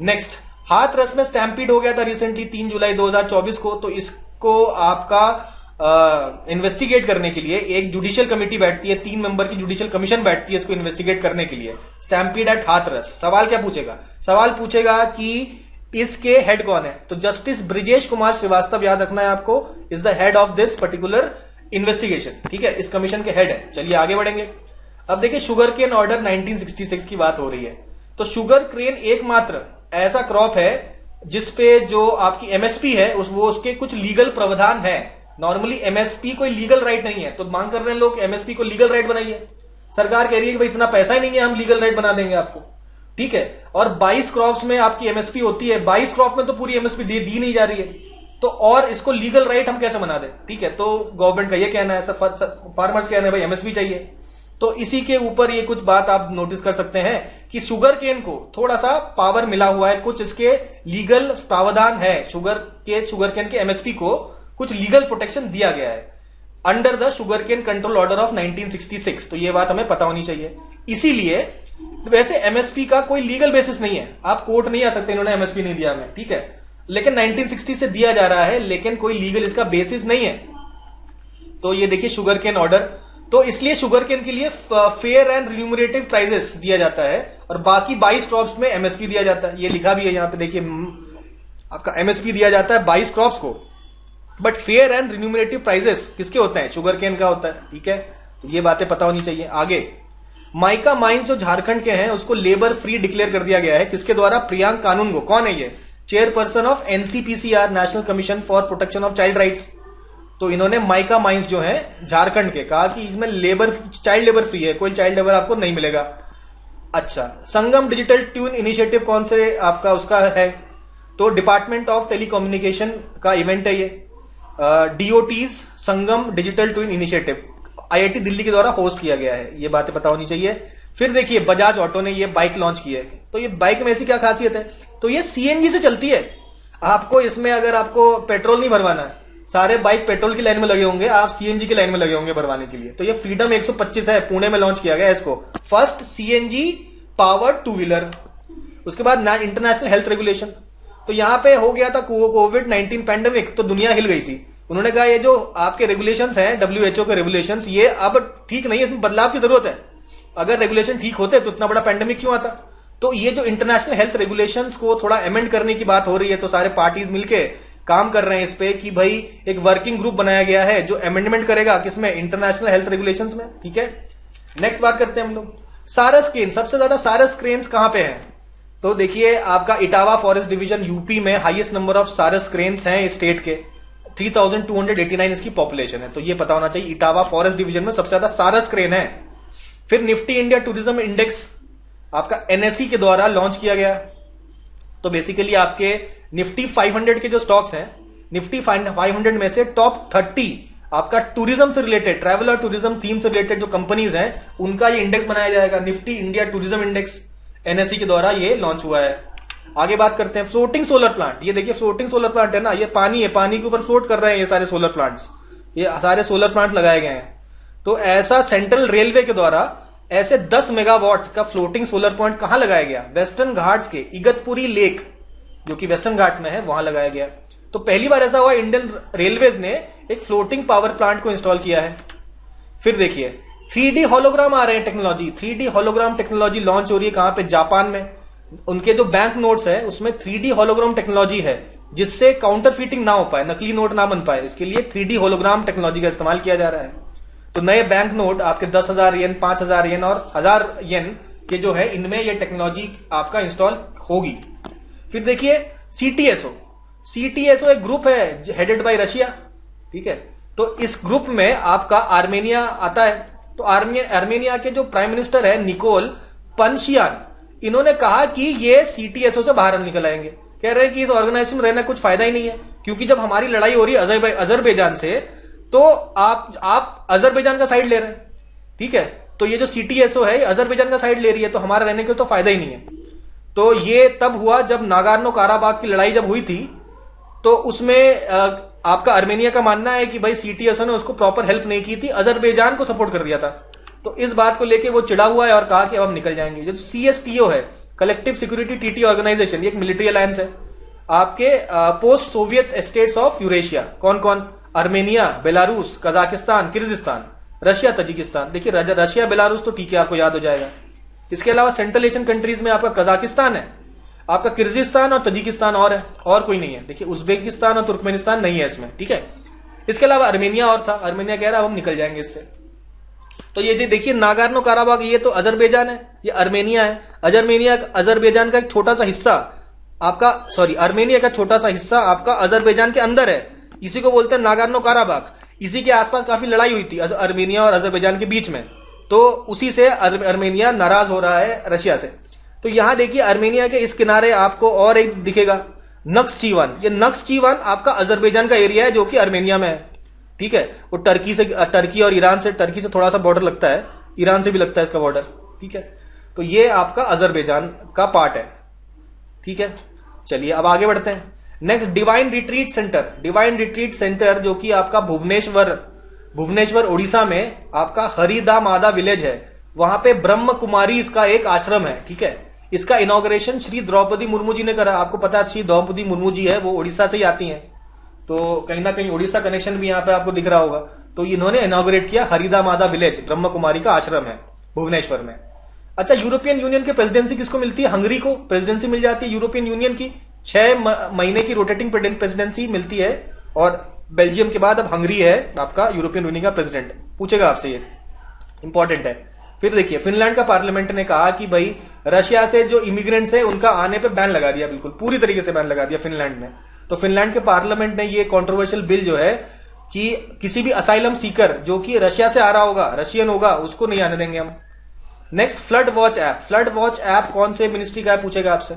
नेक्स्ट, हाथरस में स्टैम्पीड हो गया था रिसेंटली 3 जुलाई 2024 को, तो इसको आपका इन्वेस्टिगेट करने के लिए एक जुडिशियल कमेटी बैठती है, 3 मेंबर की जुडिशियल कमीशन बैठती है इसको इन्वेस्टिगेट करने के लिए। स्टैम्पीड एट हाथरस, सवाल क्या पूछेगा? सवाल पूछेगा कि इसके हेड कौन है, तो जस्टिस ब्रिजेश कुमार श्रीवास्तव, याद रखना है आपको, is the head of this particular investigation. ठीक है, इस कमीशन के हेड है। चलिए आगे बढ़ेंगे। अब देखिए शुगर केन ऑर्डर 1966 की बात हो रही है, तो शुगर केन एकमात्र ऐसा क्रॉप है जिसपे जो आपकी एमएसपी है वो उसके कुछ लीगल प्रावधान है। नॉर्मली एमएसपी कोई लीगल राइट नहीं है, तो मांग कर रहे हैं लोग एमएसपी को लीगल राइट बनाइए। सरकार कह रही है कि भाई इतना पैसा ही नहीं है, हम लीगल राइट बना देंगे आपको। ठीक है, और 22 क्रॉप्स में आपकी एमएसपी होती है, 22 क्रॉप में तो पूरी एमएसपी दी नहीं जा रही है, तो और इसको लीगल राइट हम कैसे बना दें? ठीक है, तो गवर्नमेंट का ये कहना है, फार्मर्स कहना है भाई एमएसपी चाहिए। तो इसी के ऊपर ये कुछ बात आप नोटिस कर सकते हैं कि शुगर केन को थोड़ा सा पावर मिला हुआ है, कुछ इसके लीगल प्रावधान है, शुगर केन के एमएसपी को कुछ लीगल प्रोटेक्शन दिया गया है under the sugar cane control order of 1966। तो ये बात हमें पता होनी चाहिए। इसीलिए वैसे एमएसपी का कोई लीगल बेसिस नहीं है, आप कोर्ट नहीं आ सकते इन्होंने एमएसपी नहीं दिया हमें। ठीक है, लेकिन 1960 से दिया जा रहा है, लेकिन कोई लीगल इसका बेसिस नहीं है। तो ये देखिए शुगर केन ऑर्डर, तो इसलिए शुगर केन के लिए फेयर एंड रिन्यूमरेटिव प्राइजेस दिया जाता है और बाकी 22 क्रॉप्स में एमएसपी दिया जाता है। ये लिखा भी है यहां पे, देखिए आपका एमएसपी दिया जाता है 22 क्रॉप्स को, बट फेयर एंड रिन्यूमरेटिव प्राइजेस किसके होते हैं? शुगर केन का होता है। ठीक है, तो ये बातें पता होनी चाहिए। आगे, माइका माइंस जो झारखंड के हैं उसको लेबर फ्री डिक्लेयर कर दिया गया है, किसके द्वारा? प्रियांक कानून को। कौन है ये? Chairperson of NCPCR, national commission for protection of child rights. तो इन्होंने माइका माइंस जो है झारखंड के, कहा कि इसमें चाइल्ड लेबर फ्री है, कोई चाइल्ड लेबर आपको नहीं मिलेगा। अच्छा, संगम डिजिटल ट्यून इनिशिएटिव कौन से आपका उसका है? तो डिपार्टमेंट ऑफ टेलीकम्युनिकेशन का इवेंट है ये, DoT's Sangam digital twin initiative, IIT Delhi के द्वारा होस्ट किया गया है। ये बातें पता होनी चाहिए। फिर देखिए बजाज ऑटो ने ये बाइक लॉन्च की है, तो ये बाइक में ऐसी क्या खासियत है? तो ये सीएनजी से चलती है। आपको इसमें अगर आपको पेट्रोल नहीं भरवाना है, सारे बाइक पेट्रोल की लाइन में लगे होंगे, आप सीएनजी की लाइन में लगे होंगे भरवाने के लिए। तो ये फ्रीडम 125 है, पुणे में लॉन्च किया गया है इसको, first CNG powered two wheeler. उसके बाद इंटरनेशनल हेल्थ रेगुलेशन, तो यहां पे हो गया था कोविड-19 पैंडेमिक, तो दुनिया हिल गई थी। उन्होंने कहा ये जो आपके रेगुलेशंस हैं, डब्ल्यूएचओ के रेगुलेशंस, ये अब ठीक नहीं है, इसमें बदलाव की जरूरत है। अगर रेगुलेशन ठीक होते तो इतना बड़ा पैंडेमिक क्यों आता? तो ये जो इंटरनेशनल हेल्थ रेगुलेशंस को थोड़ा अमेंड करने की बात हो रही है, तो सारे पार्टीज मिलके काम कर रहे हैं इस पे कि भाई एक वर्किंग ग्रुप बनाया गया है जो अमेंडमेंट करेगा किसमें? इंटरनेशनल हेल्थ रेगुलेशंस में। ठीक है, नेक्स्ट बात करते हैं हम लोग सारस क्रेन। सबसे ज्यादा सारस क्रेन्स कहां पे हैं? तो देखिए आपका इटावा फॉरेस्ट डिवीजन यूपी में हाईएस्ट नंबर ऑफ सारस क्रेन्स हैं स्टेट के, 3289 इसकी पॉपुलेशन है। तो ये पता होना चाहिए, इटावा फॉरेस्ट डिवीजन में सबसे ज्यादा सारस क्रेन है। फिर निफ्टी इंडिया टूरिज्म इंडेक्स आपका एनएसई के द्वारा लॉन्च किया गया। तो बेसिकली आपके निफ्टी 500 के जो स्टॉक्स हैं, निफ्टी 500 में से टॉप 30 आपका टूरिज्म से रिलेटेड, ट्रैवल और टूरिज्म थीम से रिलेटेड जो कंपनीज हैं उनका ये इंडेक्स बनाया जाएगा, Nifty India tourism index, NSE के द्वारा ये लॉन्च हुआ है। आगे बात करते हैं फ्लोटिंग सोलर प्लांट। ये देखिए फ्लोटिंग सोलर प्लांट है ना, ये पानी है, पानी के ऊपर फ्लोट कर रहे हैं ये सारे सोलर प्लांट्स, ये सारे सोलर प्लांट्स लगाए गए हैं। तो ऐसा सेंट्रल रेलवे के द्वारा ऐसे 10 मेगावाट का फ्लोटिंग सोलर प्लांट कहां लगाया गया? वेस्टर्न घाट्स के इगतपुरी लेक, जो कि वेस्टर्न घाट्स में है, वहां लगाया गया। तो पहली बार ऐसा हुआ इंडियन रेलवेज ने एक फ्लोटिंग पावर प्लांट को इंस्टॉल किया है। फिर देखिए 3D होलोग्राम आ रहे हैं technology, 3D hologram technology launch हो रही है कहां पे, जापान में। उनके जो बैंक नोट्स है उसमें 3D होलोग्राम टेक्नोलॉजी है, जिससे काउंटर फीटिंग ना हो पाए, नकली नोट ना बन पाए, इसके लिए 3D होलोग्राम टेक्नोलॉजी का इस्तेमाल किया जा रहा है। तो नए बैंक नोट आपके 10,000 येन, 5,000 येन और 1,000 येन के जो है, इनमें ये टेक्नोलॉजी आपका इंस्टॉल होगी। फिर देखिए सीटीएसओ, सीटीएसओ एक ग्रुप है हेडेड बाय रशिया, ठीक है। तो इस ग्रुप में आपका आर्मेनिया आता है। तो आर्मेनिया के जो प्राइम मिनिस्टर है निकोल पनशियान, इन्होंने कहा कि ये सीटीएसओ से बाहर निकल आएंगे। कह रहे हैं कि इस ऑर्गेनाइजेशन में रहना कुछ फायदा ही नहीं है, क्योंकि जब हमारी लड़ाई हो रही है अजरबैजान से, तो आप अजरबैजान का साइड ले रहे हैं, ठीक है। तो ये जो सीटीएसओ है अजरबैजान का साइड ले रही है, तो हमारा रहने के तो फायदा ही नहीं है। तो ये तब हुआ जब नागोर्नो काराबाग की लड़ाई जब हुई थी, तो उसमें आपका आर्मेनिया का मानना है कि भाई सीटीएसओ ने उसको प्रॉपर हेल्प नहीं की थी, अजरबैजान को सपोर्ट कर दिया था। तो इस बात को लेके वो चिढ़ा हुआ है और कहा कि अब हम निकल जाएंगे। जो सीएसटीओ है, कलेक्टिव सिक्योरिटी ट्रीटी ऑर्गेनाइजेशन, ये एक मिलिट्री अलायंस है आपके post Soviet states of Eurasia. कौन कौन? Armenia, Belarus, Kazakhstan, Kyrgyzstan, Russia, Tajikistan. देखिए रशिया बेलारूस तो ठीक है, आपको याद हो जाएगा। इसके अलावा सेंट्रल एशियन कंट्रीज में आपका कजाकिस्तान है, आपका किर्गिस्तान और तजिकिस्तान और है, और कोई नहीं है। देखिए उज्बेकिस्तान और तुर्कमेनिस्तान नहीं है इसमें, ठीक है। इसके अलावा आर्मेनिया और था, आर्मेनिया कह रहा है अब हम निकल जाएंगे इससे। तो ये देखिए नागोर्नो काराबाग, ये तो अजरबैजान है, ये आर्मेनिया है। अजरबैजान का एक छोटा सा हिस्सा आपका, आर्मेनिया का छोटा सा हिस्सा आपका अजरबैजान के अंदर है, इसी को बोलते हैं नागोर्नो काराबाग। इसी के आसपास काफी लड़ाई हुई थी आर्मेनिया और अजरबैजान के बीच में, तो उसी से आर्मेनिया नाराज हो रहा है रशिया से। तो यहां देखिए आर्मेनिया के इस किनारे आपको और एक दिखेगा नक्सचीवान। ये नक्सचीवान आपका अजरबैजान का एरिया है जो कि आर्मेनिया में है, ठीक है। वो टर्की और ईरान से, टर्की से थोड़ा सा बॉर्डर लगता है, ईरान से भी लगता है इसका बॉर्डर, ठीक है। तो ये आपका अजरबैजान का पार्ट है, ठीक है। चलिए अब आगे बढ़ते हैं। Next divine retreat centre, divine retreat centre जो कि आपका भुवनेश्वर उड़ीसा में आपका हरिदा मादा विलेज है, वहां पे ब्रह्म कुमारी इसका एक आश्रम है, ठीक है। इसका इनॉग्रेशन श्री द्रौपदी मुर्मू जी ने करा। आपको पता है श्री द्रौपदी मुर्मू जी है वो उड़ीसा से ही आती हैं, तो कहीं ना कहीं उड़ीसा कनेक्शन भी यहाँ पे आपको दिख रहा होगा। तो इन्होंने इनॉग्रेट किया हरिदा मादा विलेज, ब्रह्म कुमारी का आश्रम है भुवनेश्वर में। अच्छा, यूरोपियन यूनियन की प्रेसिडेंसी किसको मिलती है? हंगरी को प्रेसिडेंसी मिल जाती है यूरोपियन यूनियन की, 6 महीने की रोटेटिंग प्रेसिडेंसी मिलती है। और बेल्जियम के बाद अब हंगरी है आपका यूरोपियन यूनियन का प्रेसिडेंट। पूछेगा आपसे, ये इंपॉर्टेंट है। फिर देखिए फिनलैंड का पार्लियामेंट ने कहा कि भाई रशिया से जो इमिग्रेंट्स है उनका आने पे बैन लगा दिया, बिल्कुल पूरी तरीके से बैन लगा दिया फिनलैंड ने। तो फिनलैंड के पार्लियामेंट ने ये कंट्रोवर्शियल बिल जो है कि किसी भी असाइलम सीकर जो कि रशिया से आ रहा होगा, रशियन होगा, उसको नहीं आने देंगे हम। Next flood watch app. Flood watch app कौन से मिनिस्ट्री का है पूछेगा आपसे,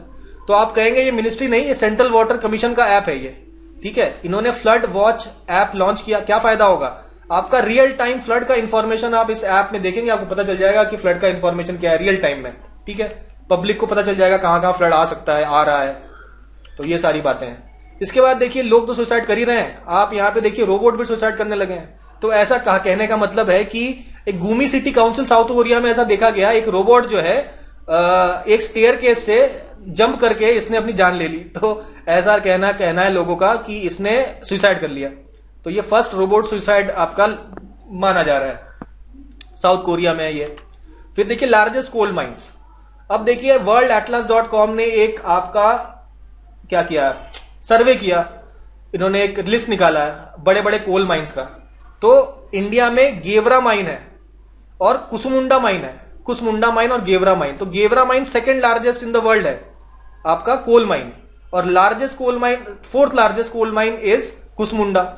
तो आप कहेंगे ये मिनिस्ट्री नहीं, ये सेंट्रल वाटर कमीशन का ऐप है ये, ठीक है। इन्होंने फ्लड वॉच ऐप लॉन्च किया। क्या फायदा होगा आपका? रियल टाइम फ्लड का इंफॉर्मेशन आप इस ऐप में देखेंगे, आपको पता चल जाएगा कि फ्लड का इंफॉर्मेशन क्या है रियल टाइम में, ठीक है। पब्लिक को पता चल जाएगा कहां कहां फ्लड आ सकता है, आ रहा है। तो ये सारी बातें हैं। इसके बाद देखिए लोग तो सुसाइड कर ही रहे हैं, आप यहां पे देखिए रोबोट भी सुसाइड करने लगे हैं। तो ऐसा कहने का मतलब है कि एक गुमी सिटी काउंसिल साउथ कोरिया में ऐसा देखा गया, एक रोबोट जो है एक स्टेयरकेस से जंप करके इसने अपनी जान ले ली। तो ऐसा कहना है लोगों का कि इसने सुसाइड कर लिया। तो ये फर्स्ट रोबोट सुसाइड आपका माना जा रहा है, साउथ कोरिया में है ये। फिर देखिए लार्जेस्ट कोल माइंस। अब देखिए worldatlas.com ने एक आपका क्या किया, सर्वे किया, इन्होंने एक लिस्ट निकाला है बड़े बड़े कोल माइंस का। तो इंडिया में गेवरा माइन है और कुसमुंडा माइन है, कुसमुंडा माइन और गेवरा माइन। तो Gevra mine second largest in the world है आपका कोल माइन, और largest coal mine, fourth largest coal mine is Kusmunda.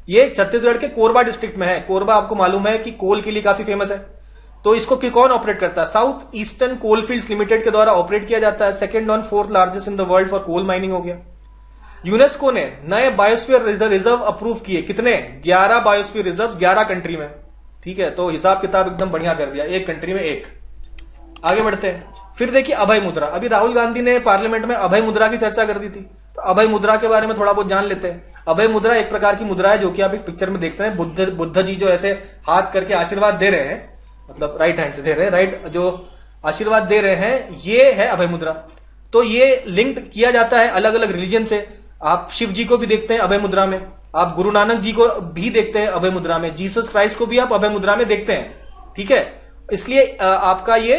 ये छत्तीसगढ़ के कोरबा डिस्ट्रिक्ट में है। कोरबा आपको मालूम है कि कोल के लिए काफी फेमस है। तो इसको कौन ऑपरेट करता है? साउथ ईस्टर्न कोलफील्ड्स लिमिटेड के द्वारा ऑपरेट किया जाता है। Second on fourth largest in the world for coal mining हो गया। यूनेस्को ने नए बायोस्फीयर रिजर्व अप्रूव किए, कितने? 11 बायोस्फीयर रिजर्व 11 कंट्री में, ठीक है। तो हिसाब किताब एकदम बढ़िया कर दिया, एक कंट्री में एक। आगे बढ़ते हैं। फिर देखिए अभय मुद्रा। अभी राहुल गांधी ने पार्लियामेंट में अभय मुद्रा की चर्चा कर दी थी, तो अभय मुद्रा के बारे में थोड़ा बहुत जान लेते हैं। अभय मुद्रा एक प्रकार की मुद्रा है जो कि आप इस पिक्चर में देखते हैं, बुद्ध जी जो ऐसे हाथ करके आशीर्वाद दे रहे हैं, मतलब राइट हैंड से दे रहे हैं, राइट जो आशीर्वाद दे रहे हैं, ये है अभय मुद्रा। तो ये लिंक किया जाता है अलग अलग रिलीजन से। आप शिव जी को भी देखते हैं अभय मुद्रा में, आप गुरु नानक जी को भी देखते हैं अभय मुद्रा में, जीसस क्राइस्ट को भी आप अभय मुद्रा में देखते हैं, ठीक है। इसलिए आपका ये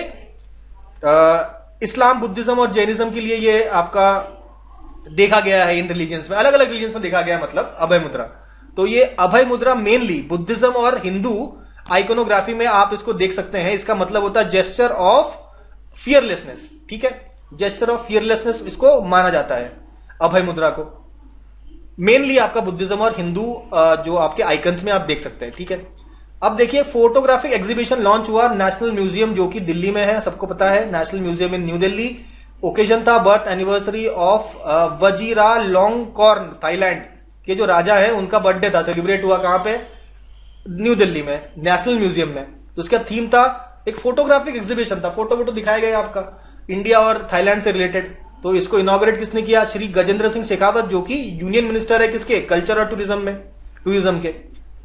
इस्लाम, बुद्धिज्म और जैनिज्म के लिए ये आपका देखा गया है, इन रिलीजियंस में, अलग अलग रिलीजियंस में देखा गया है, मतलब अभय मुद्रा। तो ये अभय मुद्रा मेनली बुद्धिज्म और हिंदू आइकोनोग्राफी में आप इसको देख सकते हैं। इसका मतलब होता है जेस्चर ऑफ फियरलेसनेस, ठीक है, जेस्चर ऑफ फियरलेसनेस इसको माना जाता है अभय मुद्रा को। मेनली आपका बुद्धिज्म और हिंदू जो आपके आइकन्स में आप देख सकते हैं, ठीक है। अब देखिए फोटोग्राफिक एग्जीबिशन लॉन्च हुआ नेशनल म्यूजियम, जो कि दिल्ली में है, सबको पता है, national museum in New Delhi. Occasion था birth anniversary of Vajiralongkorn, Thailand के जो राजा है उनका बर्थडे था, सेलिब्रेट हुआ कहां पे, न्यू दिल्ली में, नेशनल म्यूजियम में। तो उसका थीम था, एक फोटोग्राफिक एग्जीबिशन था, फोटो दिखाया गया आपका इंडिया और थाईलैंड से रिलेटेड। तो इसको इनॉग्रेट किसने किया, श्री गजेंद्र सिंह शेखावत, जो कि यूनियन मिनिस्टर है किसके, कल्चर और टूरिज्म में, टूरिज्म के।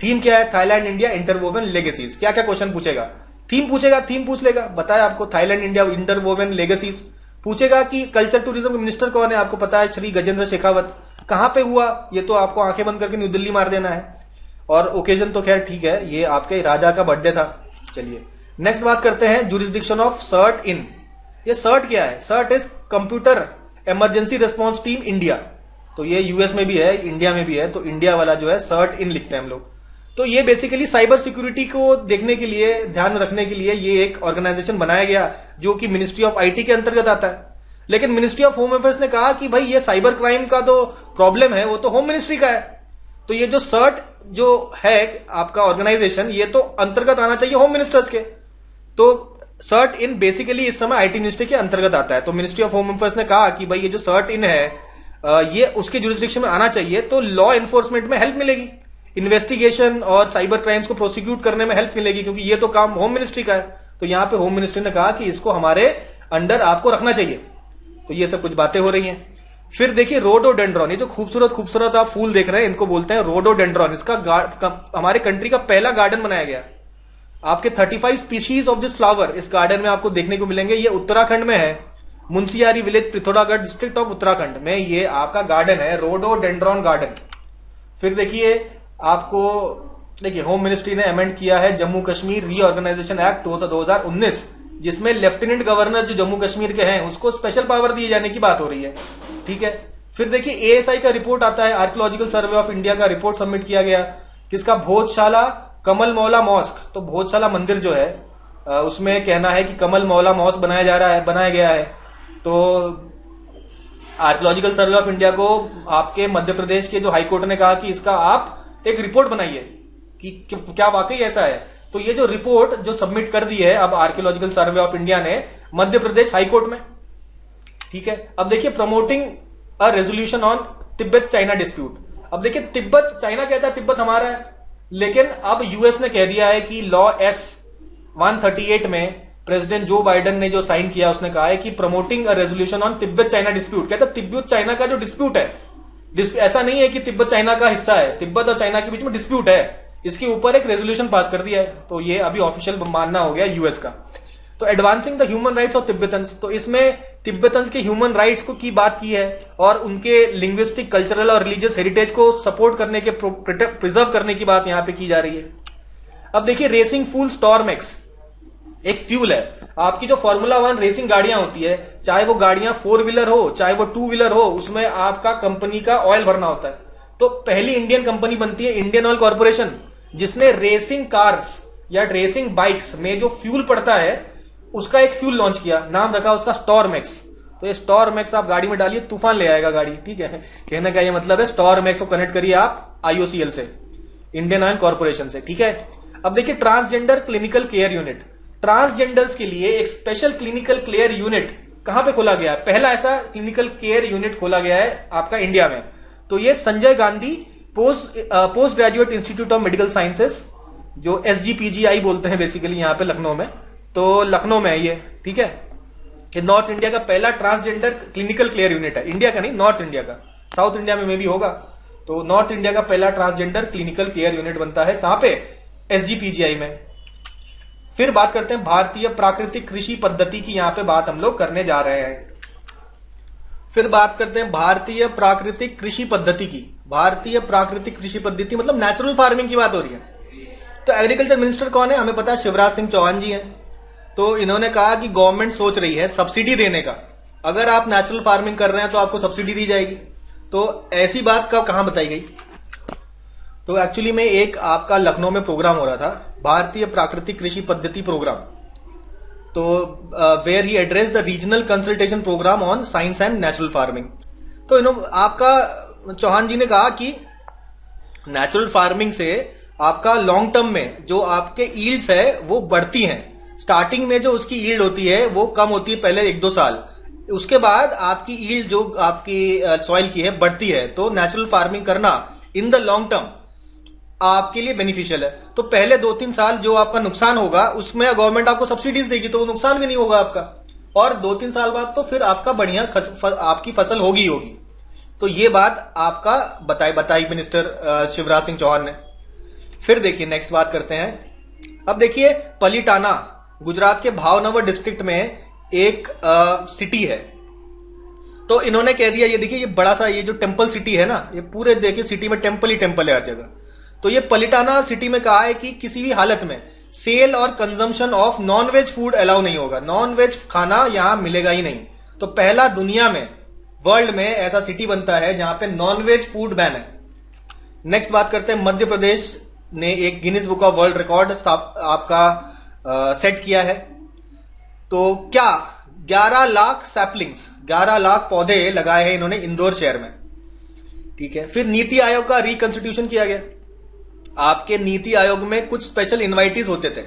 थीम क्या है, थाईलैंड इंडिया इंटरवोवन लेगेसीज। क्या क्या क्वेश्चन पूछेगा, थीम पूछेगा, थीम पूछ लेगा, बताया आपको, थाईलैंड इंडिया इंटरवोवन लेगेसीज। पूछेगा कि कल्चर टूरिज्म के मिनिस्टर कौन है, आपको पता है, श्री गजेंद्र शेखावत। कहां पे हुआ, ये तो आपको आंखें बंद करके न्यू दिल्ली मार देना है। और ओकेजन तो खैर ठीक है, ये आपके राजा का बर्थडे था। चलिए नेक्स्ट बात करते हैं, जुरिस्डिक्शन ऑफ सर्ट इन। ये सर्ट क्या है, CERT is computer emergency response team India. तो ये यूएस में भी है, इंडिया में भी है, तो इंडिया वाला जो है सर्ट इन लिखते हैं हम लोग। तो ये बेसिकली साइबर सिक्योरिटी को देखने के लिए, ध्यान रखने के लिए ये एक ऑर्गेनाइजेशन बनाया गया, जो कि मिनिस्ट्री ऑफ आईटी के अंतर्गत आता है। लेकिन मिनिस्ट्री ऑफ होम अफेयर्स ने कहा कि भाई ये साइबर क्राइम का जो प्रॉब्लम है वो तो होम मिनिस्ट्री का है, तो ये जो सर्ट जो है आपका ऑर्गेनाइजेशन, ये तो अंतर्गत आना चाहिए होम मिनिस्टर्स के। तो सर्ट इन बेसिकली इस समय आईटी मिनिस्ट्री के अंतर्गत आता है। तो मिनिस्ट्री ऑफ होम अफेयर्स ने कहा कि भाई ये जो सर्ट इन है ये उसके जुरिस्डिक्शन में आना चाहिए, तो लॉ एनफोर्समेंट में हेल्प मिलेगी, इन्वेस्टिगेशन और साइबर क्राइम्स को प्रोसिक्यूट करने में हेल्प मिलेगी, क्योंकि ये तो काम होम मिनिस्ट्री का है। तो यहां पे होम मिनिस्ट्री ने कहा कि इसको हमारे अंडर आपको रखना चाहिए। तो ये सब कुछ बातें हो रही हैं। फिर देखिए रोडोडेंड्रॉन, ये जो खूबसूरत खूबसूरत आप फूल देख रहे हैं इनको बोलते हैं रोडोडेंड्रॉन। इसका हमारे कंट्री का पहला गार्डन बनाया गया। आपके 35 स्पीशीज ऑफ दिस फ्लावर इस गार्डन में आपको देखने को मिलेंगे। ये उत्तराखंड में है, Munsiyari village, Pithoragarh district of Uttarakhand में ये आपका गार्डन है, रोडोडेंड्रॉन गार्डन। फिर देखिए आपको, देखिए होम मिनिस्ट्री ने अमेंड किया है जम्मू कश्मीर रीऑर्गेनाइजेशन एक्ट 2019, जिसमें लेफ्टिनेंट गवर्नर जो जम्मू कश्मीर के हैं उसको स्पेशल पावर दिए जाने की बात हो रही है, ठीक है। फिर देखिए एएसआई का रिपोर्ट आता है, आर्कियोलॉजिकल सर्वे ऑफ इंडिया का रिपोर्ट सबमिट किया गया, किसका, भोजशाला कमल मौला मॉस्क। तो भोजशाला मंदिर जो है उसमें कहना है कि कमल मौला मॉस्क बनाया गया है। तो आर्कियोलॉजिकल सर्वे ऑफ इंडिया को आपके मध्य प्रदेश के जो हाईकोर्ट ने कहा कि इसका आप एक रिपोर्ट बनाइए कि क्या वाकई ऐसा है। तो ये जो रिपोर्ट जो सबमिट कर दी है अब आर्कियोलॉजिकल सर्वे ऑफ इंडिया ने मध्य प्रदेश हाईकोर्ट में, ठीक है। अब देखिए promoting a resolution on Tibet China dispute. अब देखिए तिब्बत, चाइना कहता है तिब्बत हमारा है, लेकिन अब यूएस ने कह दिया है कि लॉ एस 138 में प्रेसिडेंट जो बाइडेन ने जो साइन किया, उसने कहा है कि promoting a resolution on Tibet China dispute. कहता है तिब्बत चाइना का जो डिस्प्यूट है, ऐसा नहीं है कि तिब्बत चाइना का हिस्सा है, तिब्बत और चाइना के बीच में डिस्प्यूट है, इसके ऊपर एक रेजोल्यूशन पास कर दिया है। तो ये अभी ऑफिशियल मानना हो गया यूएस का। तो advancing the human rights of Tibetans, तो इसमें तिब्बतन्स के ह्यूमन राइट्स को की बात की है और उनके लिंग्विस्टिक, कल्चरल और रिलीजियस हेरिटेज को सपोर्ट करने के, प्रिजर्व करने की बात यहां पे की जा रही है। अब देखिए रेसिंग फूल स्टॉर्मएक्स एक फ्यूल है। आपकी जो फॉर्मूला 1 रेसिंग गाड़ियां होती है, चाहे वो गाड़ियां 4 व्हीलर हो चाहे वो 2 व्हीलर हो, उसमें आपका कंपनी का ऑयल भरना होता है। तो पहली इंडियन कंपनी बनती है इंडियन ऑयल कॉर्पोरेशन, जिसने रेसिंग कार्स या रेसिंग बाइक्स में जो फ्यूल पड़ता है उसका एक फ्यूल लॉन्च किया, नाम रखा उसका स्टॉर्मएक्स। तो ये स्टॉर्मएक्स आप गाड़ी में डालिए, तूफान ले आएगा गाड़ी, ठीक है। कहने का ये मतलब है स्टॉर्मएक्स को कनेक्ट करिए आप आईओसीएल से, इंडियन ऑयल कॉर्पोरेशन से, ठीक है। अब देखिए transgender clinical care unit, transgenders के लिए एक स्पेशल क्लिनिकल केयर यूनिट कहां पे खोला गया है, पहला ऐसा क्लिनिकल केयर यूनिट खोला गया है आपका इंडिया में। तो ये Sanjay Gandhi post graduate institute of medical sciences, जो SGPGI बोलते हैं बेसिकली यहाँ पे लखनऊ में, तो लखनऊ में है ये, ठीक है। कि नॉर्थ इंडिया का पहला ट्रांसजेंडर क्लिनिकल केयर यूनिट है, इंडिया का नहीं, नॉर्थ इंडिया का, साउथ इंडिया में भी होगा। तो नॉर्थ इंडिया का पहला ट्रांसजेंडर क्लिनिकल केयर यूनिट बनता है कहां पे, SGPGI में। फिर बात करते हैं भारतीय प्राकृतिक कृषि पद्धति की, यहां पे बात हम लोग करने जा रहे हैं। फिर बात करते हैं भारतीय प्राकृतिक कृषि पद्धति की। भारतीय प्राकृतिक कृषि पद्धति मतलब नेचुरल फार्मिंग की बात हो रही है। तो एग्रीकल्चर मिनिस्टर कौन है? हमें पता है शिवराज सिंह चौहान जी हैं। तो इन्होंने कहा कि गवर्नमेंट सोच रही है सब्सिडी देने का, अगर आप नेचुरल फार्मिंग कर रहे हैं तो आपको सब्सिडी दी जाएगी। तो ऐसी बात कब कहां बताई गई? तो एक्चुअली में एक आपका लखनऊ में प्रोग्राम हो रहा था, भारतीय प्राकृतिक कृषि पद्धति प्रोग्राम। तो where he address the regional consultation programme on science and natural farming. तो आपका चौहान जी ने कहा कि नेचुरल फार्मिंग से आपका लॉन्ग टर्म में जो आपके ईल्ड्स है वो बढ़ती हैं। स्टार्टिंग में जो उसकी ईल्ड होती है वो कम होती है पहले 1-2 साल, उसके बाद आपकी ईल्ड जो आपकी सॉइल की है बढ़ती है। तो नेचुरल फार्मिंग करना इन द लॉन्ग टर्म आपके लिए बेनिफिशियल है। तो पहले 2-3 साल जो आपका नुकसान होगा उसमें गवर्नमेंट आपको सब्सिडीज देगी, तो वो नुकसान भी नहीं होगा आपका, और 2-3 साल बाद तो फिर आपका बढ़िया आपकी फसल होगी होगी। तो ये बात आपका बताई मिनिस्टर शिवराज सिंह चौहान ने। फिर देखिए नेक्स्ट बात करते हैं। अब देखिए पलिटाना गुजरात के भावनगर डिस्ट्रिक्ट में एक सिटी है। तो इन्होंने कह दिया, ये देखिए ये बड़ा सा ये जो टेम्पल सिटी है ना, ये पूरे देखिए सिटी में टेम्पल ही टेम्पल है हर जगह। तो ये पलिटाना सिटी में कहा है कि किसी भी हालत में सेल और consumption of non veg food allow नहीं होगा, नॉन वेज खाना यहां मिलेगा ही नहीं। तो पहला दुनिया में वर्ल्ड में ऐसा सिटी बनता है जहां पे नॉन वेज फूड बैन है। नेक्स्ट बात करते हैं, मध्य प्रदेश ने एक Guinness book of world record आपका सेट किया है। तो क्या 11 लाख सैपलिंग्स 11 लाख पौधे लगाए हैं इन्होंने इंदौर शहर में। ठीक है, फिर नीति आयोग का रिकंस्टिट्यूशन किया गया। आपके नीति आयोग में कुछ स्पेशल इनवाइटीज होते थे,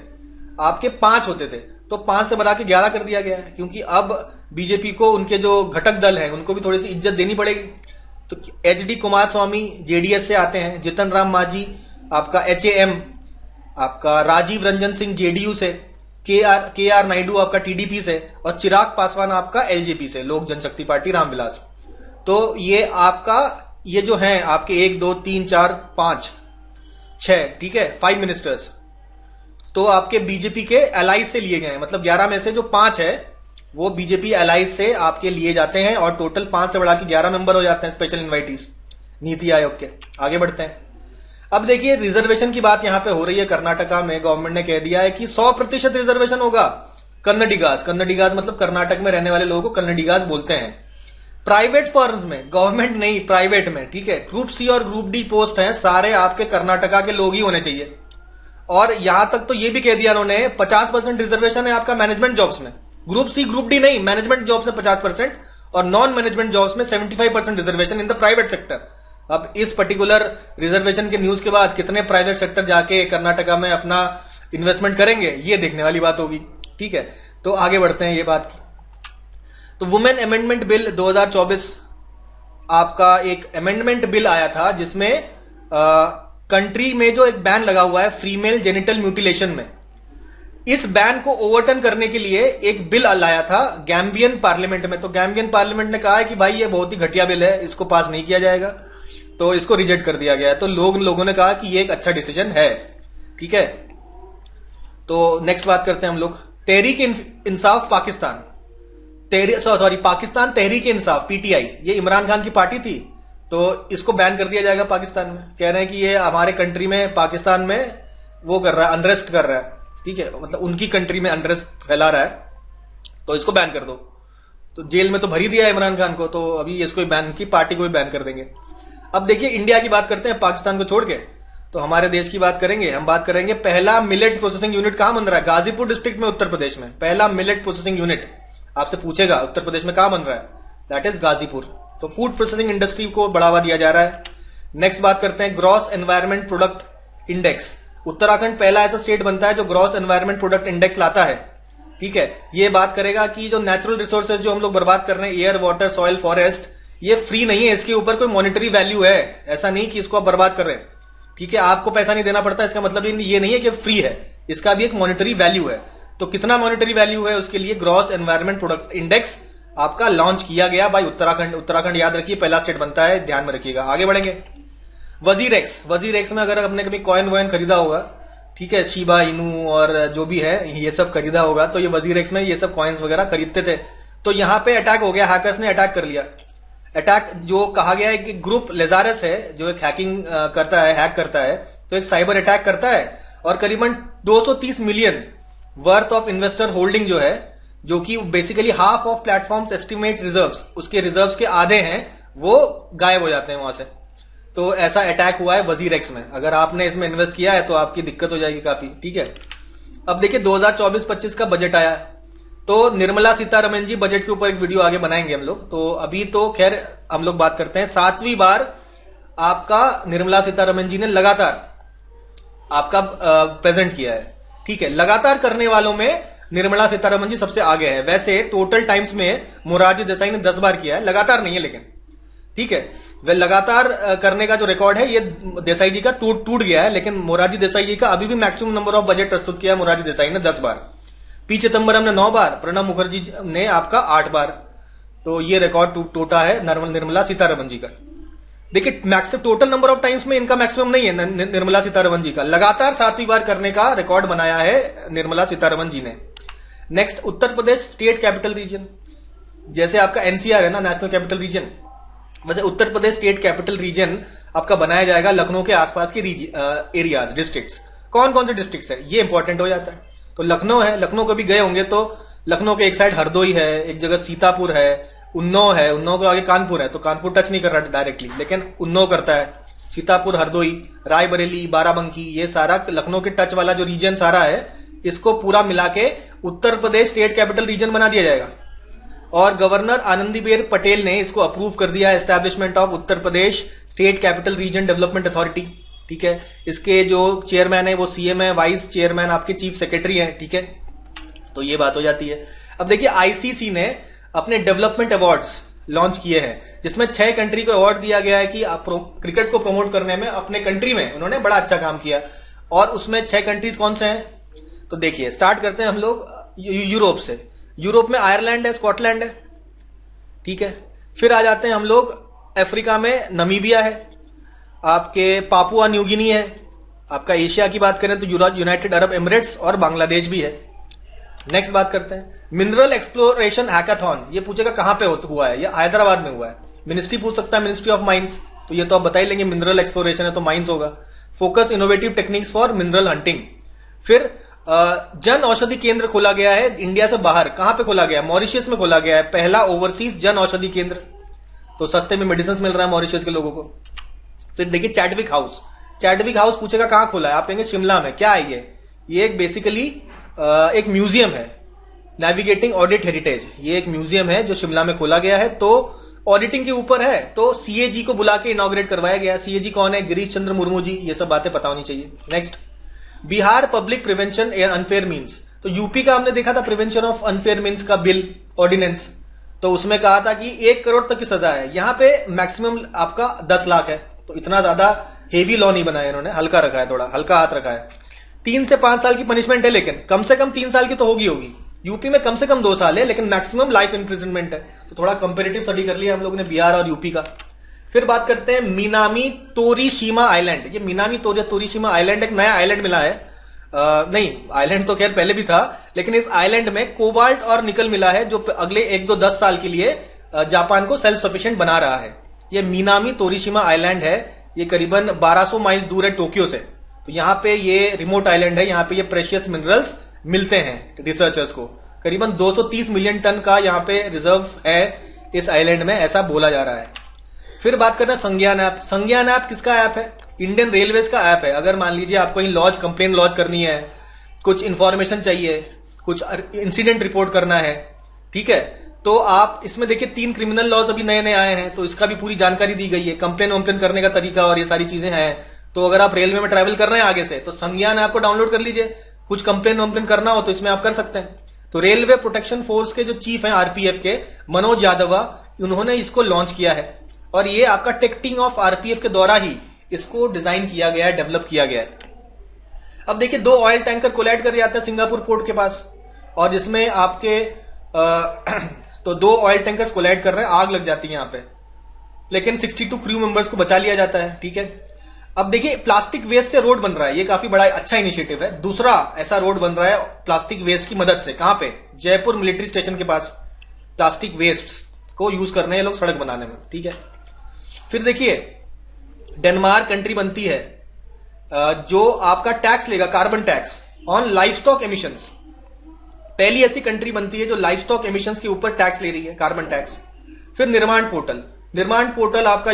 आपके 5 होते थे, तो 5 से बढ़ा के 11 कर दिया गया है, क्योंकि अब बीजेपी को उनके जो घटक दल हैं उनको भी थोड़ी सी इज्जत देनी पड़ेगी। तो HD कुमार स्वामी जेडीएस से आते हैं, जितन राम मांझी आपका HAM, आपका राजीव रंजन सिंह जेडीयू से, के आर नायडू आपका TDP से, और चिराग पासवान आपका LJP से, लोक जनशक्ति पार्टी रामविलास। तो ये आपका ये जो है आपके 1 2 3 4 5 6, ठीक है, 5 मिनिस्टर्स तो आपके बीजेपी के एलाइज से लिए गए हैं। मतलब 11 में से जो 5 है वो बीजेपी एलाइज से आपके लिए जाते हैं, और टोटल 5 से बढ़ा के 11 मेंबर हो जाते हैं स्पेशल इन्वाइटीज नीति आयोग के। आगे बढ़ते हैं। अब देखिए रिजर्वेशन की बात यहां पे हो रही है। कर्नाटका में गवर्नमेंट ने कह दिया है कि 100% रिजर्वेशन होगा कन्नडिगाज मतलब कर्नाटक में रहने वाले लोगों को कन्नडिगाज बोलते हैं। प्राइवेट फर्म्स में, गवर्नमेंट नहीं प्राइवेट में, ठीक है, ग्रुप सी और ग्रुप डी पोस्ट हैं, सारे आपके कर्नाटका के लोग ही होने चाहिए। और यहां तक तो ये भी कह दिया उन्होंने 50% रिजर्वेशन है आपका मैनेजमेंट जॉब्स में, ग्रुप सी ग्रुप डी नहीं, मैनेजमेंट जॉब्स में 50% और नॉन मैनेजमेंट जॉब्स में 75% reservation in the private sector. अब इस पर्टिकुलर रिजर्वेशन के न्यूज के बाद कितने प्राइवेट सेक्टर जाके कर्नाटका में अपना इन्वेस्टमेंट करेंगे, ये देखने वाली बात होगी। ठीक है, तो आगे बढ़ते हैं ये बात की। तो वुमेन अमेंडमेंट बिल 2024 आपका एक अमेंडमेंट बिल आया था जिसमें कंट्री में जो एक बैन लगा हुआ है फीमेल जेनिटल म्यूटिलेशन में, इस बैन को ओवरटर्न करने के लिए एक बिल लाया था गैम्बियन पार्लियामेंट में। तो गैम्बियन पार्लियामेंट ने कहा है कि भाई ये बहुत ही घटिया बिल है, इसको पास नहीं किया जाएगा, तो इसको रिजेक्ट कर दिया गया है। तो लोगों ने कहा कि ये एक अच्छा डिसीजन है। ठीक है, तो नेक्स्ट बात करते हैं हम लोग। तहरीक इंसाफ पाकिस्तान, पाकिस्तान तहरीक इंसाफ PTI, ये इमरान खान की पार्टी थी, तो इसको बैन कर दिया जाएगा पाकिस्तान में। कह रहे हैं कि ये हमारे कंट्री में पाकिस्तान में वो कर रहा है, अनरेस्ट कर रहा है। ठीक है, मतलब उनकी कंट्री में अनरेस्ट फैला रहा है, तो इसको बैन कर दो। तो जेल में तो भर ही दिया है इमरान खान को, तो अभी इसको बैन की पार्टी को भी बैन कर देंगे। अब देखिए इंडिया की बात करते हैं पाकिस्तान को छोड़ के, तो हमारे देश की बात करेंगे। हम बात करेंगे पहला मिलेट प्रोसेसिंग यूनिट कहां बन रहा है? गाजीपुर डिस्ट्रिक्ट में उत्तर प्रदेश में पहला मिलेट प्रोसेसिंग यूनिट आपसे पूछेगा उत्तर प्रदेश में कहां बन रहा है, दैट इज गाजीपुर। तो फूड प्रोसेसिंग इंडस्ट्री को बढ़ावा दिया जा रहा है। नेक्स्ट बात करते हैं gross environment product index. Uttarakhand पहला ऐसा स्टेट बनता है जो ग्रॉस एनवायरमेंट प्रोडक्ट इंडेक्स लाता है। ठीक है, ये बात करेगा कि जो नेचुरल रिसोर्सेज जो हम लोग बर्बाद कर रहे हैं, एयर वाटर सॉइल फॉरेस्ट, ये फ्री नहीं है, इसके ऊपर कोई मॉनिटरी वैल्यू है। ऐसा नहीं कि इसको आप बर्बाद कर रहे हैं, ठीक है, आपको पैसा नहीं देना पड़ता, इसका मतलब ये नहीं है कि फ्री है, इसका भी एक मॉनिटरी वैल्यू है। तो कितना मॉनिटरी वैल्यू है उसके लिए ग्रॉस एनवायरमेंट प्रोडक्ट इंडेक्स आपका लॉन्च किया गया भाई उत्तराखंड याद रखिए पहला स्टेट बनता है, ध्यान में रखिएगा। आगे बढ़ेंगे। वजीर एक्स में अगर आपने कभी कॉइन वॉइन खरीदा होगा, ठीक है, शिबा इनू और जो भी है ये सब खरीदा होगा, तो ये वजीर एक्स में ये सब कॉइन्स वगैरह खरीदते थे। तो यहां पे अटैक हो गया, हैकर्स ने अटैक कर लिया। अटैक जो कहा गया है कि ग्रुप लेजारस है जो एक हैकिंग करता है, हैक करता है, तो एक साइबर अटैक करता है और करीबन 230 million worth of investor holding जो है, जो कि basically half of platforms estimate reserves, उसके रिजर्व्स के आधे हैं, वो गायब हो जाते हैं वहां से। तो ऐसा अटैक हुआ है वजीर एक्स में। अगर आपने इसमें इन्वेस्ट किया है तो आपकी दिक्कत हो जाएगी काफी, ठीक है। अब देखिए 2024-25 का बजट आया, तो निर्मला सीतारमण जी बजट के ऊपर एक वीडियो आगे बनाएंगे हम लोग। तो अभी तो खैर हम लोग बात करते हैं, 7वीं बार आपका निर्मला सीतारमण जी ने लगातार आपका प्रेजेंट किया है, ठीक है। लगातार करने वालों में निर्मला सीतारमण जी सबसे आगे है। वैसे टोटल टाइम्स में मोरारजी देसाई ने 10 बार किया है, लगातार नहीं है लेकिन, ठीक है। वह लगातार करने का जो रिकॉर्ड है ये देसाई जी का टूट गया है, लेकिन मोरारजी देसाई जी का अभी भी मैक्सिमम नंबर ऑफ बजट प्रस्तुत किया है मोरारजी देसाई ने 10 बार। पी चिदम्बरम ने 9 बार, प्रणब मुखर्जी ने आपका 8 बार। तो ये रिकॉर्ड टूटा है निर्मला सीतारमण जी का। देखिए maximum total number of times में इनका मैक्सिमम नहीं है निर्मला सीतारमण जी का, लगातार 7वीं बार करने का रिकॉर्ड बनाया है निर्मला सीतारमण जी ने। Next Uttar Pradesh state capital region, जैसे आपका एनसीआर है ना, नेशनल कैपिटल रीजन, वैसे Uttar Pradesh state capital region आपका बनाया जाएगा लखनऊ के आसपास के एरियाज, डिस्ट्रिक्ट्स। कौन कौन से डिस्ट्रिक्ट्स है ये इंपॉर्टेंट हो जाता है। तो लखनऊ है, लखनऊ कभी गए होंगे तो लखनऊ के एक साइड हरदोई है, एक जगह सीतापुर है, उन्नाव है, उन्नाव के आगे कानपुर है, तो कानपुर टच नहीं कर रहा डायरेक्टली, लेकिन उन्नाव करता है। सीतापुर, हरदोई, रायबरेली, बाराबंकी, ये सारा लखनऊ के टच वाला जो रीजन सारा है, इसको पूरा मिला के Uttar Pradesh state capital region बना दिया जाएगा। और गवर्नर आनंदीबेन पटेल ने इसको अप्रूव कर दिया, establishment of Uttar Pradesh state capital region development authority, ठीक है। इसके जो चेयरमैन है वो सीएम है, वाइस चेयरमैन आपके चीफ सेक्रेटरी है, ठीक है। तो ये बात हो जाती है। अब देखिए आईसीसी ने अपने डेवलपमेंट अवार्ड्स लॉन्च किए हैं, जिसमें 6 कंट्री को अवार्ड दिया गया है कि क्रिकेट को प्रमोट करने में अपने कंट्री में उन्होंने बड़ा अच्छा काम किया। और उसमें 6 कंट्रीज कौन से हैं, तो देखिए स्टार्ट करते हैं हम लोग यूरोप से। यूरोप में आयरलैंड है, स्कॉटलैंड है, ठीक है। फिर आ जाते हैं हम लोग अफ्रीका में, नमीबिया है, आपके पापुआ न्यू गिनी है। आपका एशिया की बात करें तो यूनाइटेड अरब एमिरेट्स और बांग्लादेश भी है। नेक्स्ट बात करते हैं मिनरल एक्सप्लोरेशन हैकाथॉन। ये पूछेगा कहां पे हुआ है, ये हैदराबाद में हुआ है। मिनिस्ट्री पूछ सकता है, मिनिस्ट्री ऑफ माइंस, तो ये तो आप बता ही लेंगे, मिनरल एक्सप्लोरेशन है तो माइंस होगा। Focus innovative techniques for mineral hunting. फिर जन औषधि केंद्र खोला गया है इंडिया से बाहर। कहां पे खोला गया है, मॉरिशस में खोला गया है, पहला ओवरसीज जन औषधि केंद्र। तो सस्ते में मेडिसिन मिल रहा है मॉरिशस के लोगों को। फिर देखिए चैडविक हाउस, चैडविक हाउस पूछेगा कहां खोला है, आप कहेंगे शिमला में। क्या है ये एक बेसिकली एक म्यूजियम है, नेविगेटिंग ऑडिट हेरिटेज। ये एक म्यूजियम है जो शिमला में खोला गया है, तो ऑडिटिंग के ऊपर है, तो सीएजी को बुला के इनॉग्रेट करवाया गया। सीएजी कौन है, गिरीश चंद्र मुर्मू जी। ये सब बातें पता होनी चाहिए। Next Bihar public prevention unfair means. तो यूपी का हमने देखा था प्रिवेंशन ऑफ अनफेयर मीन्स का बिल ऑर्डिनेंस, तो उसमें कहा था कि 1 करोड़ तक की सजा है। यहां पे मैक्सिमम आपका 10 लाख है, तो इतना ज्यादा हेवी लॉ नहीं बनाया इन्होंने, हल्का रखा है, थोड़ा हल्का हाथ रखा है। 3 से 5 साल की पनिशमेंट है, लेकिन कम से कम 3 साल की तो होगी। यूपी में कम से कम 2 साल है, लेकिन मैक्सिमम लाइफ इंप्रिजनमेंट है। तो थोड़ा कंपेरेटिव स्टडी कर लिया हम लोगों ने बिहार और यूपी का। फिर बात करते हैं मिनामी तोरीशिमा आइलैंड। ये मिनामी तोरीशिमा आइलैंड एक नया आइलैंड मिला है। नहीं, आइलैंड तो खैर पहले भी था, लेकिन इस आइलैंड में कोबाल्ट और निकल मिला है, जो अगले 1-2-10 साल के लिए जापान को सेल्फ सफिशिएंट बना रहा है। ये मिनामी तोरीशिमा आइलैंड है, ये करीबन 1200 माइल्स दूर है टोक्यो से। तो यहाँ पे ये रिमोट आइलैंड है, यहाँ पे ये प्रेशियस मिनरल्स मिलते हैं रिसर्चर्स को। करीबन 230 मिलियन टन का यहाँ पे रिजर्व है इस आइलैंड में, ऐसा बोला जा रहा है। फिर बात करना संज्ञान ऐप। संज्ञान ऐप किसका ऐप है, इंडियन रेलवेज का ऐप है। अगर मान लीजिए आपको कहीं कंप्लेन लॉन्च करनी है, कुछ इंफॉर्मेशन चाहिए, कुछ इंसिडेंट रिपोर्ट करना है, ठीक है, तो आप इसमें देखिए 3 क्रिमिनल लॉज अभी नए नए आए हैं, तो इसका भी पूरी जानकारी दी गई है, कंप्लेन वम्प्लेन करने का तरीका और ये सारी चीजें हैं। तो अगर आप रेलवे में ट्रैवल कर रहे हैं आगे से, तो संज्ञान ऐप को डाउनलोड कर लीजिए। कुछ कंप्लेन वम्प्लेन करना हो तो इसमें आप कर सकते हैं। तो रेलवे प्रोटेक्शन फोर्स के जो चीफ हैं आरपीएफ के, मनोज यादव, उन्होंने इसको लॉन्च किया है। और ये आपका टेक्टिंग ऑफ आरपीएफ के द्वारा ही इसको डिजाइन किया गया है, डेवलप किया गया है। अब देखिए 2 ऑयल टैंकर कोलाइड कर जाते हैं सिंगापुर पोर्ट के पास, और जिसमें आपके तो 2 ऑयल टैंकर्स कोलाइड कर रहे हैं, आग लग जाती है यहां पे, लेकिन 62 क्रू मेंबर्स को बचा लिया जाता है, ठीक है। अब देखिए प्लास्टिक वेस्ट से रोड बन रहा है, ये काफी बड़ा अच्छा इनिशिएटिव है। दूसरा ऐसा रोड बन रहा है प्लास्टिक वेस्ट की मदद से, कहां पे, जयपुर मिलिट्री स्टेशन के पास। प्लास्टिक वेस्ट को यूज कर रहे हैं ये लोग सड़क बनाने में, ठीक है। फिर देखिए डेनमार्क कंट्री बनती है जो आपका टैक्स लेगा, carbon tax on life stock emissions. पहली ऐसी कंट्री बनती है जो लाइफ स्टॉक एमिशंस के ऊपर टैक्स ले रही है, कार्बन टैक्स। फिर निर्माण पोर्टल आपका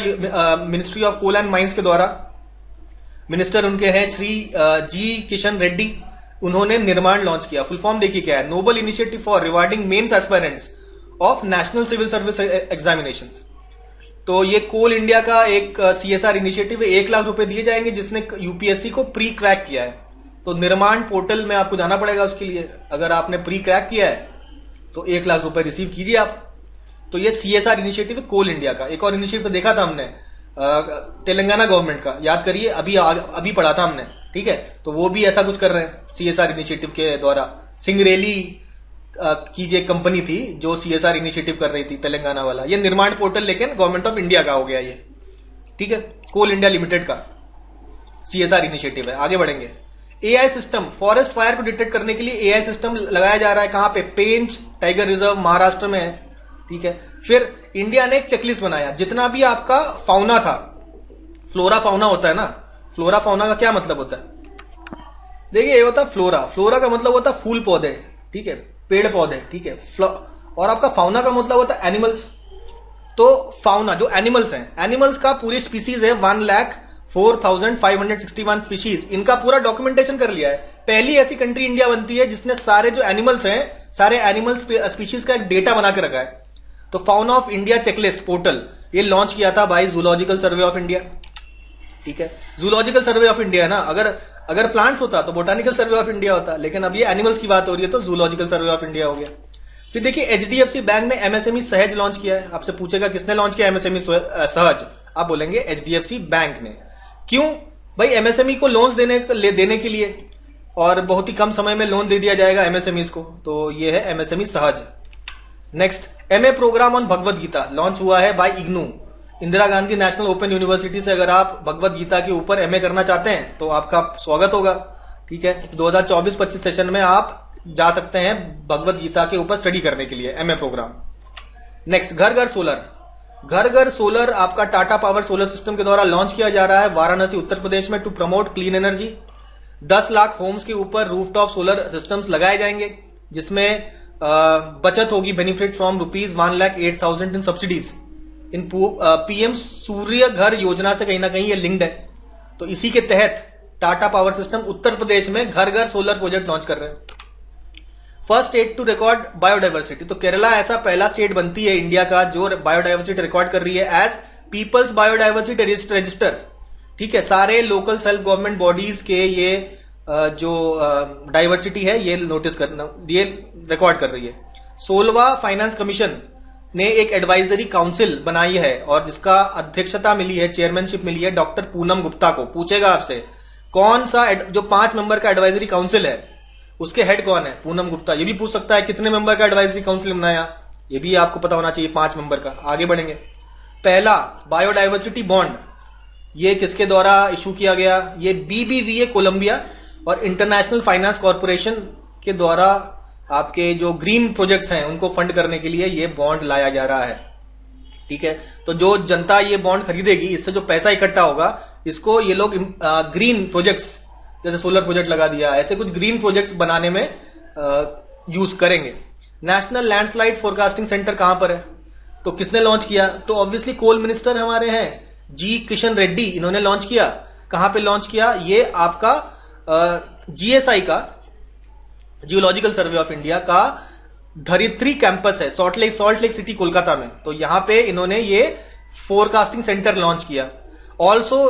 ministry of coal and mines के द्वारा, मिनिस्टर उनके हैं श्री जी किशन रेड्डी, उन्होंने निर्माण लॉन्च किया। फुल फॉर्म देखिए क्या है, noble initiative for rewarding mains aspirants of national civil service examination. तो ये कोल इंडिया का एक CSR इनिशिएटिव है, 1 लाख रुपए दिए जाएंगे जिसने यूपीएससी को प्री क्रैक किया है। तो निर्माण पोर्टल में आपको जाना पड़ेगा उसके लिए, अगर आपने प्री क्रैक किया है तो 1 लाख रुपए रिसीव कीजिए आप। तो ये CSR इनिशिएटिव है कोल इंडिया का। एक और इनिशिएटिव देखा था हमने तेलंगाना गवर्नमेंट का, याद करिए, अभी पढ़ा था हमने, ठीक है। तो वो भी ऐसा कुछ कर रहे हैं CSR इनिशिएटिव के द्वारा। सिंगरेली की जो कंपनी थी जो CSR इनिशिएटिव कर रही थी, तेलंगाना वाला। ये निर्माण पोर्टल लेकिन गवर्नमेंट ऑफ इंडिया का हो गया ये, ठीक है, कोल इंडिया लिमिटेड का CSR इनिशिएटिव है। आगे बढ़ेंगे। AI सिस्टम, फॉरेस्ट फायर को डिटेक्ट करने के लिए AI सिस्टम लगाया जा रहा है। कहां पे? पेंच टाइगर रिजर्व महाराष्ट्र में है, ठीक है। फिर इंडिया ने एक चेकलिस्ट बनाया, जितना भी आपका फाउना था, फ्लोरा फाउना होता है ना, फ्लोरा फाउना का क्या मतलब होता है? देखिए ये होता है फ्लोरा का मतलब होता है फूल पौधे, ठीक है, पेड़ पौधे, ठीक है। और आपका फाउना का मतलब होता है एनिमल्स। तो फाउना जो एनिमल्स हैं, एनिमल्स का पूरी स्पीसीज है 1,04,561 स्पीशीज। इनका पूरा डॉक्यूमेंटेशन कर लिया है। पहली ऐसी कंट्री इंडिया बनती है जिसने सारे जो एनिमल्स हैं, सारे एनिमल्स स्पीशीज का एक डेटा बना के रखा है। तो fauna of India checklist portal ये लॉन्च किया था by zoological survey of India, ठीक है। जूलॉजिकल सर्वे ऑफ इंडिया है ना, अगर प्लांट्स होता तो बोटानिकल सर्वे ऑफ इंडिया होता, लेकिन अब ये एनिमल्स की बात हो रही है तो जूलॉजिकल सर्वे ऑफ इंडिया हो गया। फिर देखिए HDFC बैंक ने MSME सहज लॉन्च किया है। आपसे पूछेगा किसने लॉन्च किया MSME सहज, आप बोलेंगे HDFC बैंक ने। क्यों भाई? MSME को लोन्स देने के लिए, और बहुत ही कम समय में लोन दे दिया जाएगा MSMEs को, तो ये है MSME Sahaj. Next, MA programme on Bhagavad Gita launch हुआ है by IGNOU, Indira Gandhi national open university से। अगर आप भगवत गीता के ऊपर MA करना चाहते हैं तो आपका स्वागत होगा, ठीक है। 2024-25 सेशन में आप जा सकते हैं भगवत गीता के ऊपर स्टडी करने के लिए, MA प्रोग्राम। नेक्स्ट, घर घर सोलर आपका टाटा पावर सोलर सिस्टम के द्वारा लॉन्च किया जा रहा है वाराणसी उत्तर प्रदेश में, to promote clean energy. 10 lakh homes के ऊपर रूफटॉप सोलर सिस्टम्स लगाए जाएंगे, जिसमें बचत होगी, benefit from ₹1,08,000 in subsidies. In PM सूर्य घर योजना से कहीं ना कहीं ये लिंक्ड है। तो इसी के तहत टाटा पावर सिस्टम उत्तर प्रदेश में घर सोलर प्रोजेक्ट लॉन्च कर रहे हैं। First state to record biodiversity, तो केरला ऐसा पहला स्टेट बनती है इंडिया का जो बायोडाइवर्सिटी रिकॉर्ड कर रही है एज पीपल्स बायोडाइवर्सिटी रजिस्टर, ठीक है। सारे लोकल सेल्फ गवर्नमेंट बॉडीज के ये जो डाइवर्सिटी है ये नोटिस करना, ये रिकॉर्ड कर रही है। 16वां फाइनेंस कमीशन ने एक एडवाइजरी काउंसिल बनाई है और जिसका अध्यक्षता मिली है, चेयरमैनशिप मिली है डॉक्टर पूनम गुप्ता को। पूछेगा आपसे कौन सा जो 5 मेंबर का एडवाइजरी काउंसिल है उसके हेड कौन है? पूनम गुप्ता। ये भी पूछ सकता है कितने मेंबर का एडवाइजरी काउंसिल बनाया, ये भी आपको पता होना चाहिए, 5 मेंबर का। आगे बढ़ेंगे। पहला बायोडाइवर्सिटी बॉन्ड, ये किसके द्वारा इशू किया गया? ये BBVA कोलंबिया और इंटरनेशनल फाइनेंस कॉर्पोरेशन के द्वारा आपके जो ग्रीन प्रोजेक्ट्स हैं उनको फंड करने के लिए ये बॉन्ड लाया जा रहा है, ठीक है। तो जो जनता ये बॉन्ड खरीदेगी, इससे जो पैसा इकट्ठा होगा, इसको ये लोग ग्रीन प्रोजेक्ट्स, जैसे सोलर प्रोजेक्ट लगा दिया, ऐसे कुछ ग्रीन प्रोजेक्ट्स बनाने में यूज करेंगे। नेशनल लैंडस्लाइड फोरकास्टिंग सेंटर कहां पर है? तो किसने लॉन्च किया? तो ऑब्वियसली कोल मिनिस्टर हमारे हैं जी किशन रेड्डी, इन्होंने लॉन्च किया। कहां पे लॉन्च किया? ये आपका GSI का, जियोलॉजिकल सर्वे ऑफ इंडिया का धरित्री कैंपस है, सॉल्ट लेक सिटी कोलकाता में। तो यहां पे इन्होंने ये फोरकास्टिंग सेंटर लॉन्च किया। ऑल्सो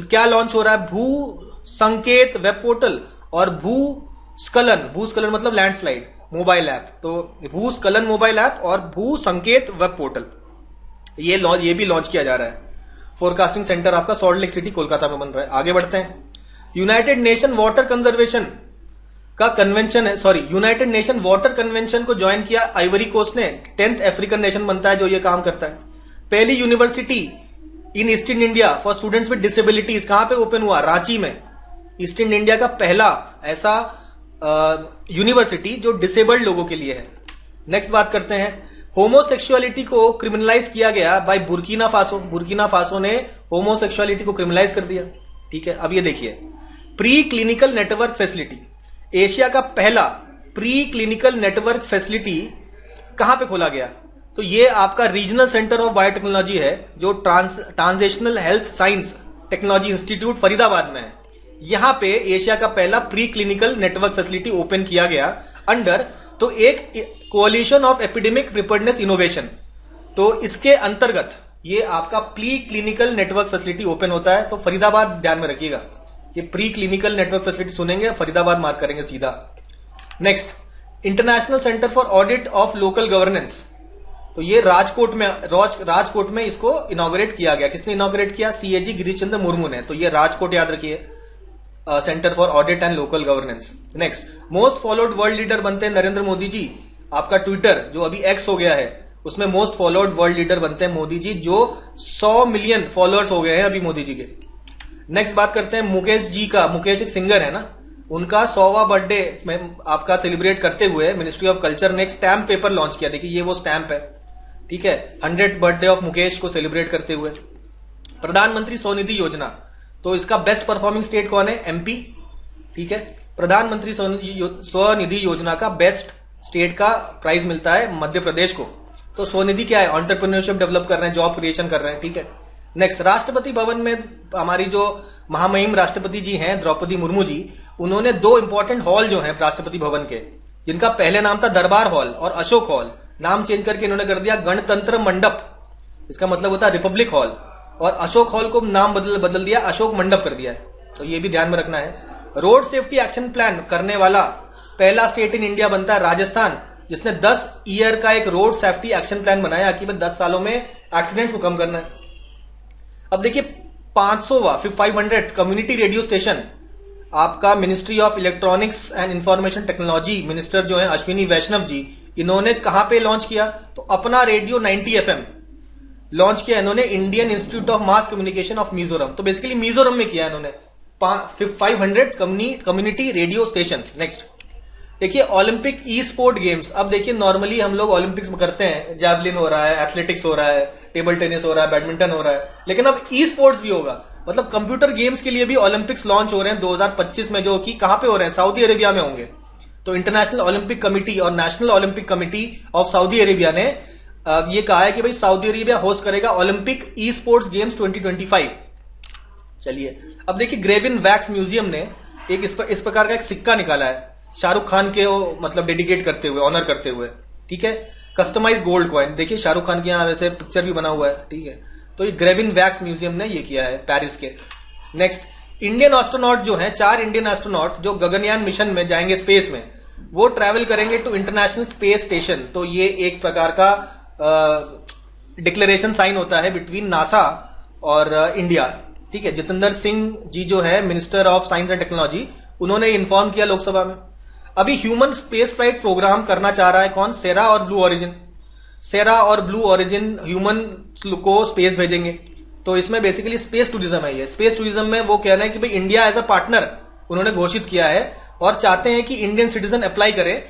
क्या लॉन्च हो रहा है? भू संकेत वेब पोर्टल और भूस्खलन मतलब लैंडस्लाइड मोबाइल ऐप। तो भूस्खलन मोबाइल ऐप और भू संकेत वेब पोर्टल ये भी लॉन्च किया जा रहा है। फोरकास्टिंग सेंटर आपका सॉल्ट लेक सिटी कोलकाता में बन रहा है। आगे बढ़ते हैं। यूनाइटेड नेशन वाटर कंजर्वेशन का कन्वेंशन है, यूनाइटेड नेशन वाटर कन्वेंशन को ज्वाइन किया आइवरी कोस्ट ने। 10th अफ्रीकन नेशन बनता है जो ये काम करता है। पहली university in eastern India for students with disabilities कहां पे ओपन हुआ? रांची में। ईस्टर्न इंडिया का पहला ऐसा यूनिवर्सिटी जो डिसेबल्ड लोगों के लिए है। नेक्स्ट बात करते हैं। होमोसेक्सुअलिटी को क्रिमिनलाइज किया गया by Burkina Faso. Burkina Faso ने होमोसेक्सुअलिटी को क्रिमिनलाइज कर दिया। ठीक है, अब ये देखिए, pre clinical network facility, Asia का पहला प्री क्लिनिकल नेटवर्क फैसिलिटी कहां पे खोला गया? तो ये आपका रीजनल सेंटर ऑफ बायोटेक्नोलॉजी है, जो translational health science technology institute Faridabad में है। यहां पे एशिया का पहला pre clinical network facility open किया गया अंडर, तो एक कोalition ऑफ एपिडेमिक प्रिपेयर्डनेस इनोवेशन, तो इसके अंतर्गत ये आपका pre clinical network facility open होता है। तो फरीदाबाद ध्यान में रखिएगा, ये प्री क्लिनिकल नेटवर्क फैसिलिटी सुनेंगे फरीदाबाद मार्क करेंगे सीधा। Next, international centre for audit of local governance, तो ये राजकोट में इसको इनॉग्रेट किया गया। किसने इनॉग्रेट किया? सीएजी गिरीश चंद्र मुर्मू ने। तो ये राजकोट याद रखिए, centre for audit and local governance. Next, most followed world leader बनते हैं नरेंद्र मोदी जी। आपका ट्विटर जो अभी एक्स हो गया है, उसमें मोस्ट फॉलोड वर्ल्ड लीडर बनते हैं मोदी जी, जो 100 मिलियन फॉलोअर्स हो गए हैं अभी मोदी जी के। नेक्स्ट बात करते हैं मुकेश जी का। मुकेश एक सिंगर है ना, उनका 100वां बर्थडे में आपका सेलिब्रेट करते हुए मिनिस्ट्री ऑफ कल्चर ने एक स्टैम्प पेपर लॉन्च किया। देखिए ये वो स्टैम्प है, ठीक है, 100th बर्थडे ऑफ मुकेश को सेलिब्रेट करते हुए। प्रधानमंत्री स्वनिधि योजना, तो इसका बेस्ट परफॉर्मिंग स्टेट कौन है? एमपी। ठीक है, प्रधानमंत्री स्वनिधि योजना का बेस्ट स्टेट का प्राइज मिलता है मध्य प्रदेश को। तो स्वनिधि क्या है? एंटरप्रेन्योरशिप डेवलप कर रहे हैं, जॉब क्रिएशन कर रहे हैं। ठीक है, नेक्स्ट, राष्ट्रपति भवन में हमारी जो महामहिम राष्ट्रपति जी हैं द्रौपदी मुर्मू जी, उन्होंने 2 इंपॉर्टेंट हॉल जो हैं राष्ट्रपति भवन के, जिनका पहले नाम था दरबार हॉल और अशोक हॉल, नाम चेंज करके इन्होंने कर दिया गणतंत्र मंडप, इसका मतलब होता है रिपब्लिक हॉल, और अशोक हॉल को नाम बदल दिया, अशोक मंडप कर दिया है। तो ये भी ध्यान में रखना है। रोड सेफ्टी एक्शन प्लान करने वाला पहला स्टेट इन इंडिया बनता है राजस्थान, जिसने 10 ईयर का एक रोड सेफ्टी एक्शन प्लान बनाया कि 10 सालों में एक्सीडेंट्स को कम करना है। अब देखिए 500 कम्युनिटी रेडियो स्टेशन, आपका ministry of electronics and information technology minister जो है अश्विनी वैष्णव जी, इन्होंने कहां पे लॉन्च किया? तो अपना रेडियो 90 FM लॉन्च किया इन्होंने Indian Institute of mass communication of Mizoram. तो बेसिकली मिजोरम में किया इन्होंने 500 कम्युनिटी रेडियो स्टेशन। नेक्स्ट देखिए ओलंपिक ई स्पोर्ट गेम्स। अब देखिए नॉर्मली हम लोग ओलंपिक्स में करते हैं, जैवलिन हो रहा है, एथलेटिक्स हो रहा है, टेबल टेनिस हो रहा है, बैडमिंटन हो रहा है, लेकिन अब ई स्पोर्ट्स भी होगा। मतलब कंप्यूटर गेम्स के लिए भी ओलंपिक्स लॉन्च हो रहे हैं 2025 में, जो कि कहां पे हो रहे हैं? सऊदी अरेबिया में होंगे। तो इंटरनेशनल ओलंपिक कमिटी और national Olympic committee of Saudi Arabia ने ये कहा है कि भाई सऊदी अरेबिया होस्ट करेगा ओलंपिक ई स्पोर्ट्स गेम्स 2025। चलिए अब देखिए ग्रेविन वैक्स म्यूजियम ने एक इस प्रकार का एक सिक्का निकाला है शाहरुख खान के मतलब डेडिकेट करते हुए, ऑनर करते हुए। ठीक है, कस्टमाइज गोल्ड कॉइन। देखिए शाहरुख खान के यहाँ वैसे पिक्चर भी बना हुआ है। ठीक है, तो ये ग्रेविन वैक्स म्यूजियम ने ये किया है पेरिस के। नेक्स्ट, इंडियन एस्ट्रोनॉट जो है, 4 इंडियन एस्ट्रोनॉट जो गगनयान मिशन में जाएंगे स्पेस में, वो ट्रैवल करेंगे टू इंटरनेशनल स्पेस स्टेशन। तो ये एक प्रकार का डिक्लेरेशन साइन होता है बिटवीन नासा और इंडिया। ठीक है, जितेंद्र सिंह जी जो है minister of science and technology, उन्होंने इन्फॉर्म किया लोकसभा में। अभी ह्यूमन स्पेस फ्लाइट प्रोग्राम करना चाह रहा है कौन? सेरा और ब्लू ओरिजिन। सेरा और ब्लू ओरिजिन ह्यूमन को स्पेस भेजेंगे। तो इसमें बेसिकली स्पेस टूरिज्म है। ये स्पेस टूरिज्म में वो कह रहे हैं कि भाई इंडिया एज अ पार्टनर उन्होंने घोषित किया है और चाहते हैं कि इंडियन सिटीजन अप्लाई करे।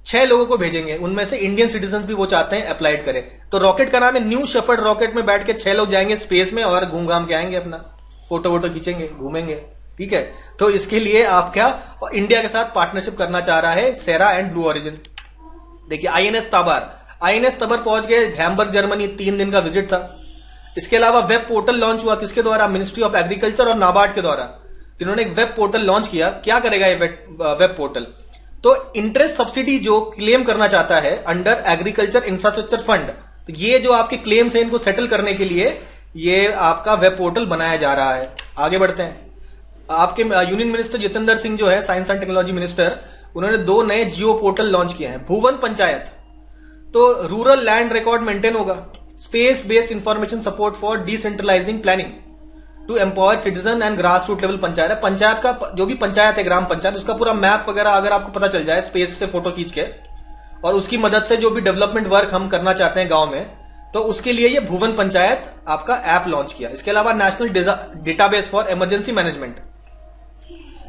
6 लोगों को भेजेंगे, उनमें से इंडियन सिटीजन भी वो चाहते हैं अप्लाई करें। तो रॉकेट का नाम है न्यू शेफर्ड रॉकेट में बैठ के 6 लोग जाएंगे स्पेस में और घूम घाम के आएंगे, अपना फोटो वोटो खींचेंगे, घूमेंगे। ठीक है, तो इसके लिए आप क्या इंडिया के साथ पार्टनरशिप करना चाह रहा है सेरा एंड ब्लू ओरिजिन। देखिए आईएनएस तबर पहुंच गए हैम्बर्ग जर्मनी, 3 दिन का विजिट था। इसके अलावा वेब पोर्टल लॉन्च हुआ किसके द्वारा? मिनिस्ट्री ऑफ एग्रीकल्चर और नाबार्ड के द्वारा। इन्होंने एक वेब पोर्टल लॉन्च किया। क्या करेगा ये वेब पोर्टल? तो इंटरेस्ट सब्सिडी जो क्लेम करना चाहता है अंडर एग्रीकल्चर इंफ्रास्ट्रक्चर फंड, तो ये जो आपके क्लेम्स है इनको सेटल करने के लिए ये आपका वेब पोर्टल बनाया जा रहा है। आगे बढ़ते हैं। आपके यूनियन मिनिस्टर जितेंद्र सिंह जो है साइंस एंड टेक्नोलॉजी मिनिस्टर, उन्होंने 2 नए जियो पोर्टल लॉन्च किए हैं। भुवन पंचायत, तो रूरल लैंड रिकॉर्ड मेंटेन होगा। Space based information support for decentralising planning to empower citizen and grass root level panchayat है। पंचायत का जो भी पंचायत है, ग्राम पंचायत, उसका पूरा मैप वगैरह अगर आपको पता चल जाए स्पेस से फोटो खींच के, और उसकी मदद से जो भी डेवलपमेंट वर्क हम करना चाहते हैं गांव में, तो उसके लिए ये भुवन पंचायत आपका ऐप लॉन्च किया। इसके अलावा national database for emergency management.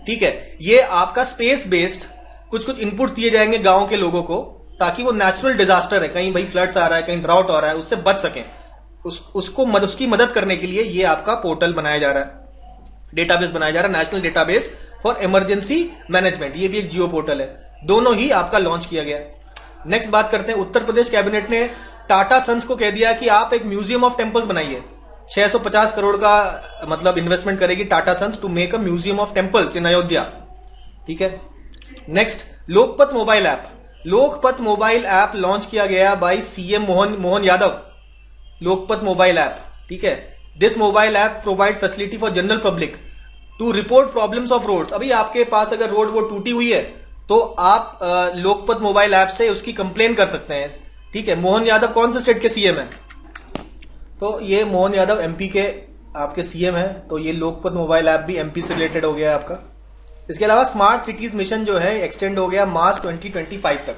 ठीक है, ये आपका स्पेस बेस्ड कुछ इनपुट दिए जाएंगे गांव के लोगों को, ताकि वो नेचुरल डिजास्टर है, कहीं भाई फ्लड्स आ रहा है, कहीं ड्राउट आ रहा है, उससे बच सकें। उसकी मदद करने के लिए ये आपका पोर्टल बनाया जा रहा है, डेटाबेस बनाया जा रहा है, national database for emergency management. ये भी एक जियो पोर्टल है, दोनों ही आपका लॉन्च किया गया। नेक्स्ट बात करते हैं, उत्तर प्रदेश कैबिनेट ने टाटा सन्स को कह दिया कि आप एक म्यूजियम ऑफ टेम्पल्स बनाइए। 650 करोड़ का मतलब इन्वेस्टमेंट करेगी Tata Sons to make a museum of temples in Ayodhya. ठीक है। Next, Lokpath mobile app. Lokpath mobile app launch किया गया by CM Mohan Yadav. Lokpath mobile app, ठीक है। This mobile app provide facility for general public to report problems of roads. अभी आपके पास अगर रोड वो टूटी हुई है तो आप लोकपत मोबाइल ऐप से उसकी कंप्लेन कर सकते हैं। ठीक है। मोहन यादव कौन से स्टेट के सीएम है? तो ये मोहन यादव एमपी के आपके सीएम है। तो ये लोकपत मोबाइल ऐप भी एमपी से रिलेटेड हो गया है आपका। इसके अलावा स्मार्ट सिटीज मिशन जो है एक्सटेंड हो गया मार्च 2025 तक।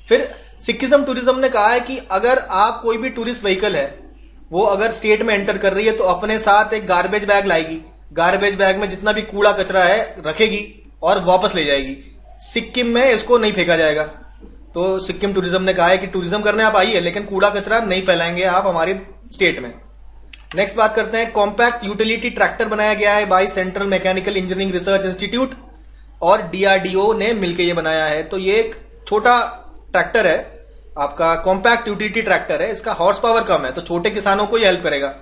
फिर सिक्किज्म टूरिज्म ने कहा है कि अगर आप कोई भी टूरिस्ट व्हीकल है वो अगर स्टेट में एंटर कर रही है तो अपने साथ एक गार्बेज बैग लाएगी, गार्बेज बैग में जितना भी कूड़ा कचरा है रखेगी और वापस ले जाएगी। सिक्किम में इसको नहीं फेंका जाएगा। तो सिक्किम टूरिज्म ने कहा है कि टूरिज्म करने आप आइए लेकिन कूड़ा कचरा नहीं फैलाएंगे आप हमारे स्टेट में। नेक्स्ट बात करते हैं, कॉम्पैक्ट यूटिलिटी ट्रैक्टर बनाया गया है by central mechanical engineering research institute और डीआरडीओ ने मिलकर ये बनाया है। तो ये एक छोटा ट्रैक्टर है आपका, कॉम्पैक्ट यूटिलिटी ट्रैक्टर है। इसका हॉर्स पावर कम है तो छोटे किसानों को ये हेल्प करेगा।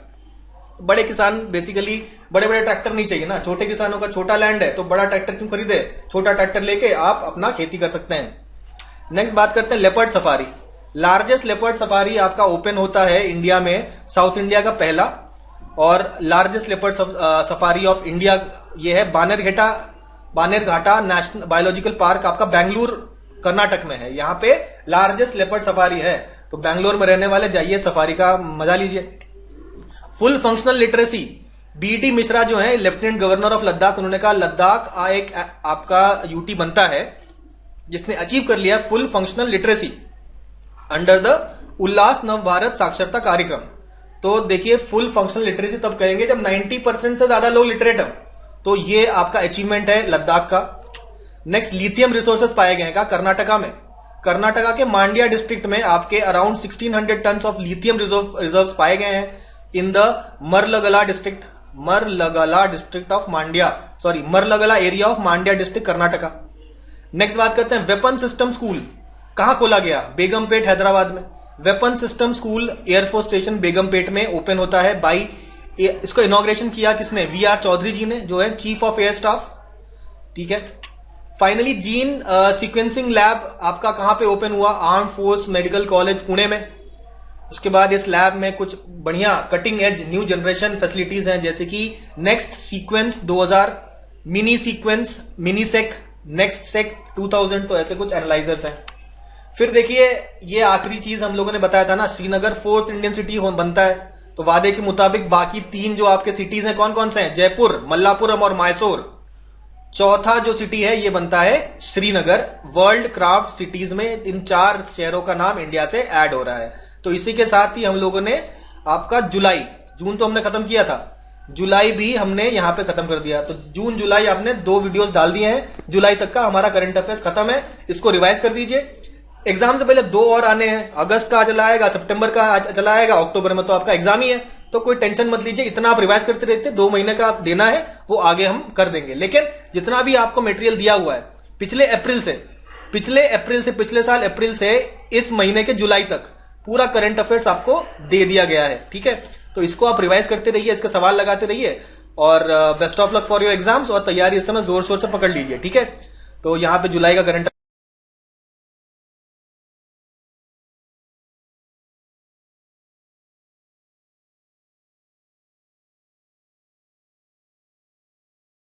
बड़े किसान बेसिकली बड़े बड़े ट्रैक्टर नहीं चाहिए ना, छोटे किसानों का छोटा लैंड है तो बड़ा ट्रैक्टर क्यों खरीदे, छोटा ट्रैक्टर लेके आप अपना खेती कर सकते हैं। नेक्स्ट बात करते हैं leopard safari. Largest leopard safari आपका ओपन होता है इंडिया में, साउथ इंडिया का पहला और largest leopard safari of India ये है बानेरघाटा नेशनल बायोलॉजिकल पार्क आपका बेंगलुरु कर्नाटक में है। यहाँ पे लार्जेस्ट लेपर्ड सफारी है। तो बेंगलोर में रहने वाले जाइए सफारी का मजा लीजिए। Full functional literacy, BD Mishra जो है लेफ्टिनेंट गवर्नर ऑफ लद्दाख, उन्होंने कहा लद्दाख एक आपका यूटी बनता है जिसने अचीव कर लिया full functional literacy under the Ullas Nav Bharat साक्षरता कार्यक्रम। तो देखिए फुल फंक्शनल लिटरेसी तब कहेंगे जब 90% से ज्यादा लोग लिटरेट हैं। तो ये आपका अचीवमेंट है लद्दाख का। नेक्स्ट, लिथियम रिसोर्सेस पाए गए हैं कर्नाटका में। कर्नाटका के मांड्या डिस्ट्रिक्ट में आपके around 1600 ton of lithium reserves पाए गए हैं in the Marlagalla district of Mandya, Marlagalla area of Mandya district Karnataka. Next बात करते हैं वेपन सिस्टम स्कूल कहां खोला गया? बेगमपेट हैदराबाद में। Weapon system school air force station Begumpet में ओपन होता है बाई, इसको इनॉग्रेशन किया किसने? वीआर चौधरी जी ने, जो है चीफ ऑफ एयर स्टाफ। ठीक है। फाइनली जीन सीक्वेंसिंग लैब आपका कहां पे ओपन हुआ? Armed force medical college Pune में। उसके बाद इस लैब में कुछ बढ़िया cutting edge new generation facilities हैं जैसे कि next sequence 2000, mini sequence, mini seq, next seq 2000, तो ऐसे कुछ एनालाइजर्स हैं। फिर देखिए ये आखिरी चीज हम लोगों ने बताया था ना, श्रीनगर 4th इंडियन सिटी बनता है। तो वादे के मुताबिक बाकी 3 जो आपके सिटीज हैं कौन कौन से हैं? जयपुर, मल्लापुरम और मैसूर। चौथा जो सिटी है ये बनता है श्रीनगर। वर्ल्ड क्राफ्ट सिटीज में इन 4 शहरों का नाम इंडिया से ऐड हो रहा है। तो इसी के साथ ही हम लोगों ने आपका जून तो हमने खत्म किया था, जुलाई भी हमने यहां पे खत्म कर दिया। तो जून जुलाई आपने 2 वीडियोस डाल दिए हैं। जुलाई तक का हमारा करंट अफेयर्स खत्म है, इसको रिवाइज कर दीजिए। एग्जाम से पहले 2 और आने हैं, अगस्त का चला आएगा, सितंबर का चला आएगा, अक्टूबर में तो आपका एग्जाम ही है। तो कोई टेंशन मत लीजिए, इतना आप रिवाइज करते रहते, 2 महीने का आप देना है वो आगे हम कर देंगे। लेकिन जितना भी आपको मटेरियल दिया हुआ है पिछले साल अप्रैल से इस महीने के जुलाई तक पूरा करंट अफेयर्स आपको दे दिया गया है। ठीक है। तो इसको आप रिवाइज करते रहिए, इसके सवाल लगाते रहिए और best of luck for your exams. और तैयारी इस समय जोर शोर से पकड़ लीजिए। ठीक है। तो यहाँ पे जुलाई का करंट